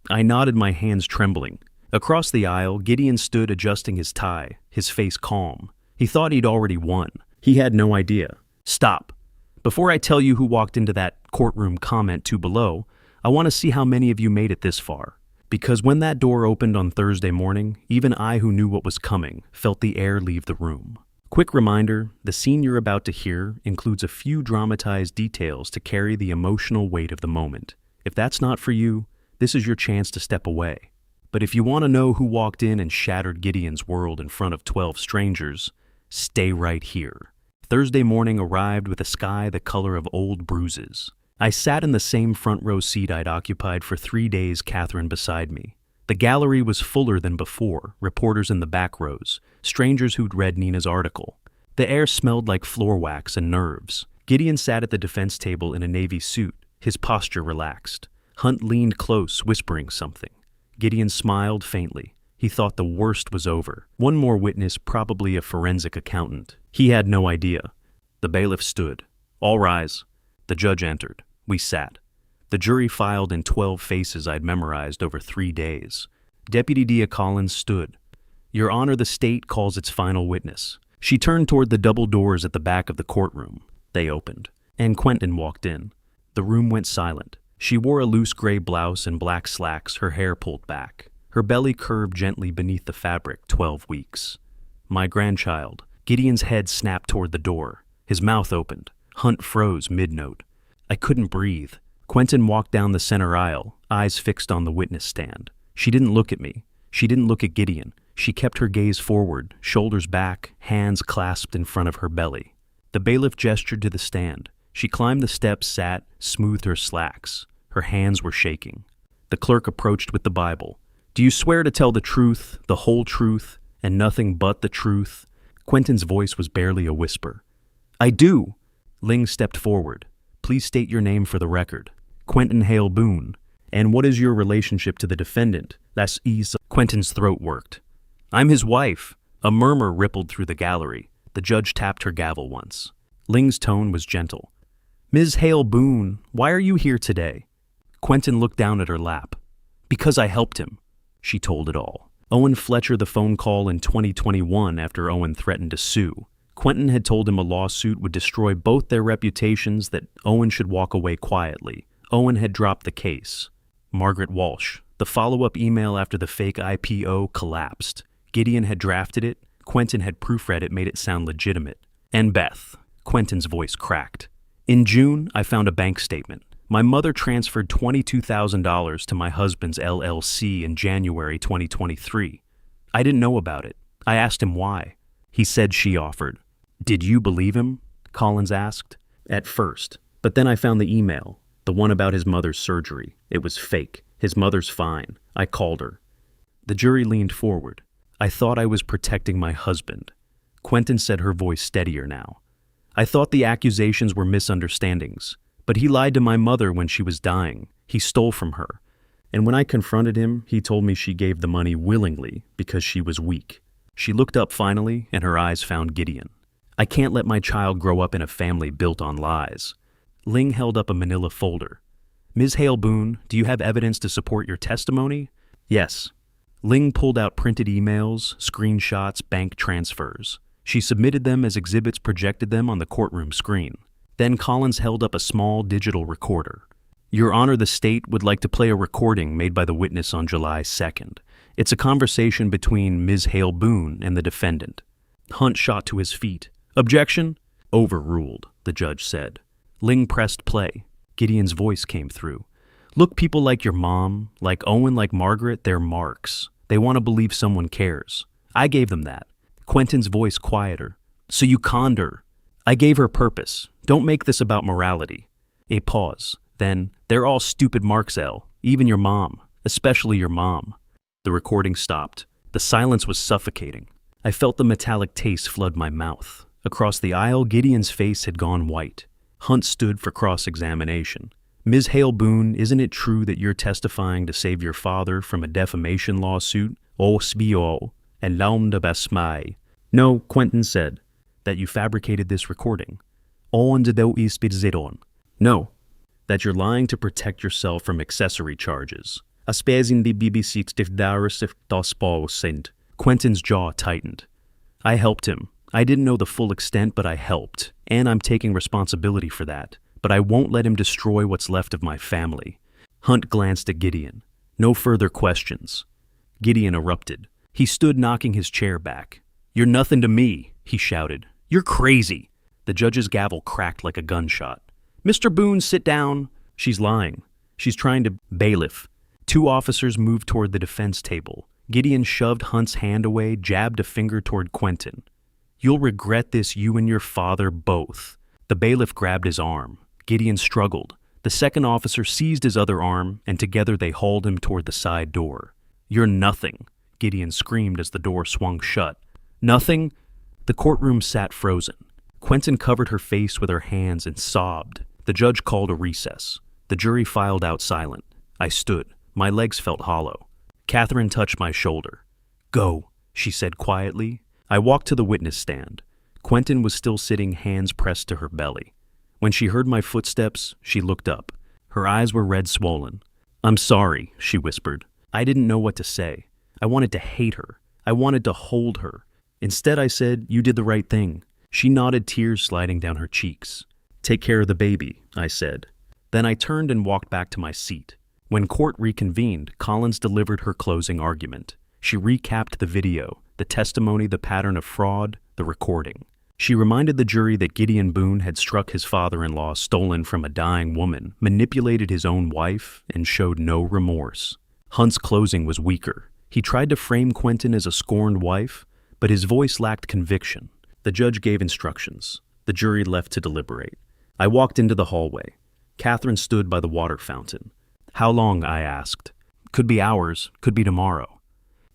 Speaker 1: I nodded, my hands trembling. Across the aisle, Gideon stood adjusting his tie, his face calm. He thought he'd already won. He had no idea. Stop. Before I tell you who walked into that courtroom, comment 2 below, I want to see how many of you made it this far. Because when that door opened on Thursday morning, even I, who knew what was coming, felt the air leave the room. Quick reminder, the scene you're about to hear includes a few dramatized details to carry the emotional weight of the moment. If that's not for you, this is your chance to step away. But if you want to know who walked in and shattered Gideon's world in front of 12 strangers, stay right here. Thursday morning arrived with a sky the color of old bruises. I sat in the same front row seat I'd occupied for 3 days, Catherine beside me. The gallery was fuller than before, reporters in the back rows, strangers who'd read Nina's article. The air smelled like floor wax and nerves. Gideon sat at the defense table in a navy suit, his posture relaxed. Hunt leaned close, whispering something. Gideon smiled faintly. He thought the worst was over. 1 more witness, probably a forensic accountant. He had no idea. The bailiff stood. All rise. The judge entered. We sat. The jury filed in 12 faces I'd memorized over 3 days. Deputy Dia Collins stood. Your Honor, the state calls its final witness. She turned toward the double doors at the back of the courtroom. They opened, and Quentin walked in. The room went silent. She wore a loose gray blouse and black slacks, her hair pulled back. Her belly curved gently beneath the fabric, 12 weeks. My grandchild. Gideon's head snapped toward the door. His mouth opened. Hunt froze mid-note. I couldn't breathe. Quentin walked down the center aisle, eyes fixed on the witness stand. She didn't look at me. She didn't look at Gideon. She kept her gaze forward, shoulders back, hands clasped in front of her belly. The bailiff gestured to the stand. She climbed the steps, sat, smoothed her slacks. Her hands were shaking. The clerk approached with the Bible. Do you swear to tell the truth, the whole truth, and nothing but the truth? Quentin's voice was barely a whisper. I do. Ling stepped forward. Please state your name for the record. Quentin Hale Boone. And what is your relationship to the defendant? Quentin's throat worked. I'm his wife. A murmur rippled through the gallery. The judge tapped her gavel once. Ling's tone was gentle. "Ms. Hale Boone, why are you here today?" Quentin looked down at her lap. "Because I helped him," she told it all. Owen Fletcher the phone call in 2021 after Owen threatened to sue. Quentin had told him a lawsuit would destroy both their reputations, that Owen should walk away quietly. Owen had dropped the case. Margaret Walsh. The follow-up email after the fake IPO collapsed. Gideon had drafted it. Quentin had proofread it, made it sound legitimate. And Beth. Quentin's voice cracked. "In June, I found a bank statement. My mother transferred $22,000 to my husband's LLC in January 2023. I didn't know about it. I asked him why. He said she offered." "Did you believe him?" Collins asked. "At first. But then I found the email, the one about his mother's surgery. It was fake. His mother's fine. I called her." The jury leaned forward. "I thought I was protecting my husband." Quentin said, her voice steadier now. "I thought the accusations were misunderstandings. But he lied to my mother when she was dying. He stole from her. And when I confronted him, he told me she gave the money willingly because she was weak." She looked up finally, and her eyes found Gideon. "I can't let my child grow up in a family built on lies." Ling held up a manila folder. "Ms. Hale Boone, do you have evidence to support your testimony?" "Yes." Ling pulled out printed emails, screenshots, bank transfers. She submitted them as exhibits, projected them on the courtroom screen. Then Collins held up a small digital recorder. "Your Honor, the state would like to play a recording made by the witness on July 2nd. It's a conversation between Ms. Hale Boone and the defendant." Hunt shot to his feet. "Objection?" "Overruled," the judge said. Ling pressed play. Gideon's voice came through. "Look, people like your mom, like Owen, like Margaret, they're marks. They want to believe someone cares. I gave them that." Quentin's voice quieter. "So you conned her." "I gave her purpose. Don't make this about morality." A pause. Then, "They're all stupid marks, El. Even your mom. Especially your mom." The recording stopped. The silence was suffocating. I felt the metallic taste flood my mouth. Across the aisle, Gideon's face had gone white. Hunt stood for cross-examination. "Ms. Hale Boone, isn't it true that you're testifying to save your father from a defamation lawsuit? Osbio and laum de basmai." "No," Quentin said. "That you fabricated this recording." "On de do ispidzeron." "No." "That you're lying to protect yourself from accessory charges." "Aspezin de BBC stifdaris if sind." Quentin's jaw tightened. "I helped him. I didn't know the full extent, but I helped. And I'm taking responsibility for that. But I won't let him destroy what's left of my family." Hunt glanced at Gideon. "No further questions." Gideon erupted. He stood knocking his chair back. "You're nothing to me," he shouted. "You're crazy." The judge's gavel cracked like a gunshot. "Mr. Boone, sit down." "She's lying. She's trying to..." "Bailiff." Two officers moved toward the defense table. Gideon shoved Hunt's hand away, jabbed a finger toward Quentin. "You'll regret this, you and your father both." The bailiff grabbed his arm. Gideon struggled. The second officer seized his other arm, and together they hauled him toward the side door. "You're nothing," Gideon screamed as the door swung shut. "Nothing?" The courtroom sat frozen. Quentin covered her face with her hands and sobbed. The judge called a recess. The jury filed out silent. I stood. My legs felt hollow. Catherine touched my shoulder. "Go," she said quietly. I walked to the witness stand. Quentin was still sitting, hands pressed to her belly. When she heard my footsteps, she looked up. Her eyes were red swollen. "I'm sorry," she whispered. I didn't know what to say. I wanted to hate her. I wanted to hold her. Instead, I said, "You did the right thing." She nodded, tears sliding down her cheeks. "Take care of the baby," I said. Then I turned and walked back to my seat. When court reconvened, Collins delivered her closing argument. She recapped the video, the testimony, the pattern of fraud, the recording. She reminded the jury that Gideon Boone had struck his father-in-law, stolen from a dying woman, manipulated his own wife, and showed no remorse. Hunt's closing was weaker. He tried to frame Quentin as a scorned wife, but his voice lacked conviction. The judge gave instructions. The jury left to deliberate. I walked into the hallway. Catherine stood by the water fountain. "How long?" I asked. "Could be hours, could be tomorrow."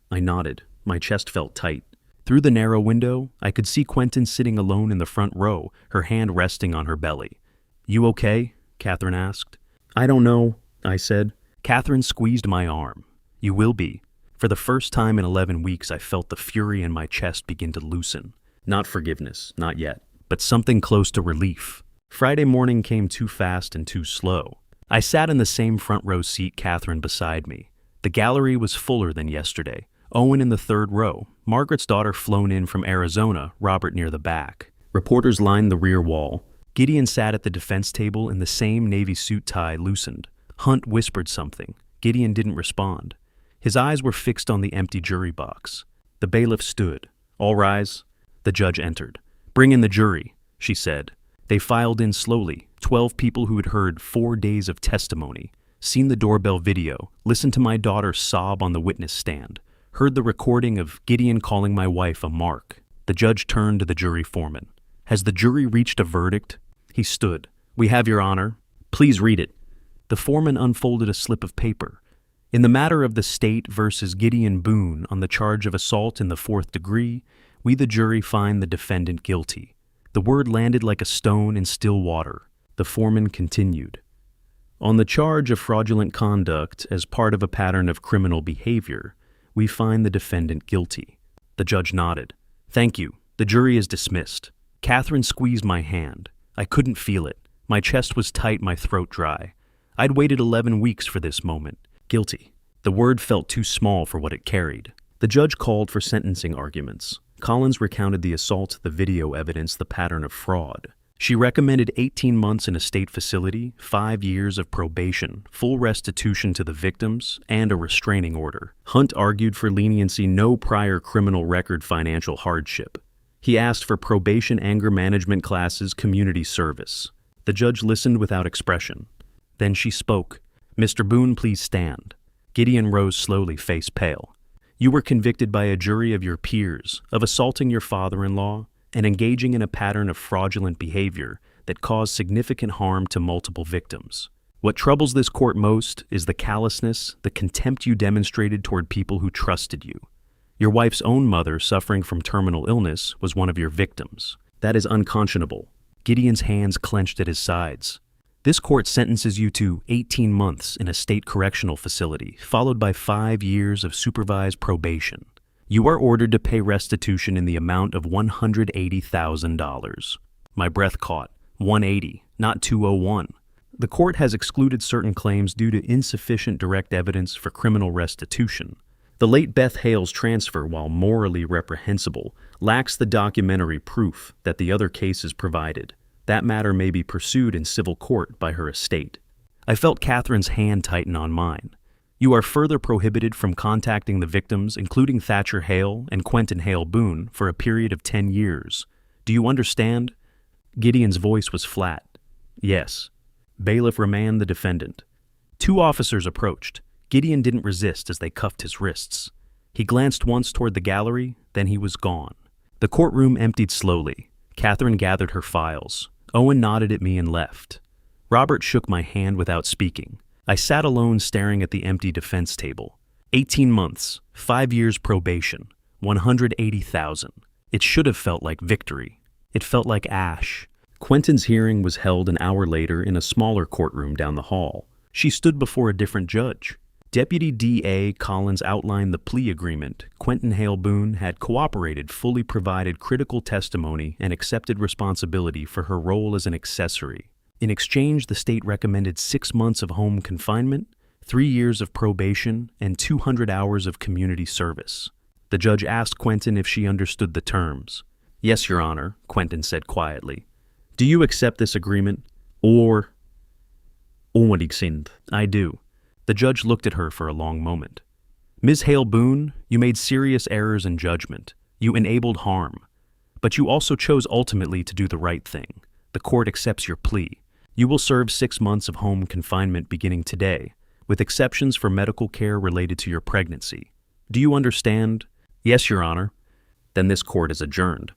Speaker 1: I nodded. My chest felt tight. Through the narrow window, I could see Quentin sitting alone in the front row, her hand resting on her belly. "You okay?" Catherine asked. "I don't know," I said. Catherine squeezed my arm. "You will be." For the first time in 11 weeks, I felt the fury in my chest begin to loosen. Not forgiveness, not yet, but something close to relief. Friday morning came too fast and too slow. I sat in the same front row seat, Catherine beside me. The gallery was fuller than yesterday. Owen in the third row, Margaret's daughter flown in from Arizona, Robert near the back. Reporters lined the rear wall. Gideon sat at the defense table in the same navy suit tie loosened. Hunt whispered something. Gideon didn't respond. His eyes were fixed on the empty jury box. The bailiff stood. All rise. The judge entered. Bring in the jury, she said. They filed in slowly, 12 people who had heard 4 days of testimony, seen the doorbell video, listened to my daughter sob on the witness stand, heard the recording of Gideon calling my wife a mark. The judge turned to the jury foreman. Has the jury reached a verdict? He stood. We have, Your Honor. Please read it. The foreman unfolded a slip of paper. In the matter of the state versus Gideon Boone on the charge of assault in the 4th degree, we the jury find the defendant guilty. The word landed like a stone in still water. The foreman continued. On the charge of fraudulent conduct as part of a pattern of criminal behavior, we find the defendant guilty. The judge nodded. Thank you. The jury is dismissed. Catherine squeezed my hand. I couldn't feel it. My chest was tight, my throat dry. I'd waited 11 weeks for this moment. Guilty. The word felt too small for what it carried. The judge called for sentencing arguments. Collins recounted the assault, the video evidence, the pattern of fraud. She recommended 18 months in a state facility, 5 years of probation, full restitution to the victims, and a restraining order. Hunt argued for leniency, no prior criminal record, financial hardship. He asked for probation, anger management classes, community service. The judge listened without expression. Then she spoke. Mr. Boone, please stand. Gideon rose slowly, face pale. You were convicted by a jury of your peers of assaulting your father-in-law and engaging in a pattern of fraudulent behavior that caused significant harm to multiple victims. What troubles this court most is the callousness, the contempt you demonstrated toward people who trusted you. Your wife's own mother, suffering from terminal illness, was one of your victims. That is unconscionable. Gideon's hands clenched at his sides. This court sentences you to 18 months in a state correctional facility, followed by 5 years of supervised probation. You are ordered to pay restitution in the amount of $180,000. My breath caught. 180, not 201. The court has excluded certain claims due to insufficient direct evidence for criminal restitution. The late Beth Hale's transfer, while morally reprehensible, lacks the documentary proof that the other cases provided. That matter may be pursued in civil court by her estate. I felt Catherine's hand tighten on mine. You are further prohibited from contacting the victims, including Thatcher Hale and Quentin Hale Boone, for a period of 10 years. Do you understand? Gideon's voice was flat. Yes. Bailiff remanded the defendant. 2 officers approached. Gideon didn't resist as they cuffed his wrists. He glanced once toward the gallery, then he was gone. The courtroom emptied slowly. Catherine gathered her files. Owen nodded at me and left. Robert shook my hand without speaking. I sat alone staring at the empty defense table. 18 months, 5 years probation, 180,000. It should have felt like victory. It felt like ash. Quentin's hearing was held an hour later in a smaller courtroom down the hall. She stood before a different judge. Deputy D.A. Collins outlined the plea agreement. Quentin Hale Boone had cooperated, fully provided critical testimony, and accepted responsibility for her role as an accessory. In exchange, the state recommended 6 months of home confinement, 3 years of probation, and 200 hours of community service. The judge asked Quentin if she understood the terms. Yes, Your Honor, Quentin said quietly. Do you accept this agreement? Or... I do. The judge looked at her for a long moment. Ms. Hale Boone, you made serious errors in judgment. You enabled harm. But you also chose ultimately to do the right thing. The court accepts your plea. You will serve 6 months of home confinement beginning today, with exceptions for medical care related to your pregnancy. Do you understand? Yes, Your Honor. Then this court is adjourned.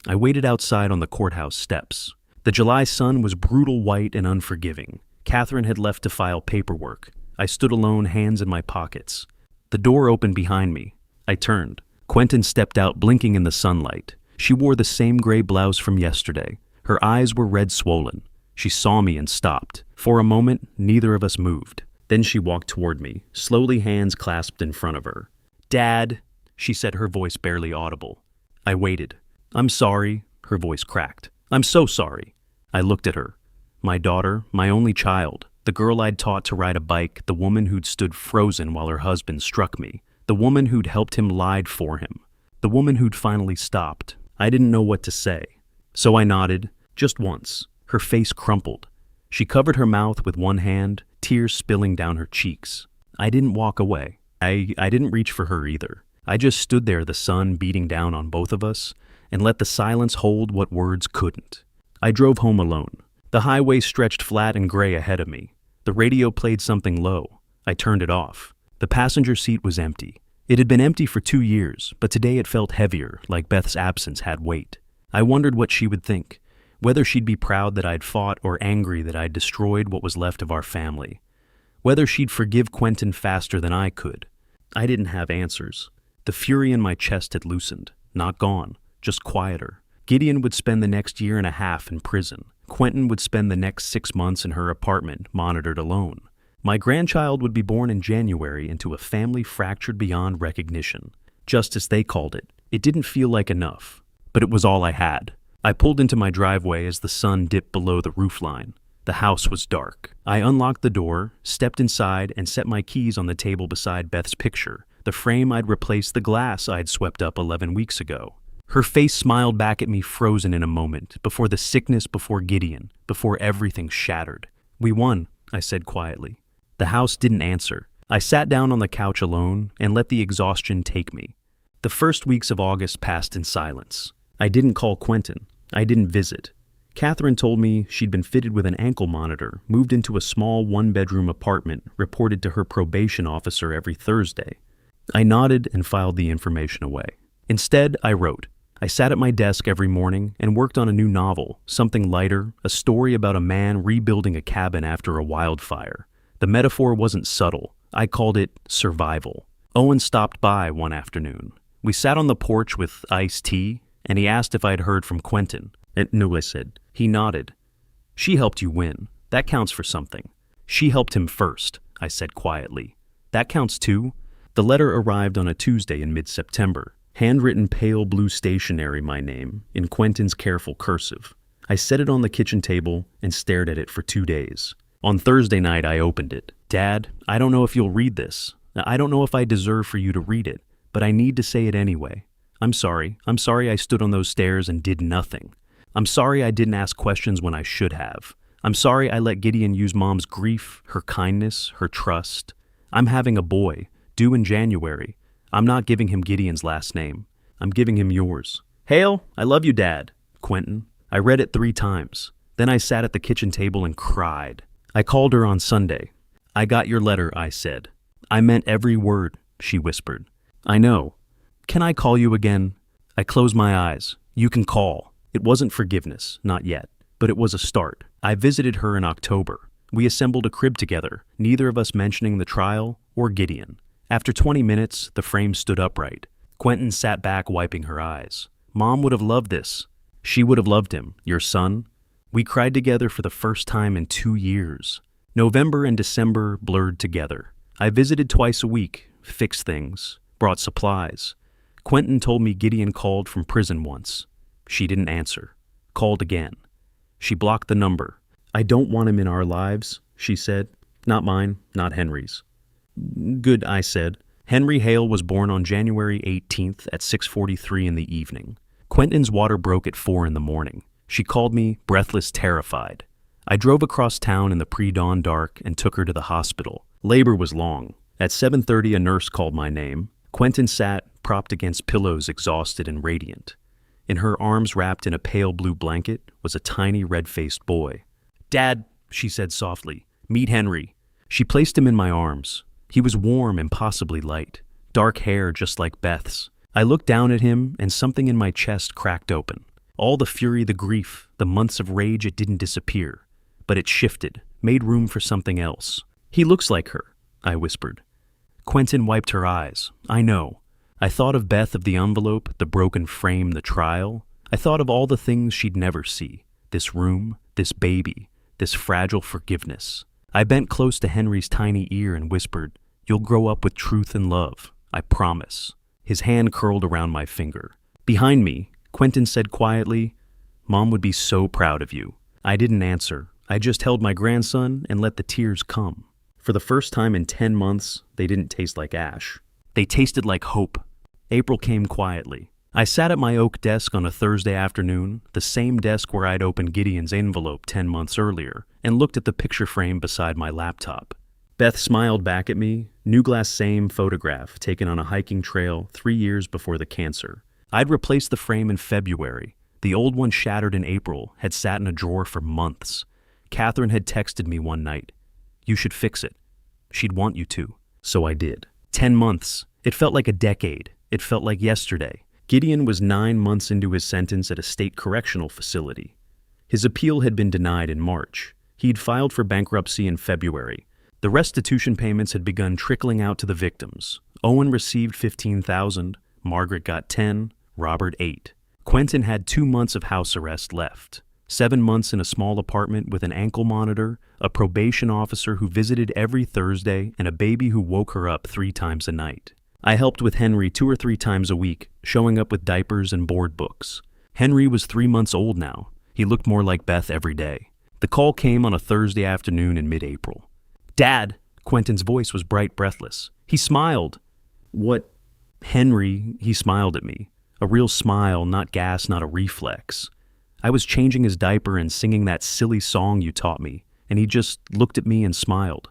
Speaker 1: I waited outside on the courthouse steps. The July sun was brutal white and unforgiving. Catherine had left to file paperwork. I stood alone, hands in my pockets. The door opened behind me. I turned. Quentin stepped out, blinking in the sunlight. She wore the same gray blouse from yesterday. Her eyes were red swollen. She saw me and stopped. For a moment, neither of us moved. Then she walked toward me, slowly, hands clasped in front of her. Dad, she said, her voice barely audible. I waited. I'm sorry, her voice cracked. I'm so sorry. I looked at her. My daughter, my only child, the girl I'd taught to ride a bike, the woman who'd stood frozen while her husband struck me, the woman who'd helped him lie for him, the woman who'd finally stopped. I didn't know what to say. So I nodded, just once. Her face crumpled. She covered her mouth with one hand, tears spilling down her cheeks. I didn't walk away. I didn't reach for her either. I just stood there, the sun beating down on both of us, and let the silence hold what words couldn't. I drove home alone. The highway stretched flat and gray ahead of me. The radio played something low. I turned it off. The passenger seat was empty. It had been empty for 2 years, but today it felt heavier, like Beth's absence had weight. I wondered what she would think, whether she'd be proud that I'd fought or angry that I'd destroyed what was left of our family, whether she'd forgive Quentin faster than I could. I didn't have answers. The fury in my chest had loosened, not gone, just quieter. Gideon would spend the next year and a half in prison. Quentin would spend the next 6 months in her apartment, monitored alone. My grandchild would be born in January into a family fractured beyond recognition. Just as they called it. It didn't feel like enough, but it was all I had. I pulled into my driveway as the sun dipped below the roofline. The house was dark. I unlocked the door, stepped inside, and set my keys on the table beside Beth's picture, the frame I'd replaced the glass I'd swept up 11 weeks ago. Her face smiled back at me, frozen in a moment, before the sickness, before Gideon, before everything shattered. We won, I said quietly. The house didn't answer. I sat down on the couch alone and let the exhaustion take me. The first weeks of August passed in silence. I didn't call Quentin. I didn't visit. Catherine told me she'd been fitted with an ankle monitor, moved into a small one-bedroom apartment, reported to her probation officer every Thursday. I nodded and filed the information away. Instead, I wrote. I sat at my desk every morning and worked on a new novel, something lighter, a story about a man rebuilding a cabin after a wildfire. The metaphor wasn't subtle. I called it survival. Owen stopped by one afternoon. We sat on the porch with iced tea, and he asked if I'd heard from Quentin. No, I said. He nodded. She helped you win. That counts for something. She helped him first, I said quietly. That counts too? The letter arrived on a Tuesday in mid-September. Handwritten pale blue stationery, my name, in Quentin's careful cursive. I set it on the kitchen table and stared at it for 2 days. On Thursday night, I opened it. Dad, I don't know if you'll read this. I don't know if I deserve for you to read it, but I need to say it anyway. I'm sorry. I'm sorry I stood on those stairs and did nothing. I'm sorry I didn't ask questions when I should have. I'm sorry I let Gideon use Mom's grief, her kindness, her trust. I'm having a boy, due in January. I'm not giving him Gideon's last name. I'm giving him yours. Hale, I love you, Dad. Quentin. I read it 3 times. Then I sat at the kitchen table and cried. I called her on Sunday. I got your letter, I said. I meant every word, she whispered. I know. Can I call you again? I closed my eyes. You can call. It wasn't forgiveness, not yet, but it was a start. I visited her in October. We assembled a crib together, neither of us mentioning the trial or Gideon. After 20 minutes, the frame stood upright. Quentin sat back, wiping her eyes. Mom would have loved this. She would have loved him, your son. We cried together for the first time in 2 years. November and December blurred together. I visited twice a week, fixed things, brought supplies. Quentin told me Gideon called from prison once. She didn't answer. Called again. She blocked the number. I don't want him in our lives, she said. Not mine, not Henry's. Good, I said. Henry Hale was born on January 18th at 6:43 in the evening. Quentin's water broke at 4 in the morning. She called me, breathless, terrified. I drove across town in the pre-dawn dark and took her to the hospital. Labor was long. At 7:30, a nurse called my name. Quentin sat, propped against pillows, exhausted and radiant. In her arms, wrapped in a pale blue blanket, was a tiny red-faced boy. Dad, she said softly, meet Henry. She placed him in my arms. He was warm, impossibly light, dark hair just like Beth's. I looked down at him, and something in my chest cracked open. All the fury, the grief, the months of rage, it didn't disappear. But it shifted, made room for something else. He looks like her, I whispered. Quentin wiped her eyes. I know. I thought of Beth, of the envelope, the broken frame, the trial. I thought of all the things she'd never see. This room, this baby, this fragile forgiveness. I bent close to Henry's tiny ear and whispered, You'll grow up with truth and love, I promise. His hand curled around my finger. Behind me, Quentin said quietly, "Mom would be so proud of you." I didn't answer. I just held my grandson and let the tears come. For the first time in 10 months, they didn't taste like ash. They tasted like hope. April came quietly. I sat at my oak desk on a Thursday afternoon, the same desk where I'd opened Gideon's envelope 10 months earlier, and looked at the picture frame beside my laptop. Beth smiled back at me, new glass same photograph taken on a hiking trail 3 years before the cancer. I'd replaced the frame in February. The old one, shattered in April, had sat in a drawer for months. Catherine had texted me one night, "You should fix it." She'd want you to. So I did. 10 months. It felt like a decade. It felt like yesterday. Gideon was 9 months into his sentence at a state correctional facility. His appeal had been denied in March. He'd filed for bankruptcy in February. The restitution payments had begun trickling out to the victims. Owen received $15,000, Margaret got 10, Robert 8. Quentin had 2 months of house arrest left. 7 months in a small apartment with an ankle monitor, a probation officer who visited every Thursday, and a baby who woke her up 3 times a night. I helped with Henry 2 or 3 times a week, showing up with diapers and board books. Henry was 3 months old now. He looked more like Beth every day. The call came on a Thursday afternoon in mid-April. "Dad!" Quentin's voice was bright, breathless. He smiled. "What?" "Henry," he smiled at me. A real smile, not gas, not a reflex. I was changing his diaper and singing that silly song you taught me, and he just looked at me and smiled.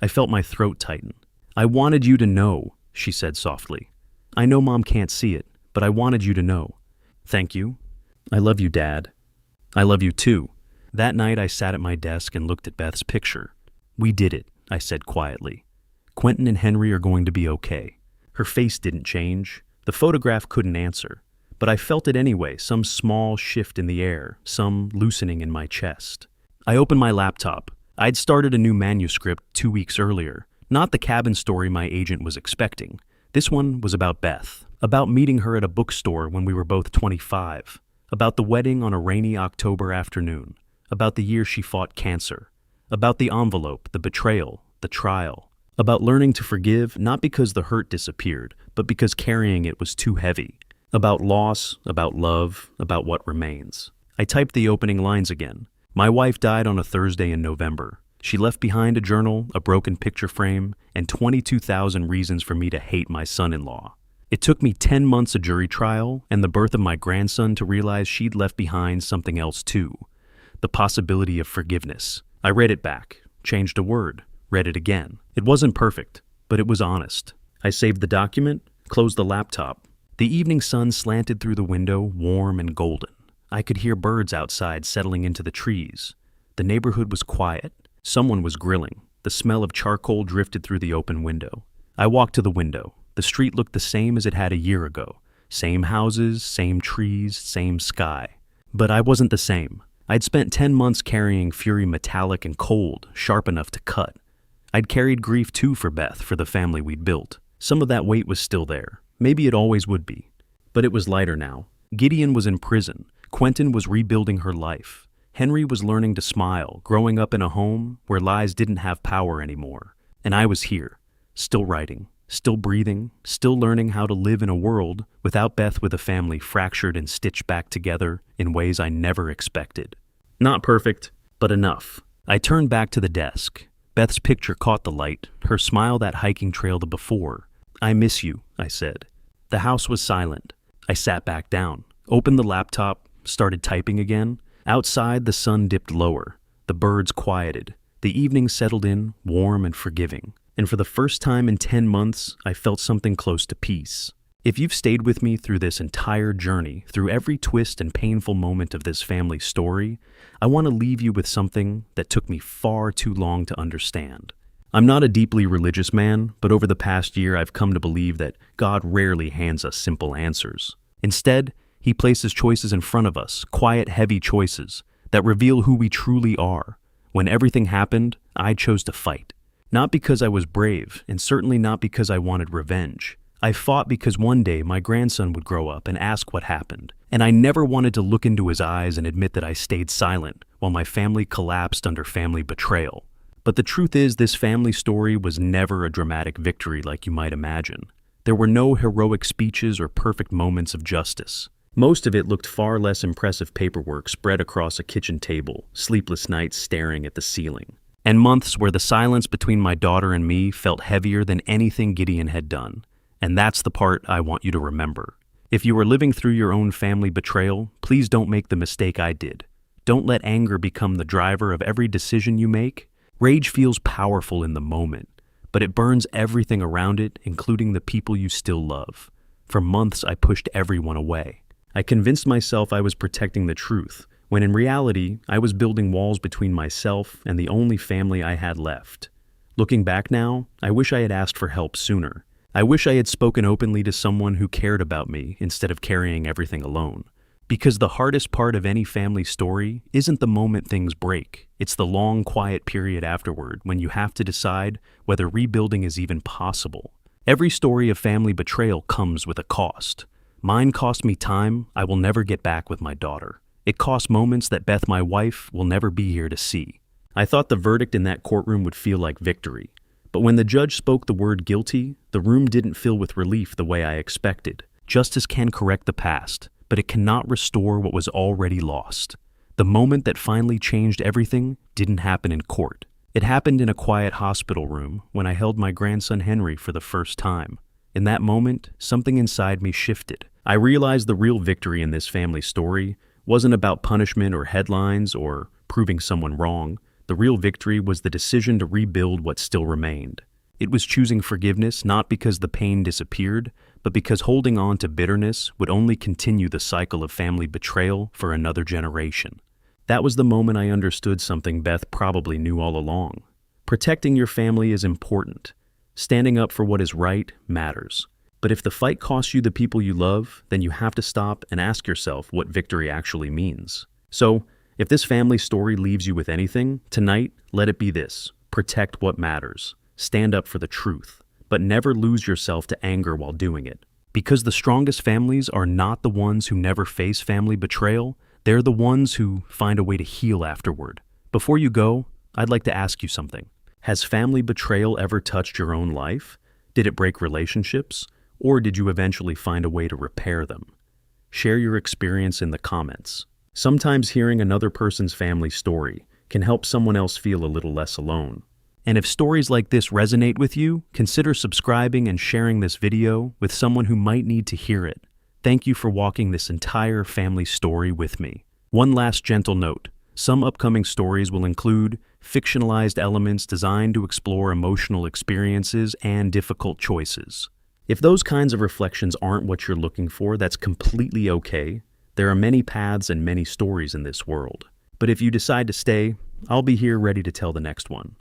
Speaker 1: I felt my throat tighten. "I wanted you to know," she said softly. "I know Mom can't see it, but I wanted you to know." "Thank you." "I love you, Dad." "I love you too." That night I sat at my desk and looked at Beth's picture. "We did it," I said quietly. "Quentin and Henry are going to be okay." Her face didn't change. The photograph couldn't answer. But I felt it anyway, some small shift in the air, some loosening in my chest. I opened my laptop. I'd started a new manuscript 2 weeks earlier. Not the cabin story my agent was expecting. This one was about Beth, about meeting her at a bookstore when we were both 25, about the wedding on a rainy October afternoon, about the year she fought cancer, about the envelope, the betrayal, the trial, about learning to forgive not because the hurt disappeared, but because carrying it was too heavy, about loss, about love, about what remains. I typed the opening lines again. My wife died on a Thursday in November. She left behind a journal, a broken picture frame, and 22,000 reasons for me to hate my son-in-law. It took me 10 months of jury trial and the birth of my grandson to realize she'd left behind something else too. The possibility of forgiveness. I read it back, changed a word, read it again. It wasn't perfect, but it was honest. I saved the document, closed the laptop. The evening sun slanted through the window, warm and golden. I could hear birds outside settling into the trees. The neighborhood was quiet. Someone was grilling. The smell of charcoal drifted through the open window. I walked to the window. The street looked the same as it had a year ago. Same houses, same trees, same sky. But I wasn't the same. I'd spent 10 months carrying fury metallic and cold, sharp enough to cut. I'd carried grief too for Beth, for the family we'd built. Some of that weight was still there. Maybe it always would be. But it was lighter now. Gideon was in prison. Quentin was rebuilding her life. Henry was learning to smile, growing up in a home where lies didn't have power anymore. And I was here, still writing, still breathing, still learning how to live in a world without Beth, with a family fractured and stitched back together in ways I never expected. Not perfect, but enough. I turned back to the desk. Beth's picture caught the light, her smile that hiking trail the before. "I miss you," I said. The house was silent. I sat back down, opened the laptop, started typing again. Outside, the sun dipped lower. The birds quieted. The evening settled in, warm and forgiving. And for the first time in 10 months, I felt something close to peace. If you've stayed with me through this entire journey, through every twist and painful moment of this family story, I want to leave you with something that took me far too long to understand. I'm not a deeply religious man, but over the past year I've come to believe that God rarely hands us simple answers. Instead, He places choices in front of us, quiet, heavy choices that reveal who we truly are. When everything happened, I chose to fight. Not because I was brave, and certainly not because I wanted revenge. I fought because one day my grandson would grow up and ask what happened, and I never wanted to look into his eyes and admit that I stayed silent while my family collapsed under family betrayal. But the truth is, this family story was never a dramatic victory like you might imagine. There were no heroic speeches or perfect moments of justice. Most of it looked far less impressive paperwork spread across a kitchen table, sleepless nights staring at the ceiling, and months where the silence between my daughter and me felt heavier than anything Gideon had done. And that's the part I want you to remember. If you are living through your own family betrayal, please don't make the mistake I did. Don't let anger become the driver of every decision you make. Rage feels powerful in the moment, but it burns everything around it, including the people you still love. For months, I pushed everyone away. I convinced myself I was protecting the truth, when in reality, I was building walls between myself and the only family I had left. Looking back now, I wish I had asked for help sooner. I wish I had spoken openly to someone who cared about me instead of carrying everything alone. Because the hardest part of any family story isn't the moment things break. It's the long, quiet period afterward when you have to decide whether rebuilding is even possible. Every story of family betrayal comes with a cost. Mine cost me time I will never get back with my daughter. It cost moments that Beth, my wife, will never be here to see. I thought the verdict in that courtroom would feel like victory. But when the judge spoke the word guilty, the room didn't fill with relief the way I expected. Justice can correct the past, but it cannot restore what was already lost. The moment that finally changed everything didn't happen in court. It happened in a quiet hospital room when I held my grandson Henry for the first time. In that moment, something inside me shifted. I realized the real victory in this family story wasn't about punishment or headlines or proving someone wrong. The real victory was the decision to rebuild what still remained. It was choosing forgiveness not because the pain disappeared, but because holding on to bitterness would only continue the cycle of family betrayal for another generation. That was the moment I understood something Beth probably knew all along. Protecting your family is important. Standing up for what is right matters. But if the fight costs you the people you love, then you have to stop and ask yourself what victory actually means. So, if this family story leaves you with anything, tonight, let it be this. Protect what matters. Stand up for the truth. But never lose yourself to anger while doing it. Because the strongest families are not the ones who never face family betrayal, they're the ones who find a way to heal afterward. Before you go, I'd like to ask you something. Has family betrayal ever touched your own life? Did it break relationships? Or did you eventually find a way to repair them? Share your experience in the comments. Sometimes hearing another person's family story can help someone else feel a little less alone. And if stories like this resonate with you, consider subscribing and sharing this video with someone who might need to hear it. Thank you for walking this entire family story with me. One last gentle note. Some upcoming stories will include fictionalized elements designed to explore emotional experiences and difficult choices. If those kinds of reflections aren't what you're looking for, that's completely okay. There are many paths and many stories in this world. But if you decide to stay, I'll be here ready to tell the next one.